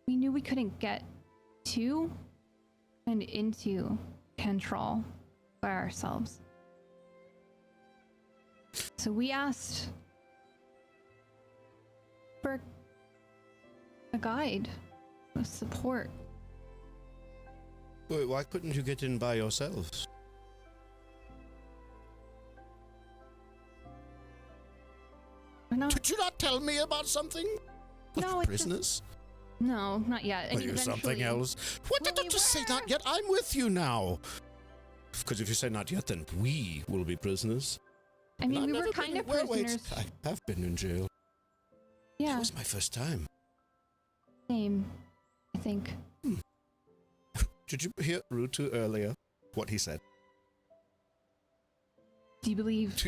we couldn't get to and into Cantral by ourselves. So we asked for a guide, a support. Wait, why couldn't you get in by yourselves? Did you not tell me about something? No, it's prisoners? No, not yet. Or you something else? What did you say not yet? I'm with you now. Because if you say not yet, then we will be prisoners. I mean, we were kind of prisoners. Wait, I have been in jail. Yeah. That was my first time. Same, I think. Did you hear Rutu earlier? What he said? Do you believe?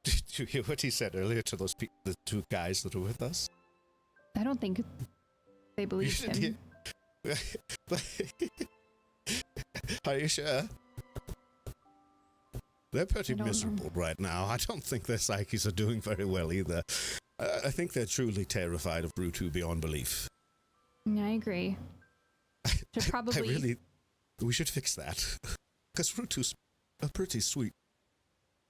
Did you hear what he said earlier to those the two guys that were with us? I don't think they believed him. Are you sure? They're pretty miserable right now. I don't think their psyches are doing very well either. I think they're truly terrified of Rutu beyond belief. Yeah, I agree. Should probably... We should fix that. Because Rutu's a pretty sweet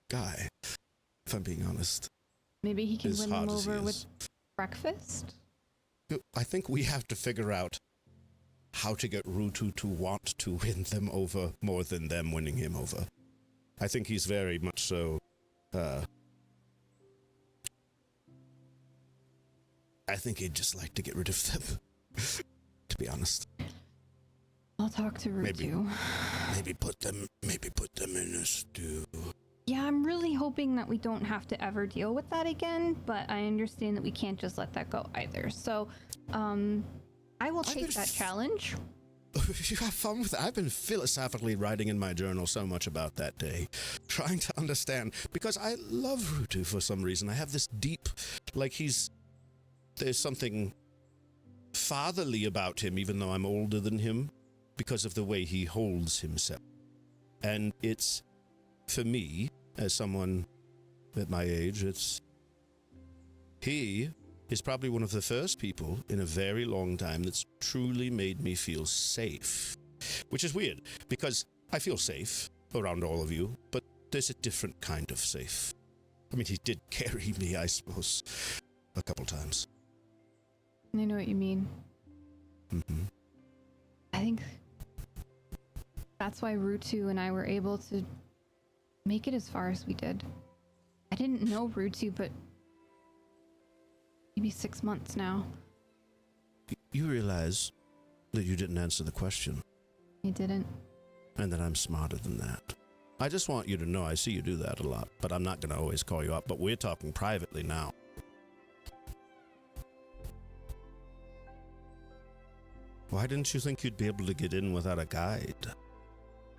guy, if I'm being honest. Maybe he can win them over with breakfast? I think we have to figure out how to get Rutu to want to win them over more than them winning him over. I think he's very much so, I think he'd just like to get rid of them, to be honest. I'll talk to Rutu. Maybe put them in a stew. Yeah, I'm really hoping that we don't have to ever deal with that again, but I understand that we can't just let that go either. So, I will take that challenge. You have fun with it. I've been philosophically writing in my journal so much about that day, trying to understand, because I love Rutu for some reason. I have this deep, there's something fatherly about him, even though I'm older than him, because of the way he holds himself. And it's, for me, as someone at my age, he is probably one of the first people in a very long time that's truly made me feel safe. Which is weird, because I feel safe around all of you, but there's a different kind of safe. I mean, he did carry me, I suppose, a couple times. I know what you mean. Mm-hmm. I think that's why Rutu and I were able to make it as far as we did. I didn't know Rutu, but maybe 6 months now. You realize that you didn't answer the question. I didn't. And that I'm smarter than that. I just want you to know I see you do that a lot, but I'm not going to always call you up, but we're talking privately now. Why didn't you think you'd be able to get in without a guide?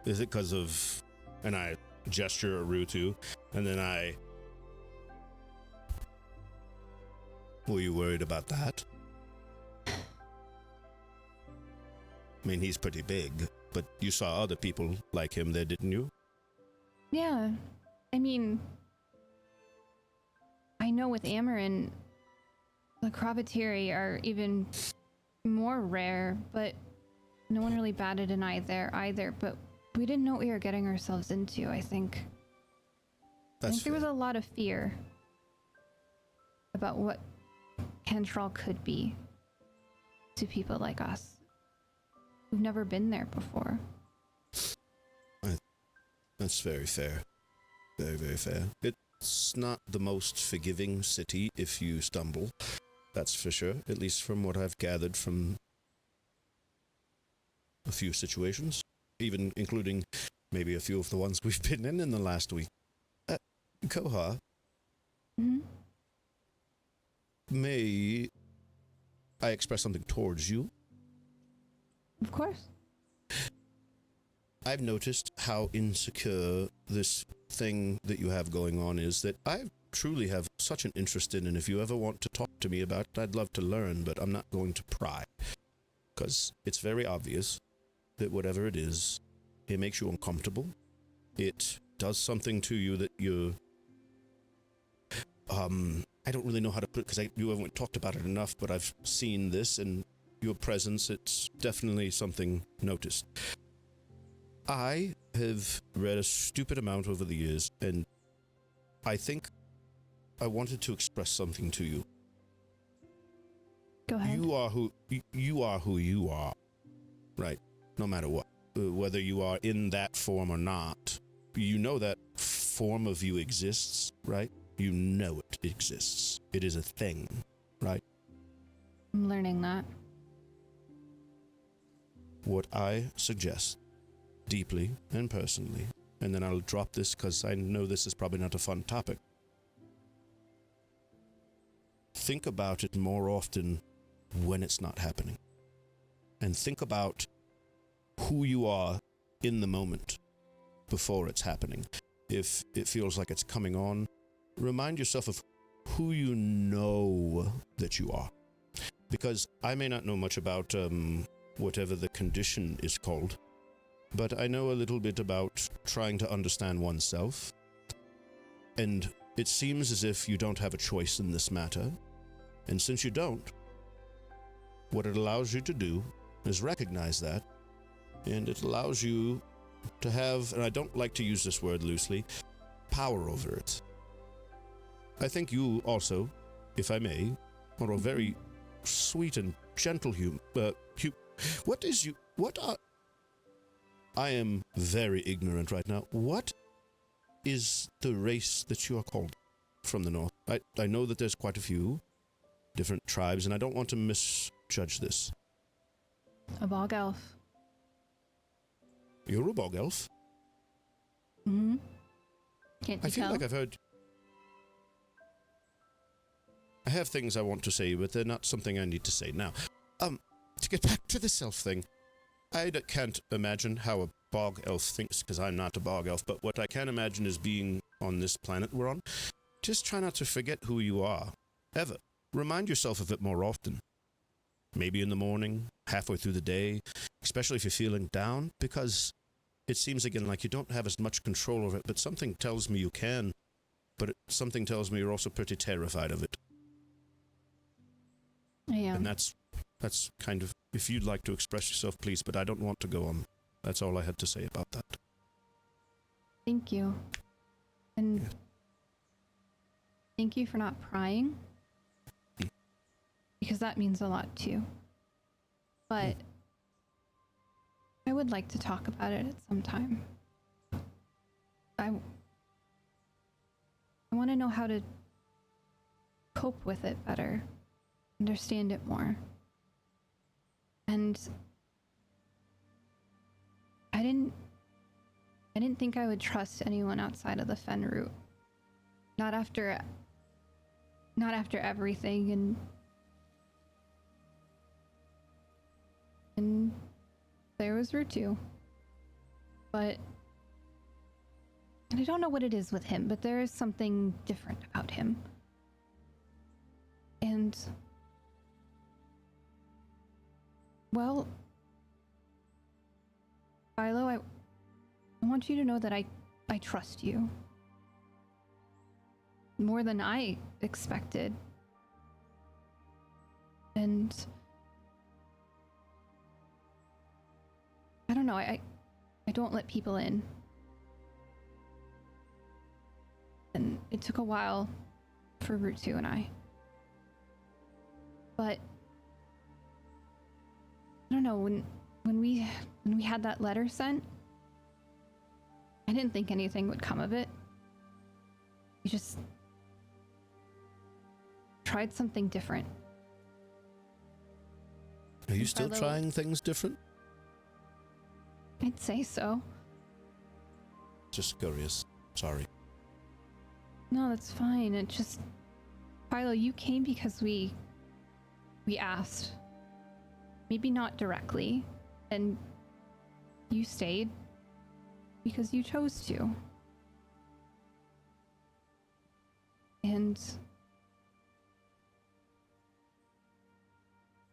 Is it because of... And I gesture at Rutu, and then Were you worried about that? I mean, he's pretty big, but you saw other people like him there, didn't you? Yeah. I mean, I know with Amarin, the Kravatiri are even more rare, but no one really batted an eye there either. But we didn't know what we were getting ourselves into, I think. I think there was a lot of fear about what Cantrell could be to people like us who've never been there before. That's very fair. Very, very fair. It's not the most forgiving city if you stumble. That's for sure, at least from what I've gathered from a few situations, even including maybe a few of the ones we've been in the last week. Koha, may I express something towards you? Of course. I've noticed how insecure this thing that you have going on is that I truly have such an interest in, and if you ever want to talk to me about it, I'd love to learn, but I'm not going to pry. Because it's very obvious that whatever it is, it makes you uncomfortable. It does something to you that you're... I don't really know how to put it, because you haven't talked about it enough, but I've seen this, and your presence, it's definitely something noticed. I have read a stupid amount over the years, and I think I wanted to express something to you. Go ahead. You are who you are, right? No matter what, whether you are in that form or not, you know that form of you exists, right? You know it exists. It is a thing, right? I'm learning that. What I suggest, deeply and personally, and then I'll drop this because I know this is probably not a fun topic. Think about it more often when it's not happening. And think about who you are in the moment before it's happening. If it feels like it's coming on, remind yourself of who you know that you are. Because I may not know much about whatever the condition is called, but I know a little bit about trying to understand oneself. And it seems as if you don't have a choice in this matter. And since you don't, what it allows you to do is recognize that, and it allows you to have, and I don't like to use this word loosely, power over it. I think you also, if I may, are a very sweet and gentle human. I am very ignorant right now. What is the race that you are called from the north? I know that there's quite a few different tribes, and I don't want to misjudge this. A bog elf. You're a bog elf? Mm-hmm. Can't you I feel tell? like I've heard... I have things I want to say, but they're not something I need to say now. To get back to the self thing, I can't imagine how a bog elf thinks, because I'm not a bog elf, but what I can imagine is being on this planet we're on. Just try not to forget who you are, ever. Remind yourself of it more often. Maybe in the morning, halfway through the day, especially if you're feeling down, because it seems again like you don't have as much control over it, but something tells me you can, but something tells me you're also pretty terrified of it. Yeah. And that's kind of, if you'd like to express yourself, please, but I don't want to go on. That's all I had to say about that. Thank you. And Yeah. thank you for not prying. Because that means a lot too. But I would like to talk about it at some time. I want to know how to cope with it better, understand it more. And I didn't think I would trust anyone outside of the Fen route. Not after everything, and there was Route 2. But and I don't know what it is with him, but there is something different about him. And well, Philo, I want you to know that I trust you. more than I expected. And I don't know, I don't let people in. And it took a while for Rutu and I. But I don't know, when we had that letter sent, I didn't think anything would come of it. We just tried something different. Are you still trying things different? I'd say so. Just curious. Sorry. No, that's fine. It just... Philo, you came because we asked. Maybe not directly. And you stayed because you chose to. And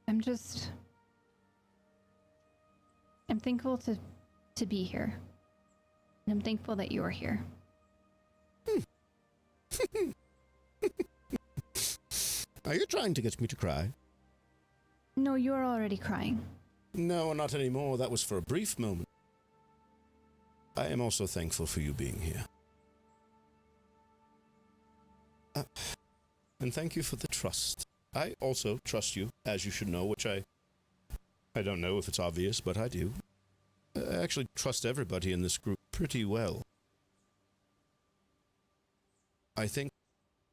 I'm thankful to be here. And I'm thankful that you're here. Are you trying to get me to cry? No, you're already crying. No, not anymore. That was for a brief moment. I am also thankful for you being here. And thank you for the trust. I also trust you, as you should know, which I don't know if it's obvious, but I do. I actually trust everybody in this group pretty well. I think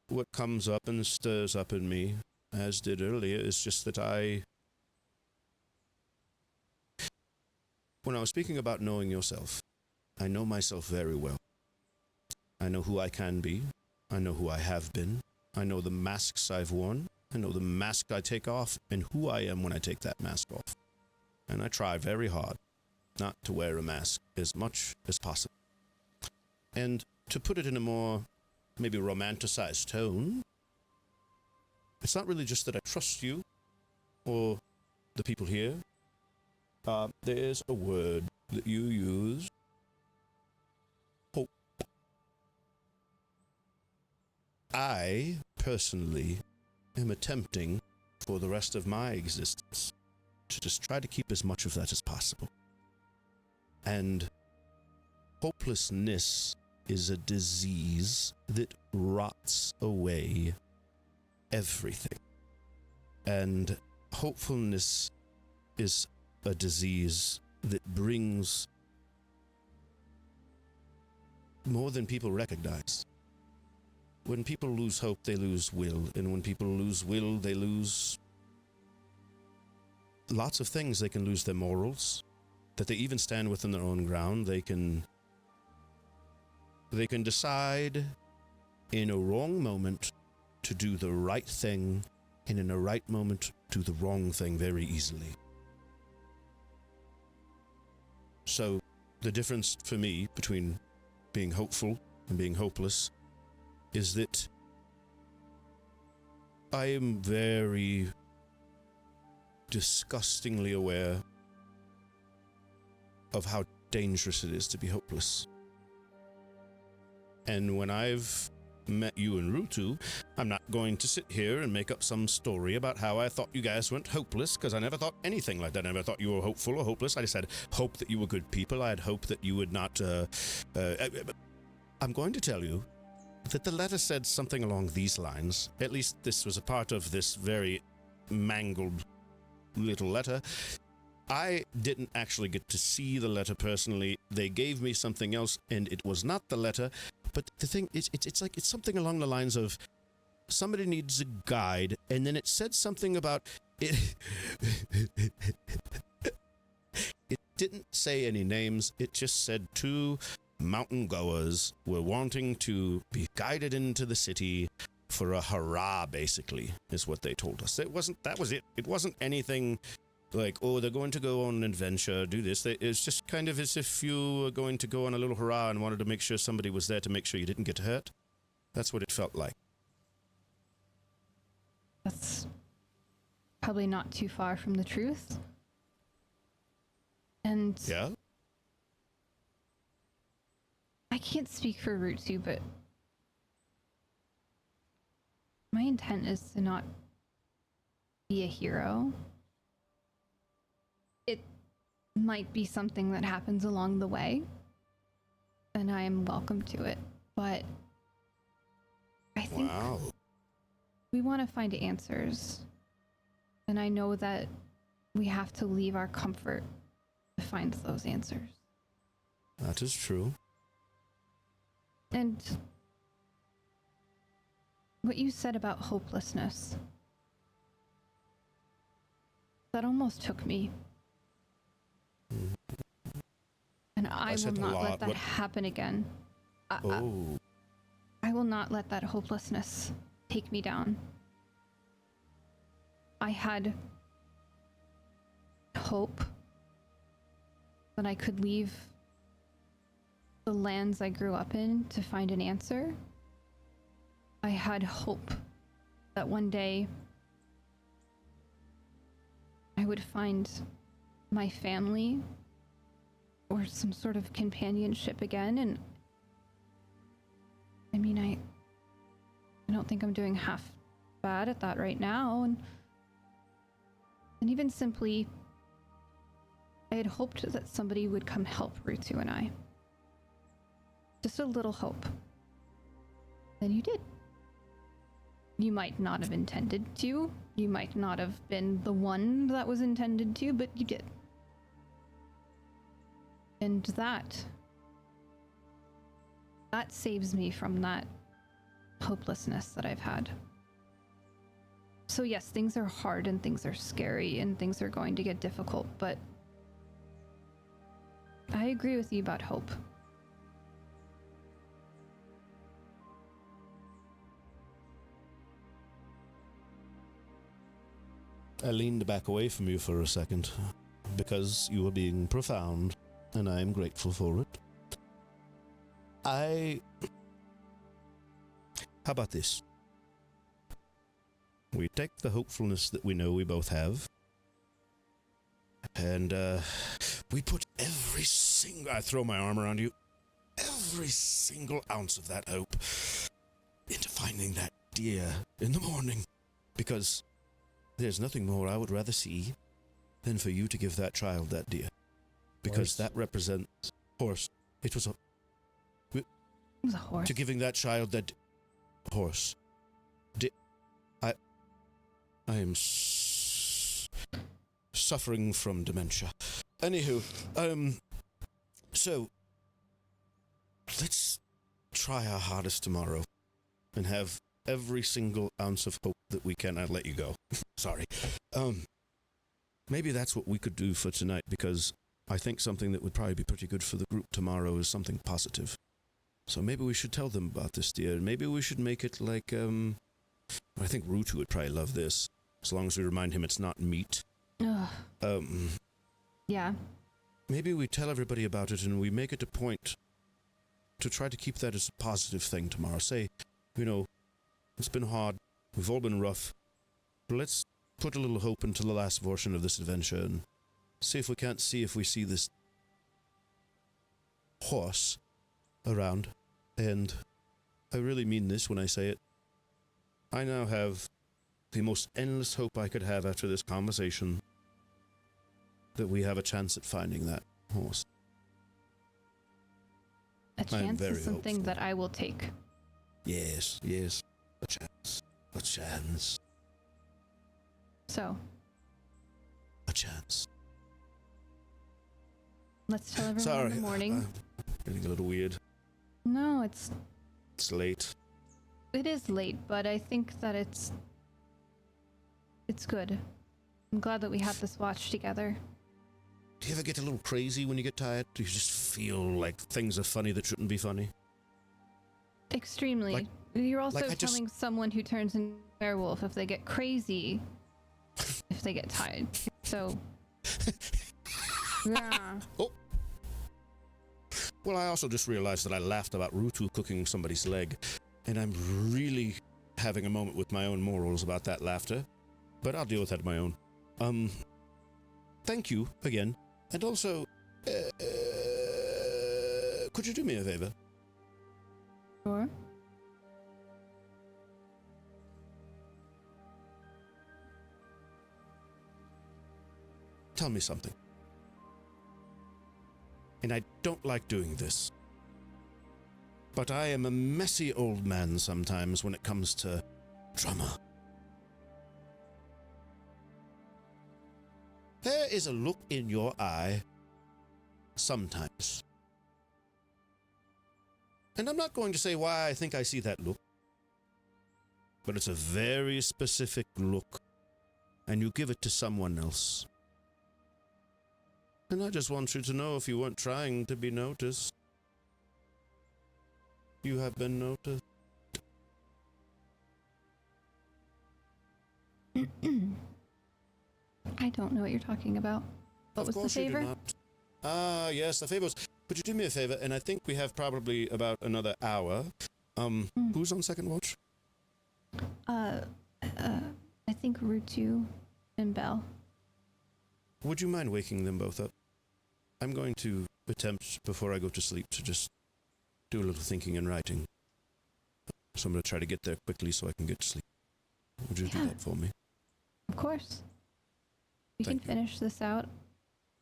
what comes up and stirs up in me, as did earlier, is just that when I was speaking about knowing yourself, I know myself very well. I know who I can be. I know who I have been. I know the masks I've worn. I know the mask I take off and who I am when I take that mask off. And I try very hard not to wear a mask as much as possible. And to put it in a more, maybe romanticized tone, it's not really just that I trust you or the people here. There's a word that you use. Hope. I, personally, am attempting for the rest of my existence to just try to keep as much of that as possible. And hopelessness is a disease that rots away everything. And hopefulness is a disease that brings more than people recognize. When people lose hope, they lose will. And when people lose will, they lose lots of things. They can lose their morals, that they even stand within their own ground. They can decide in a wrong moment to do the right thing, and in a right moment do the wrong thing very easily. So the difference for me between being hopeful and being hopeless is that I am very disgustingly aware of how dangerous it is to be hopeless. And when I've met you and Rutu, I'm not going to sit here and make up some story about how I thought you guys weren't hopeless, because I never thought anything like that. I never thought you were hopeful or hopeless. I just had hope that you were good people. I had hope that you would not... I'm going to tell you that the letter said something along these lines. At least this was a part of this very mangled little letter. I didn't actually get to see the letter personally. They gave me something else, and it was not the letter. But the thing is, it's like, it's something along the lines of somebody needs a guide, and then it said something about it. It didn't say any names. It just said 2 mountain goers were wanting to be guided into the city for a hurrah, basically, is what they told us. That was it. It wasn't anything like, oh, they're going to go on an adventure, do this. It's just kind of as if you were going to go on a little hurrah and wanted to make sure somebody was there to make sure you didn't get hurt. That's what it felt like. That's probably not too far from the truth. And Yeah? I can't speak for Rutu, but my intent is to not be a hero. It might be something that happens along the way, and I am welcome to it, but I think Wow. we want to find answers. And I know that we have to leave our comfort to find those answers. That is true. And what you said about hopelessness, that almost took me. And I will said a not lot. let that What- happen again. Oh. I will not let that hopelessness take me down. I had hope that I could leave the lands I grew up in to find an answer. I had hope that one day I would find my family or some sort of companionship again, and I mean, I don't think I'm doing half bad at that right now, and even simply, I had hoped that somebody would come help Rutu and I. Just a little hope. And you did. You might not have intended to. You might not have been the one that was intended to, but you did. And that saves me from that hopelessness that I've had. So yes, things are hard and things are scary and things are going to get difficult, but I agree with you about hope. I leaned back away from you for a second, because you were being profound, and I am grateful for it. How about this? We take the hopefulness that we know we both have, and we put I throw my arm around you, every single ounce of that hope into finding that deer in the morning, because there's nothing more I would rather see than for you to give that child that deer, because Horse. that represents horse. It was It was a horse. to giving that child that horse. I am suffering from dementia. Anywho, so let's try our hardest tomorrow and have every single ounce of hope that we can. I'll let you go. Sorry. Maybe that's what we could do for tonight, because I think something that would probably be pretty good for the group tomorrow is something positive. So maybe we should tell them about this deer. Maybe we should make it like, I think Rutu would probably love this, as long as we remind him it's not meat. Ugh. Yeah. Maybe we tell everybody about it and we make it a point to try to keep that as a positive thing tomorrow. Say, it's been hard, we've all been rough, but let's put a little hope into the last portion of this adventure and see if we see this horse around. And I really mean this when I say it. I now have the most endless hope I could have after this conversation that we have a chance at finding that horse. A chance very is something hopeful. that I will take. Yes, a chance. So, A chance. let's tell everyone Sorry, in the morning. I'm getting a little weird. No, it's Late. It is late, but I think that it's good. I'm glad that we had this watch together. Do you ever get a little crazy when you get tired? Do you just feel like things are funny that shouldn't be funny? Extremely. Like- You're also like I just- telling someone who turns into a werewolf if they get crazy, if they get tired. So, yeah. Well, I also just realized that I laughed about Rutu cooking somebody's leg, and I'm really having a moment with my own morals about that laughter, but I'll deal with that on my own. Thank you again, and also, could you do me a favor? Sure. tell me something. And I don't like doing this. But I am a messy old man sometimes when it comes to drama. There is a look in your eye sometimes. And I'm not going to say why I think I see that look. But it's a very specific look. And you give it to someone else. And I just want you to know, if you weren't trying to be noticed, you have been noticed. I don't know what you're talking about. What was the favor? Yes, the favor was, could you do me a favor? And I think we have probably about another hour. Who's on second watch? I think Rutu and Belle. Would you mind waking them both up? I'm going to attempt, before I go to sleep, to just do a little thinking and writing. So I'm going to try to get there quickly so I can get to sleep. Would you do that for me? Of course. We can Thank you. finish this out,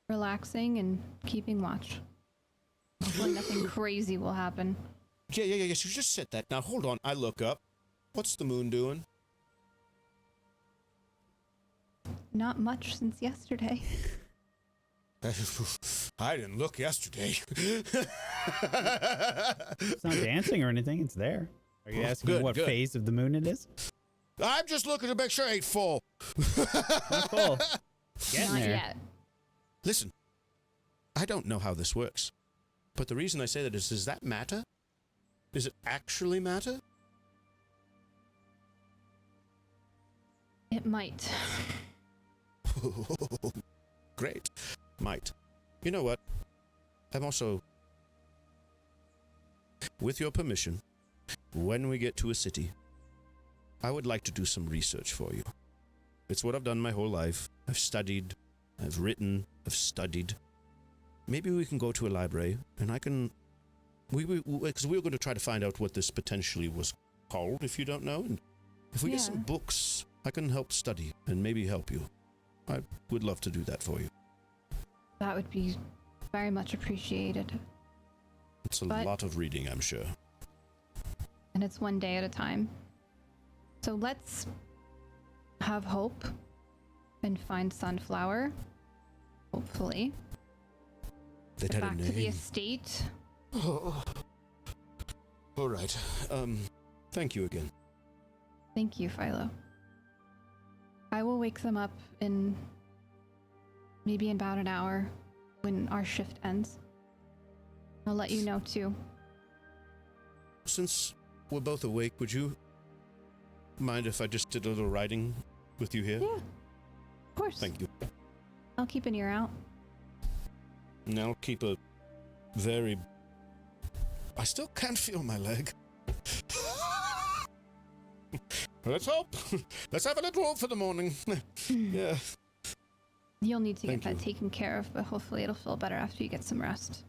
relaxing and keeping watch. Hopefully nothing crazy will happen. Yeah, yes, you just said that. Now, hold on, I look up. What's the moon doing? Not much since yesterday. I didn't look yesterday. It's not dancing or anything. It's there. Are you asking Good, what good. phase of the moon it is? I'm just looking to make sure it ain't full. Not full. Getting Not there. yet. Listen, I don't know how this works, but the reason I say that is, does that matter? Does it actually matter? It might. Great. Might. You know what? I'm also, with your permission, when we get to a city, I would like to do some research for you. It's what I've done my whole life. I've studied, I've written, I've studied. Maybe we can go to a library and I can, because we were going to try to find out what this potentially was called, if you don't know. And if we get some Yeah. books, I can help study and maybe help you. I would love to do that for you. That would be very much appreciated. It's a But- lot of reading, I'm sure. And it's one day at a time. So let's have hope and find Sunflower. Hopefully. They Get had a back to the name. estate. Oh. All right. Thank you again. Thank you, Philo. I will wake them up in maybe in about an hour when our shift ends. I'll let you know too. Since we're both awake, would you mind if I just did a little writing with you here? Yeah, of course. Thank you. I'll keep an ear out. And I'll keep a very... I still can't feel my leg. Let's hope. Let's have a little hope for the morning. Yeah. You'll need to Thank get that you. taken care of, but hopefully it'll feel better after you get some rest.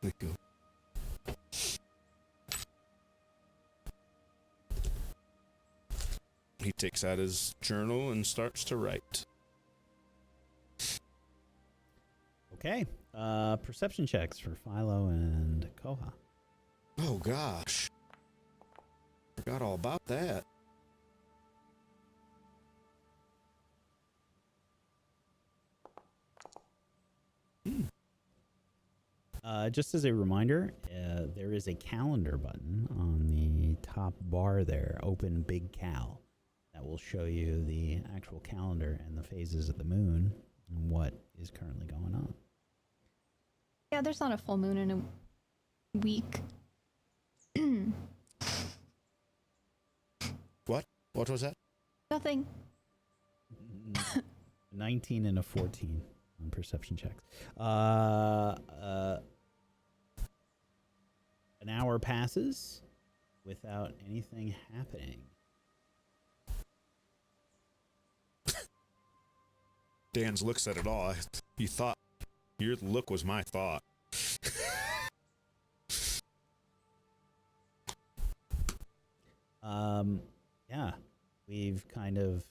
Thank you. He takes out his journal and starts to write. Okay. Perception checks for Philo and Koha. Oh gosh. Forgot all about that. Just as a reminder, there is a calendar button on the top bar there, open big cal, that will show you the actual calendar and the phases of the moon and what is currently going on. Yeah, there's not a full moon in a week. What was that? Nothing. 19 and a 14 on perception checks. An hour passes without anything happening. Dan's looks at it all. You thought your look was my thought. Yeah, we've kind of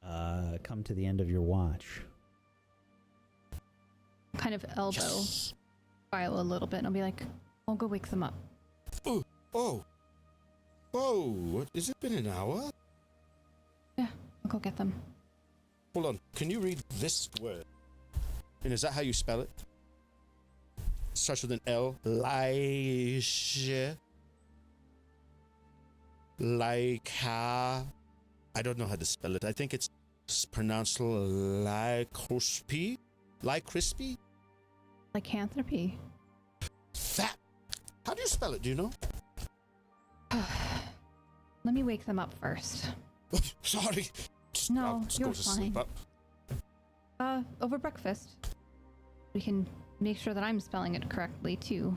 come to the end of your watch. Kind of elbow Philo a little bit, and I'll be like, I'll go wake them up. Oh, what, has it been an hour? Yeah, I'll go get them. Hold on, can you read this word? And is that how you spell it? It starts with an L. Lisha. Like how? I don't know how to spell it. I think it's pronounced Lycrispy. Lycrispy? Lycanthropy. That. How do you spell it? Do you know? Let me wake them up first. Sorry. Just, No, I'll just you're go to sleep fine. up. Over breakfast. We can make sure that I'm spelling it correctly, too.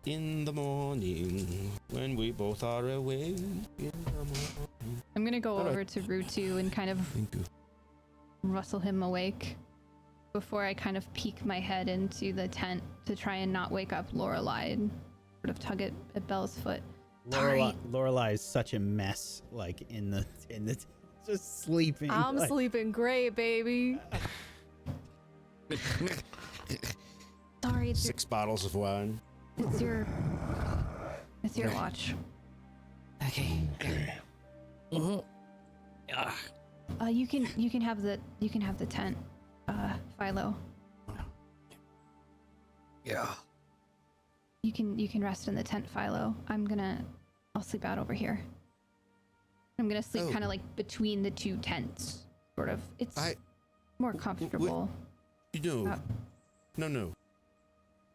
In the morning, when we both are awake. In the morning. I'm gonna go All over right. to Rutu and kind of Thank you. rustle him awake before I kind of peek my head into the tent to try and not wake up Lorelei and sort of tug at Belle's foot. Lorelei is such a mess, like in the just sleeping. I'm like, sleeping great, baby. Sorry, it's 6 bottles of wine. your watch. Okay. Okay. You can have the tent, Philo. Yeah. You can rest in the tent, Philo. I'll sleep out over here. I'm gonna sleep Oh. kind of like between the two tents, sort of. It's I- more comfortable. You know, Uh, no.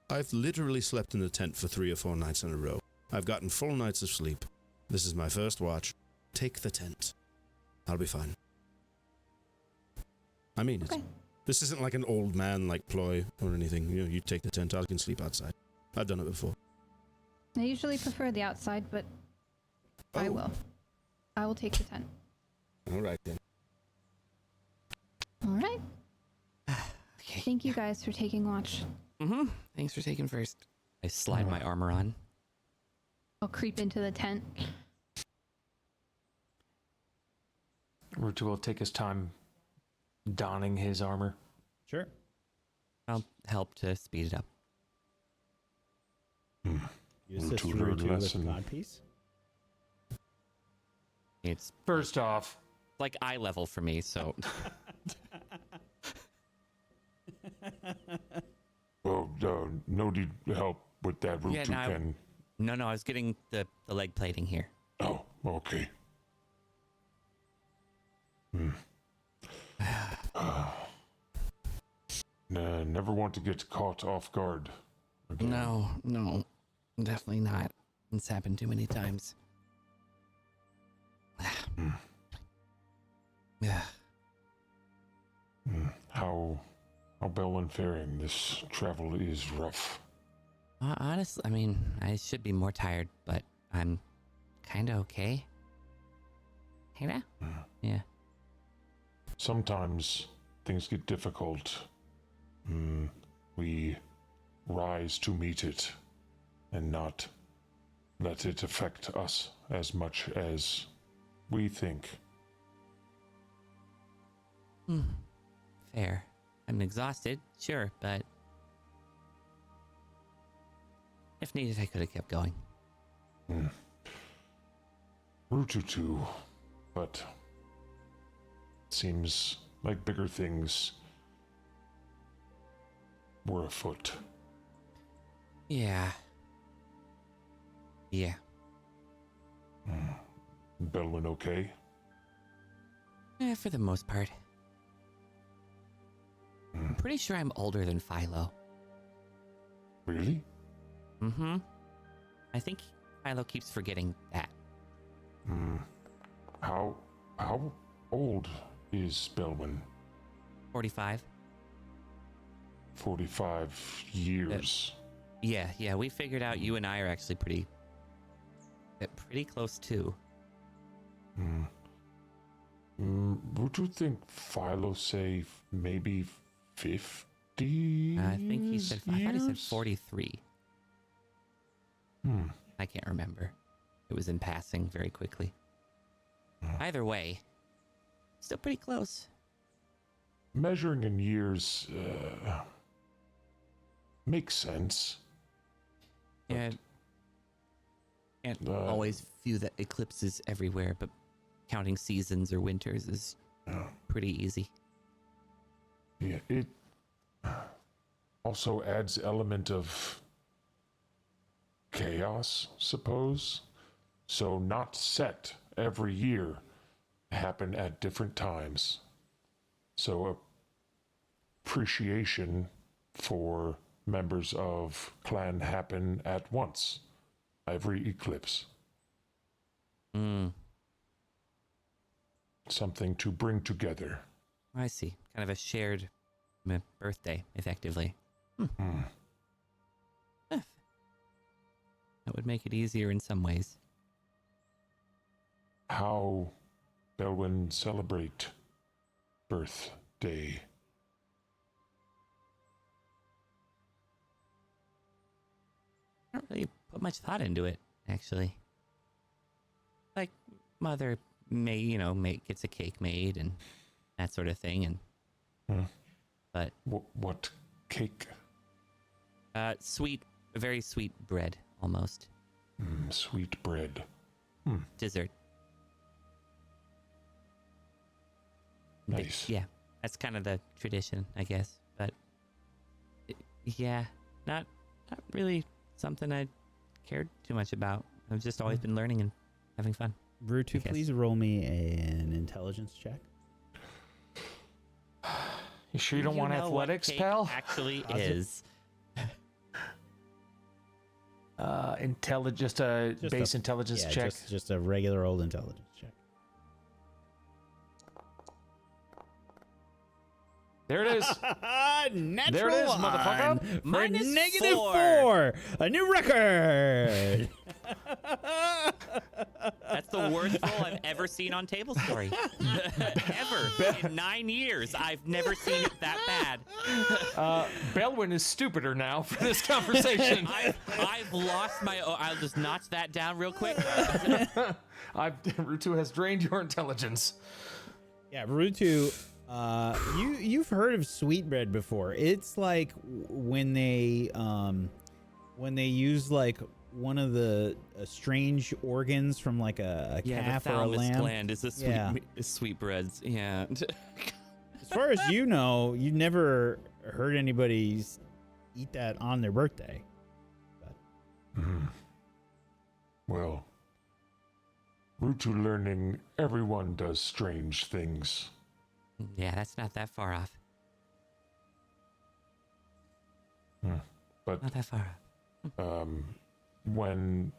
I've literally slept in the tent for 3 or 4 nights in a row. I've gotten full nights of sleep. This is my first watch. Take the tent. I'll be fine. I mean it. Okay. This isn't like an old man like ploy or anything. You know, you take the tent, I can sleep outside. I've done it before. I usually prefer the outside, but I Oh. will. I will take the tent. All right then. All right. Okay. Thank you guys for taking watch. Thanks for taking first. I slide my armor on. I'll creep into the tent. Rutu will take his time donning his armor. Sure. I'll help to speed it up. You assist To learn Rutu with lesson. codpiece. It's First off, like eye level for me, so Well, no need to help with that route Yeah, you no, I- can. no, I was getting the leg plating here. Oh, okay. Never want to get caught off guard. Again. No, definitely not. It's happened too many times. Yeah. How Bellwin faring? This travel is rough. Honestly, I mean, I should be more tired, but I'm kind of okay. Kinda? Yeah. Sometimes things get difficult. We rise to meet it and not let it affect us as much as we think. Fair. I'm exhausted, sure, but if needed, I could have kept going. Rututu, but seems like bigger things were afoot. Yeah. Yeah. Bellwin okay? Yeah, for the most part. I'm pretty sure I'm older than Philo. Really? I think Philo keeps forgetting that. How old is Bellwin? 45? 45 years. Yeah, we figured out you and I are actually pretty close too. Would you think Philo say maybe 50? I think he said, I thought he said years? 43. I can't remember. It was in passing very quickly. Either way, still pretty close. Measuring in years makes sense. Yeah. Can't always view the eclipses everywhere, but counting seasons or winters is pretty easy. Yeah, it also adds element of chaos, suppose. So not set every year, happen at different times. So appreciation for members of clan happen at once, every eclipse. Something to bring together. I see. Kind of a shared birthday, effectively. That would make it easier in some ways. How Belwyn celebrate birthday? I don't really put much thought into it, actually. Like, mother gets a cake made and that sort of thing, and but What cake? sweet, very sweet bread, almost Sweet bread. dessert. Nice. Yeah, that's kind of the tradition, I guess. But yeah, not really something I cared too much about. I've just always been learning and having fun. Rutu, please roll me an intelligence check. You sure you don't want know what athletics, cake pal? Actually, is Just a base a- intelligence Yeah, check. just a regular old intelligence check. There it is. Natural There it is, one motherfucker. for Minus -4. A new record. that's the worst roll I've ever seen on Tablestory. Ever. In 9 years, I've never seen it that bad. Belwyn is stupider now for this conversation. I've lost my... I'll just notch that down real quick. Rutu has drained your intelligence. Yeah, Rutu, you've heard of sweetbread before. It's like when they use like one of the strange organs from like a calf the or a thalamus lamb. gland is a sweetbreads. Yeah. As far as you know, you never heard anybody eat that on their birthday. Well, Rutu learning everyone does strange things. Yeah, that's not that far off. But Not that far off. when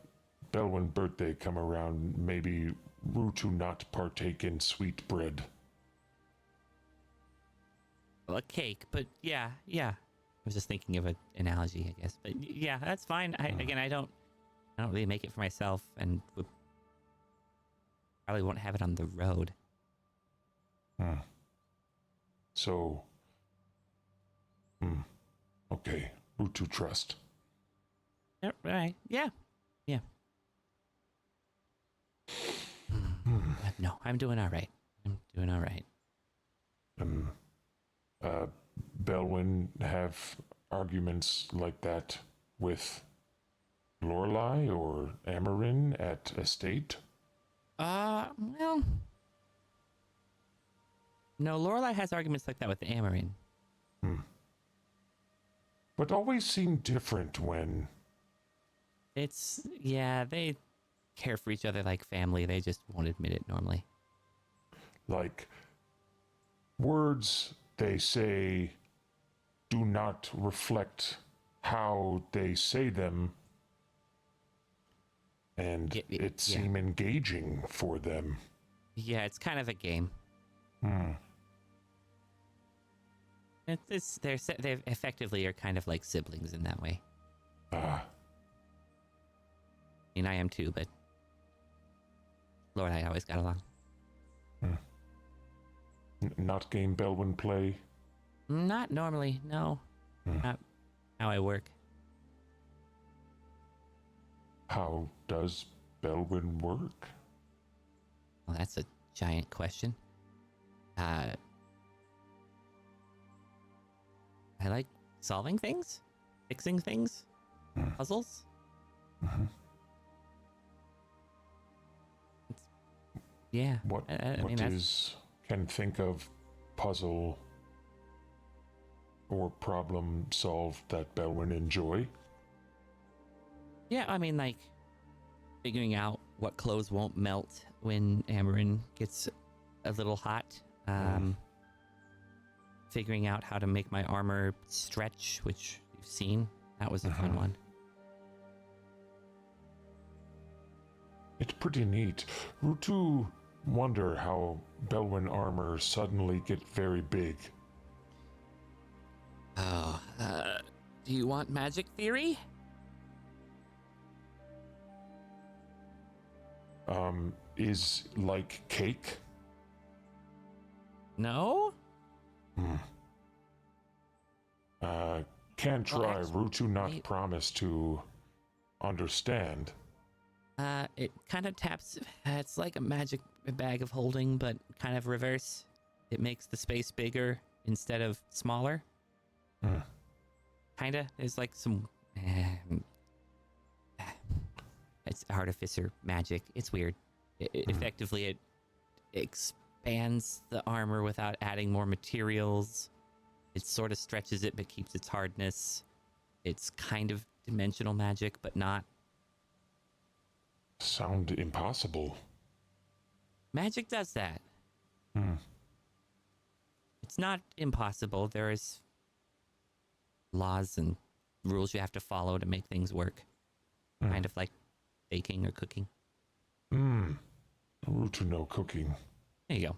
Belwyn birthday come around, maybe Rutu not partake in sweet bread. Well, a cake, but yeah. I was just thinking of an analogy, I guess. But yeah, that's fine. I don't really make it for myself, and probably won't have it on the road. So, okay, Rutu trust. Right. Yeah. No, I'm doing all right. Belwyn have arguments like that with Lorelei or Amarin at estate? Well, no, Lorelei has arguments like that with Amarin. But always seem different when... They care for each other like family. They just won't admit it normally. Like, words they say do not reflect how they say them, and it seem engaging for them. Yeah, it's kind of a game. They effectively are kind of like siblings in that way. I mean, I am too, but Lord, I always got along. Not game Belwyn play? Not normally, no. Not how I work. How does Belwyn work? Well, that's a giant question. I like solving things, fixing things, puzzles. Mhm. Yeah. What can think of puzzle or problem solved that Belwyn enjoy? Yeah, I mean, like, figuring out what clothes won't melt when Amarin gets a little hot. Figuring out how to make my armor stretch, which you've seen. That was a fun one. It's pretty neat. Rutu wonder how Belwyn armor suddenly get very big. Oh, do you want magic theory? Is like cake? No? Can try. actually, Rutu not promise to understand. It kind of taps. It's like a magic bag of holding, but kind of reverse. It makes the space bigger instead of smaller. Kinda. There's like some. It's artificer magic. It's weird. Effectively, it expands the armor without adding more materials. It sort of stretches it but keeps its hardness. It's kind of dimensional magic, but not. Sound impossible. Magic does that. It's not impossible. There is laws and rules you have to follow to make things work. Kind of like baking or cooking. Rutu no cooking. There you go.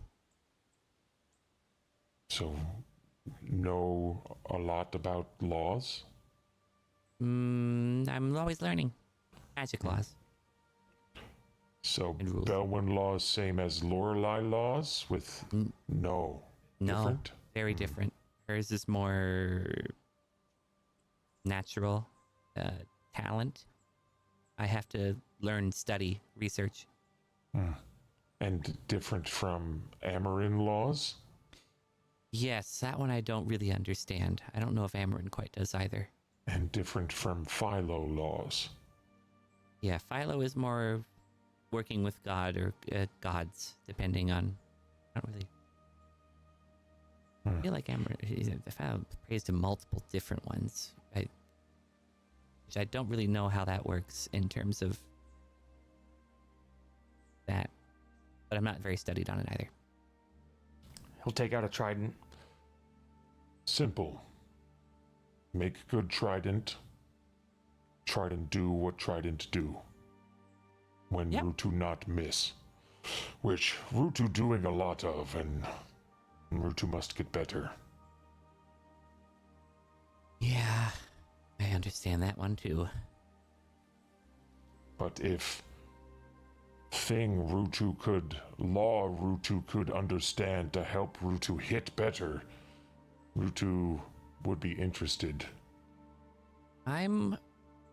So, know a lot about laws? I'm always learning. Magic laws. So, And rules. Belwyn laws same as Lorelei laws with no. No, Different? very different. Hers is more natural talent. I have to learn, study, research. And different from Amarin laws? Yes, that one I don't really understand. I don't know if Amarin quite does either. And different from Philo laws. Yeah, Philo is more working with God or gods, depending on. I don't really. I feel like Philo prays to multiple different ones. Which I don't really know how that works in terms of that. But I'm not very studied on it either. He'll take out a trident. Simple. Make good trident. Trident do what trident do. When Rutu not miss. Which Rutu doing a lot of, and Rutu must get better. Yeah, I understand that one too. But if law Rutu could understand to help Rutu hit better, Rutu would be interested. I'm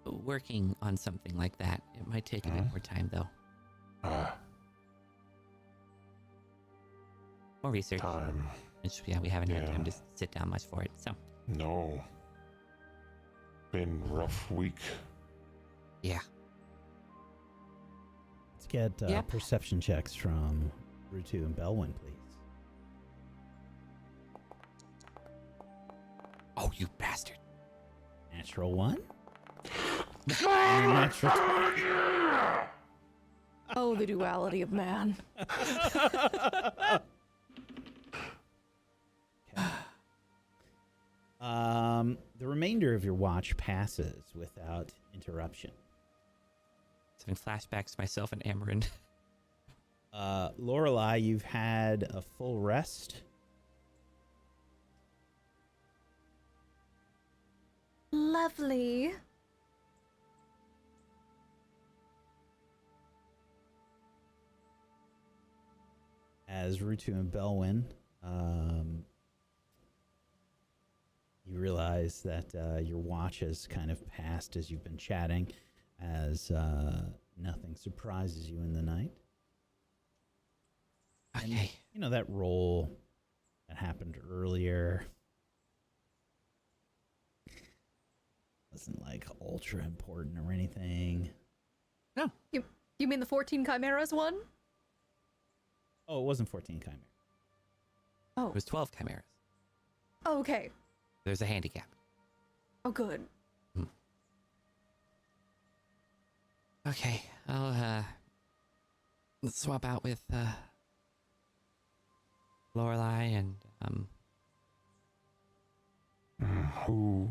working on something like that. It might take a bit more time though. More research. Time. Which, we haven't had time to sit down much for it, so. No. Been rough week. Yeah. Let's get perception checks from Rutu and Belwyn, please. Oh, you bastard. Natural 1. Natural 20. Oh, the duality of man. The remainder of your watch passes without interruption. Having flashbacks to myself and Amarin. Lorelei, you've had a full rest. Lovely. As Rutu and Belwyn, you realize that your watch has kind of passed as you've been chatting, as nothing surprises you in the night. Okay. And, you know, that roll that happened earlier. Wasn't like ultra important or anything. You mean the 14 chimeras one? Oh, it wasn't 14 Chimera. It was 12 chimeras. Oh, okay. There's a handicap. Oh, good. Okay, I'll swap out with Lorelei and Who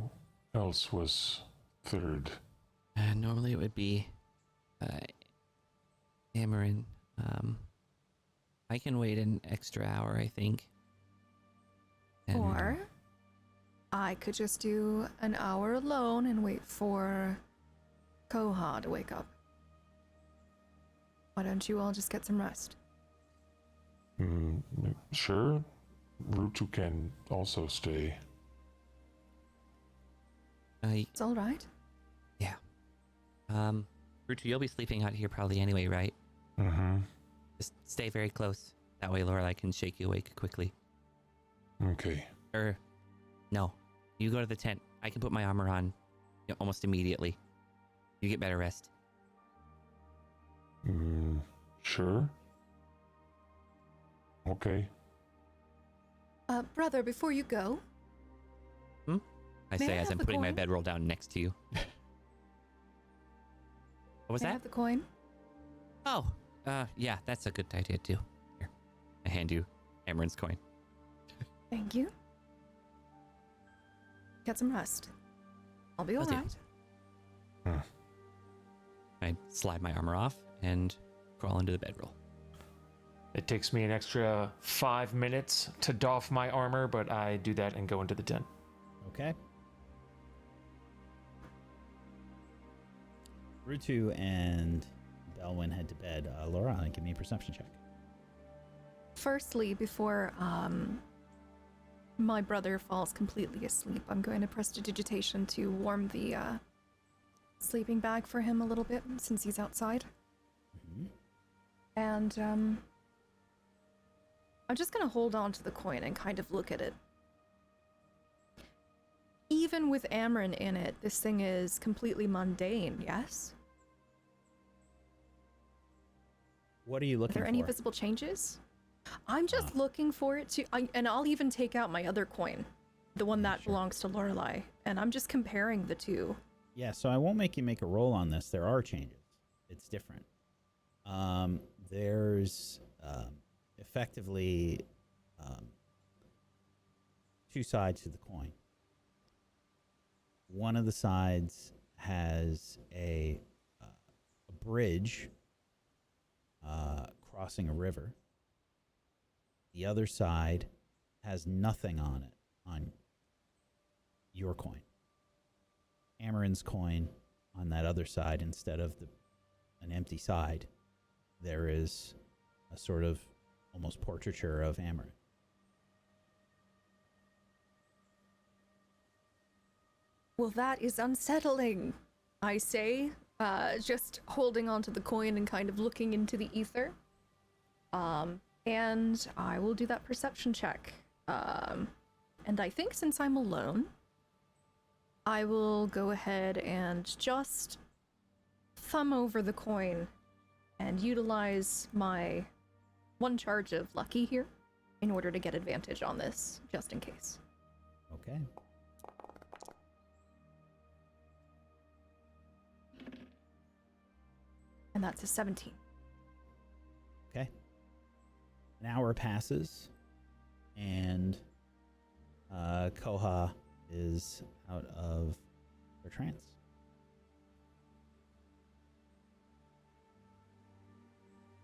else was third? normally it would be Amarin. I can wait an extra hour, I think. And- Or I could just do an hour alone and wait for Koha to wake up. Why don't you all just get some rest? Sure. Rutu can also stay. It's all right. Yeah. Rutu, you'll be sleeping out here probably anyway, right? Mm-hmm. Just stay very close. That way Lorelei can shake you awake quickly. Okay. No. You go to the tent. I can put my armor on almost immediately. You get better rest. Sure. Okay. Brother, before you go, I May say I as have I'm the putting my coin? bedroll down next to you. What was may I that? have the coin? Oh, yeah, that's a good idea too. Here, I hand you Amarin's coin. Thank you. Get some rest. I'll be Will do. alright. I slide my armor off and crawl into the bedroll. It takes me an extra 5 minutes to doff my armor, but I do that and go into the tent. Okay. Rutu and Belwyn head to bed. Laura, give me a perception check. Firstly, before my brother falls completely asleep, I'm going to prestidigitation to warm the sleeping bag for him a little bit since he's outside. Mm-hmm. And I'm just going to hold on to the coin and kind of look at it. Even with Amarin in it, this thing is completely mundane, yes? What are you Are looking there for? any visible changes? I'm just looking for it to... and I'll even take out my other coin, the one that Sure. belongs to Lorelei, and I'm just comparing the two. Yeah, so I won't make you make a roll on this. There are changes. It's different. There's effectively two sides to the coin. One of the sides has a bridge crossing a river. The other side has nothing on it, on your coin. Amarin's coin on that other side, instead of an empty side, there is a sort of almost portraiture of Amarin. Well, that is unsettling, I say, just holding onto the coin and kind of looking into the ether. And I will do that perception check. And I think since I'm alone, I will go ahead and just thumb over the coin and utilize my one charge of lucky here in order to get advantage on this, just in case. Okay. And that's a 17. Okay. An hour passes, and Koha is out of her trance.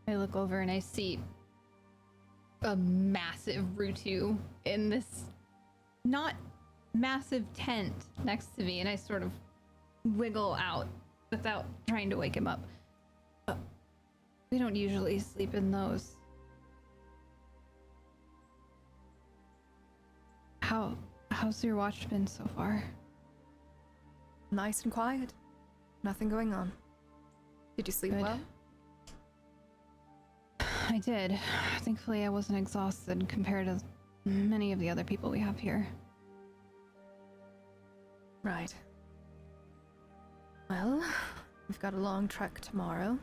I look over and I see a massive Rutu in this not massive tent next to me, and I sort of wiggle out without trying to wake him up. We don't usually sleep in those. How's your watch been so far? Nice and quiet. Nothing going on. Did you sleep Good. well? I did. Thankfully, I wasn't exhausted compared to many of the other people we have here. Right. Well, we've got a long trek tomorrow.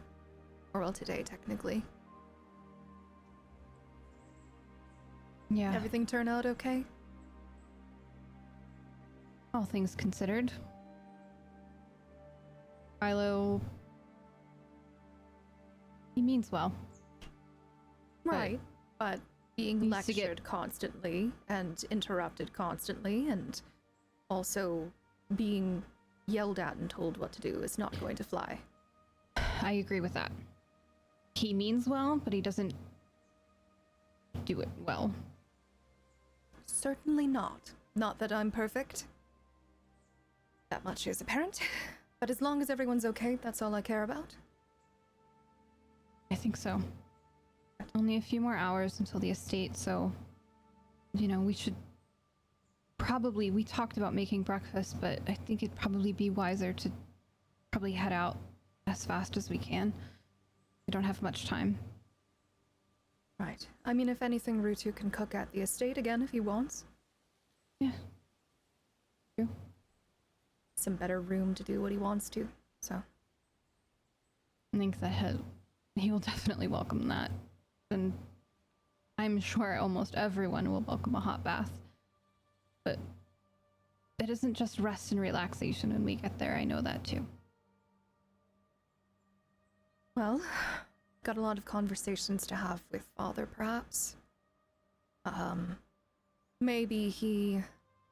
Or well, today, technically. Yeah. Everything turn out okay? All things considered. Philo, he means well. Right. But being needs to lectured get- constantly and interrupted constantly and also being yelled at and told what to do is not going to fly. I agree with that. He means well, but he doesn't do it well. Certainly not. Not that I'm perfect. That much is apparent. But as long as everyone's okay, that's all I care about. I think so. Only a few more hours until the estate, so, you know, we should probably, we talked about making breakfast, but I think it'd probably be wiser to probably head out as fast as we can. We don't have much time. Right. I mean, if anything, Rutu can cook at the estate again if he wants. Yeah. True. Some better room to do what he wants to, so. I think that he will definitely welcome that. And I'm sure almost everyone will welcome a hot bath. But it isn't just rest and relaxation when we get there, I know that too. Well, got a lot of conversations to have with Father, perhaps. Maybe he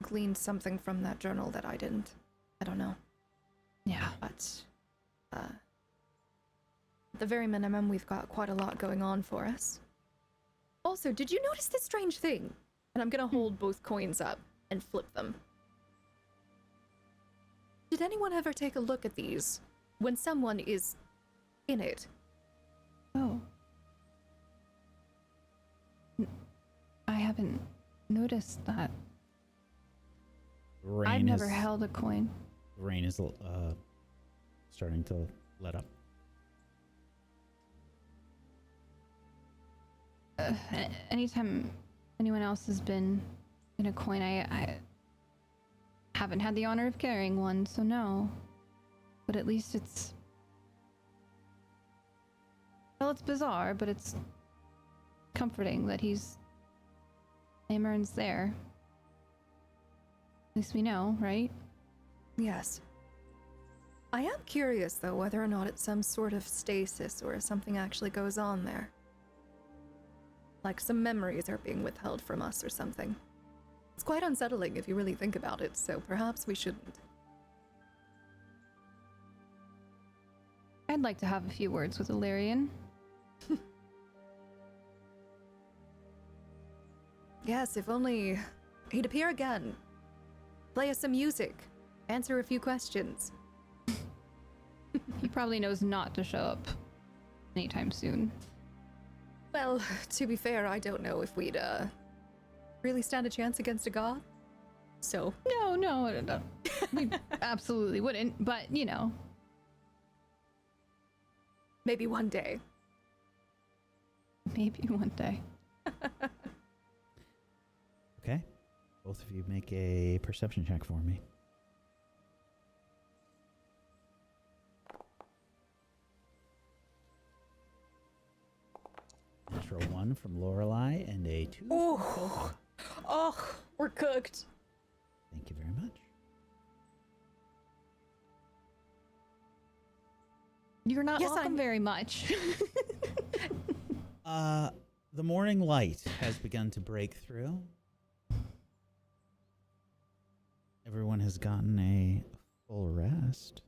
gleaned something from that journal that I didn't. I don't know. Yeah. But, at the very minimum, we've got quite a lot going on for us. Also, did you notice this strange thing? And I'm gonna hold both coins up and flip them. Did anyone ever take a look at these when someone is in it? Oh. I haven't noticed that. The rain I've never is, held a coin. The rain is starting to let up. Anytime anyone else has been in a coin, I haven't had the honor of carrying one, so no. But at least it's... Well, it's bizarre, but it's comforting that Amern's there. At least we know, right? Yes. I am curious, though, whether or not it's some sort of stasis or if something actually goes on there. Like some memories are being withheld from us or something. It's quite unsettling if you really think about it, so perhaps we shouldn't. I'd like to have a few words with Illyrian. Yes, if only he'd appear again. Play us some music. Answer a few questions. He probably knows not to show up anytime soon. Well, to be fair, I don't know if we'd, really stand a chance against a god. So. No. We absolutely wouldn't, but, you know. Maybe one day. Maybe one day. Okay. Both of you make a perception check for me. Natural 1 from Lorelei and a 2 from Sophie. Oh, we're cooked. Thank you very much. You're not Yes, welcome I'm- very much. The morning light has begun to break through. Everyone has gotten a full rest.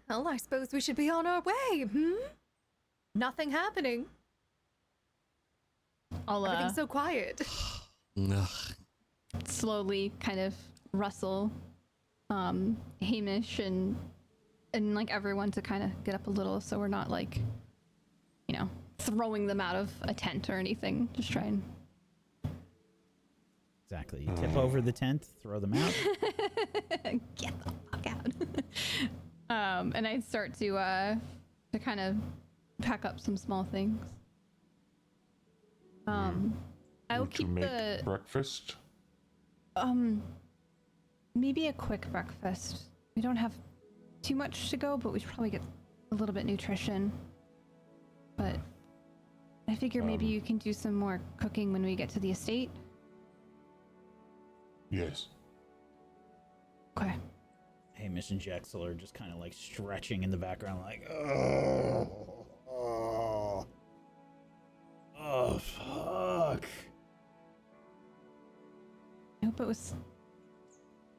Well, I suppose we should be on our way, Nothing happening. I'll Everything's so quiet. Ugh. slowly kind of rustle Hamish and like everyone to kind of get up a little so we're not like, you know, throwing them out of a tent or anything. Just try and Exactly. You tip over the tent, throw them out. get the fuck out. And I'd start to kind of pack up some small things. I will Would you keep make breakfast? Maybe a quick breakfast. We don't have too much to go, but we should probably get a little bit nutrition. But I figure maybe you can do some more cooking when we get to the estate. Yes. Okay. Hamish and Jexel are just kind of like stretching in the background, like, oh, fuck. I hope it was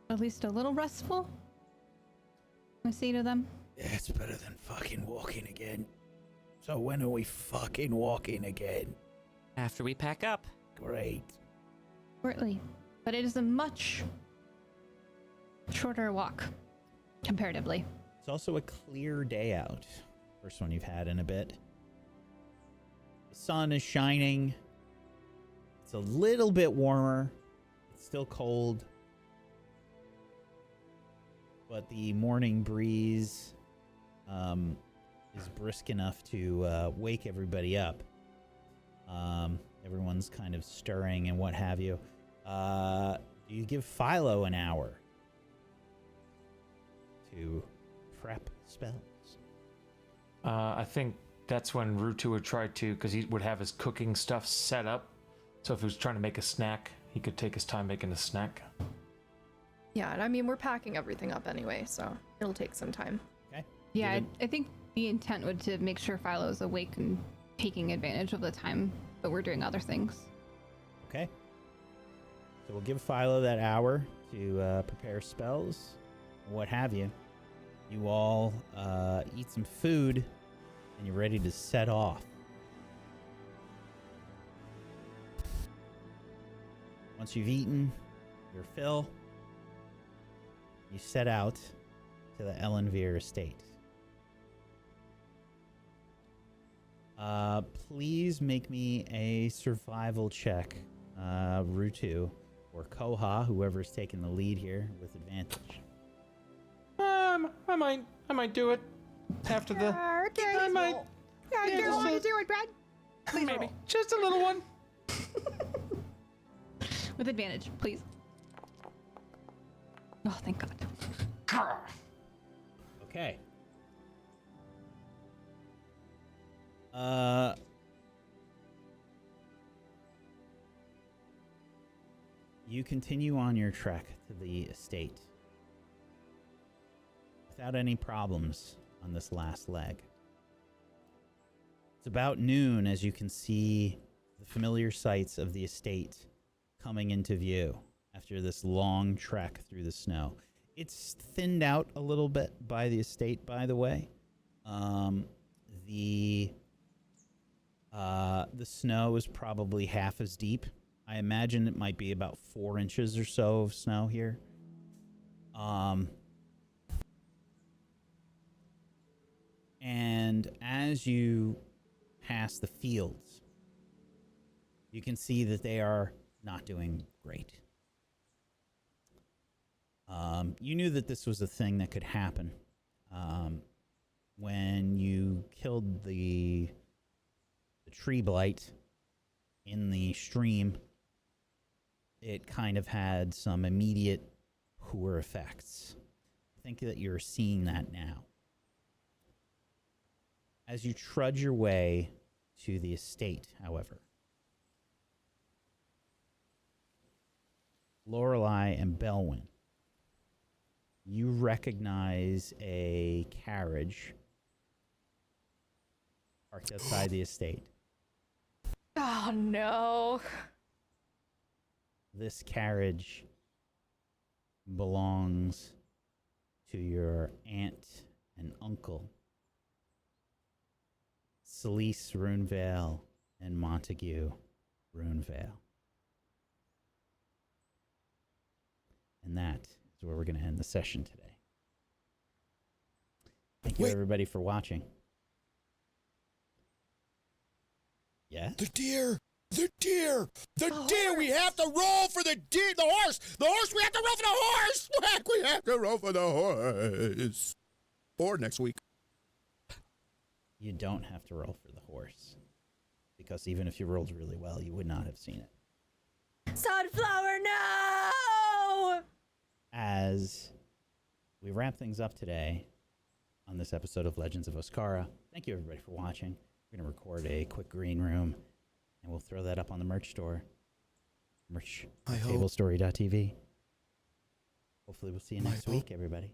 at least a little restful. I say to them. Yeah, it's better than fucking walking again. So when are we fucking walking again? After we pack up. Great. Shortly. But it is a much shorter walk, comparatively. It's also a clear day out. First one you've had in a bit. The sun is shining. It's a little bit warmer. It's still cold. But the morning breeze is brisk enough to wake everybody up. Everyone's kind of stirring and what have you. You give Philo an hour to prep spells. I think that's when Rutu would try to, because he would have his cooking stuff set up. So if he was trying to make a snack, he could take his time making a snack. Yeah, and I mean, we're packing everything up anyway, so it'll take some time. Okay. Yeah, I think the intent would to make sure Philo's awake and taking advantage of the time that we're doing other things. Okay. So we'll give Philo that hour to prepare spells, or what have you. You all eat some food, and you're ready to set off. Once you've eaten your fill, you set out to the Ellenveer estate. Please make me a survival check, Rutu, or Koha, whoever's taking the lead here, with advantage. I might do it after the. Okay. I might. Yeah, you want to do it, Brad? Please Maybe roll. just a little one. With advantage, please. Oh, thank God. Okay. You continue on your trek to the estate without any problems on this last leg. It's about noon as you can see the familiar sights of the estate coming into view after this long trek through the snow. It's thinned out a little bit by the estate, by the way. The snow is probably half as deep. I imagine it might be about 4 inches or so of snow here. And as you pass the fields, you can see that they are not doing great. You knew that this was a thing that could happen. When you killed the tree blight in the stream, it kind of had some immediate poor effects. I think that you're seeing that now. As you trudge your way to the estate, however, Lorelei and Belwyn, you recognize a carriage parked outside the estate. Oh no. This carriage belongs to your aunt and uncle, Celise Runevale and Montague Runevale. And that is where we're going to end the session today. Thank you, everybody, for watching. Yeah? The deer! The deer! The deer! We have to roll for the deer! The horse! The horse! We have to roll for the horse! We have to roll for the horse! or next week. You don't have to roll for the horse, because even if you rolled really well, you would not have seen it. Sunflower, no! As we wrap things up today on this episode of Legends of Oskara, thank you everybody for watching. We're going to record a quick green room, and we'll throw that up on the merch store. Merch, Tablestory.tv. Hopefully we'll see you next week, everybody.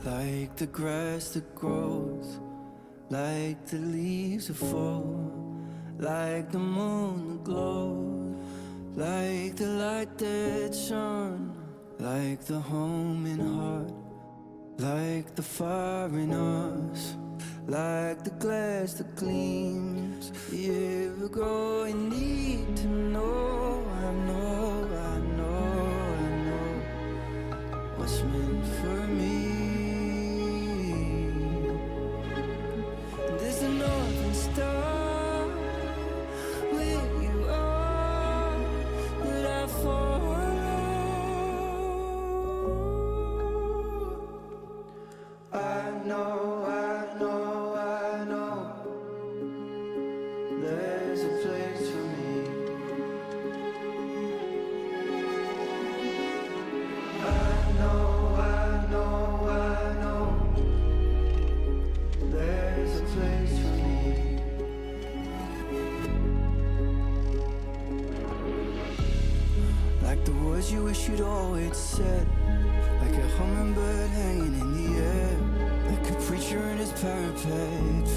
Like the grass that grows, like the leaves that fall, like the moon that glows, like the light that shone, like the home in heart, like the fire in us, like the glass that gleams. You ever go and need to know, I know, I know, I know what's meant for me. There's a northern star where you are that I follow. I know, I know, I know there's a place for me. I know, I know, I know there's a place for me. Like the words you wish you'd always said, like a hummingbird hanging in the air, like a preacher in his parapet.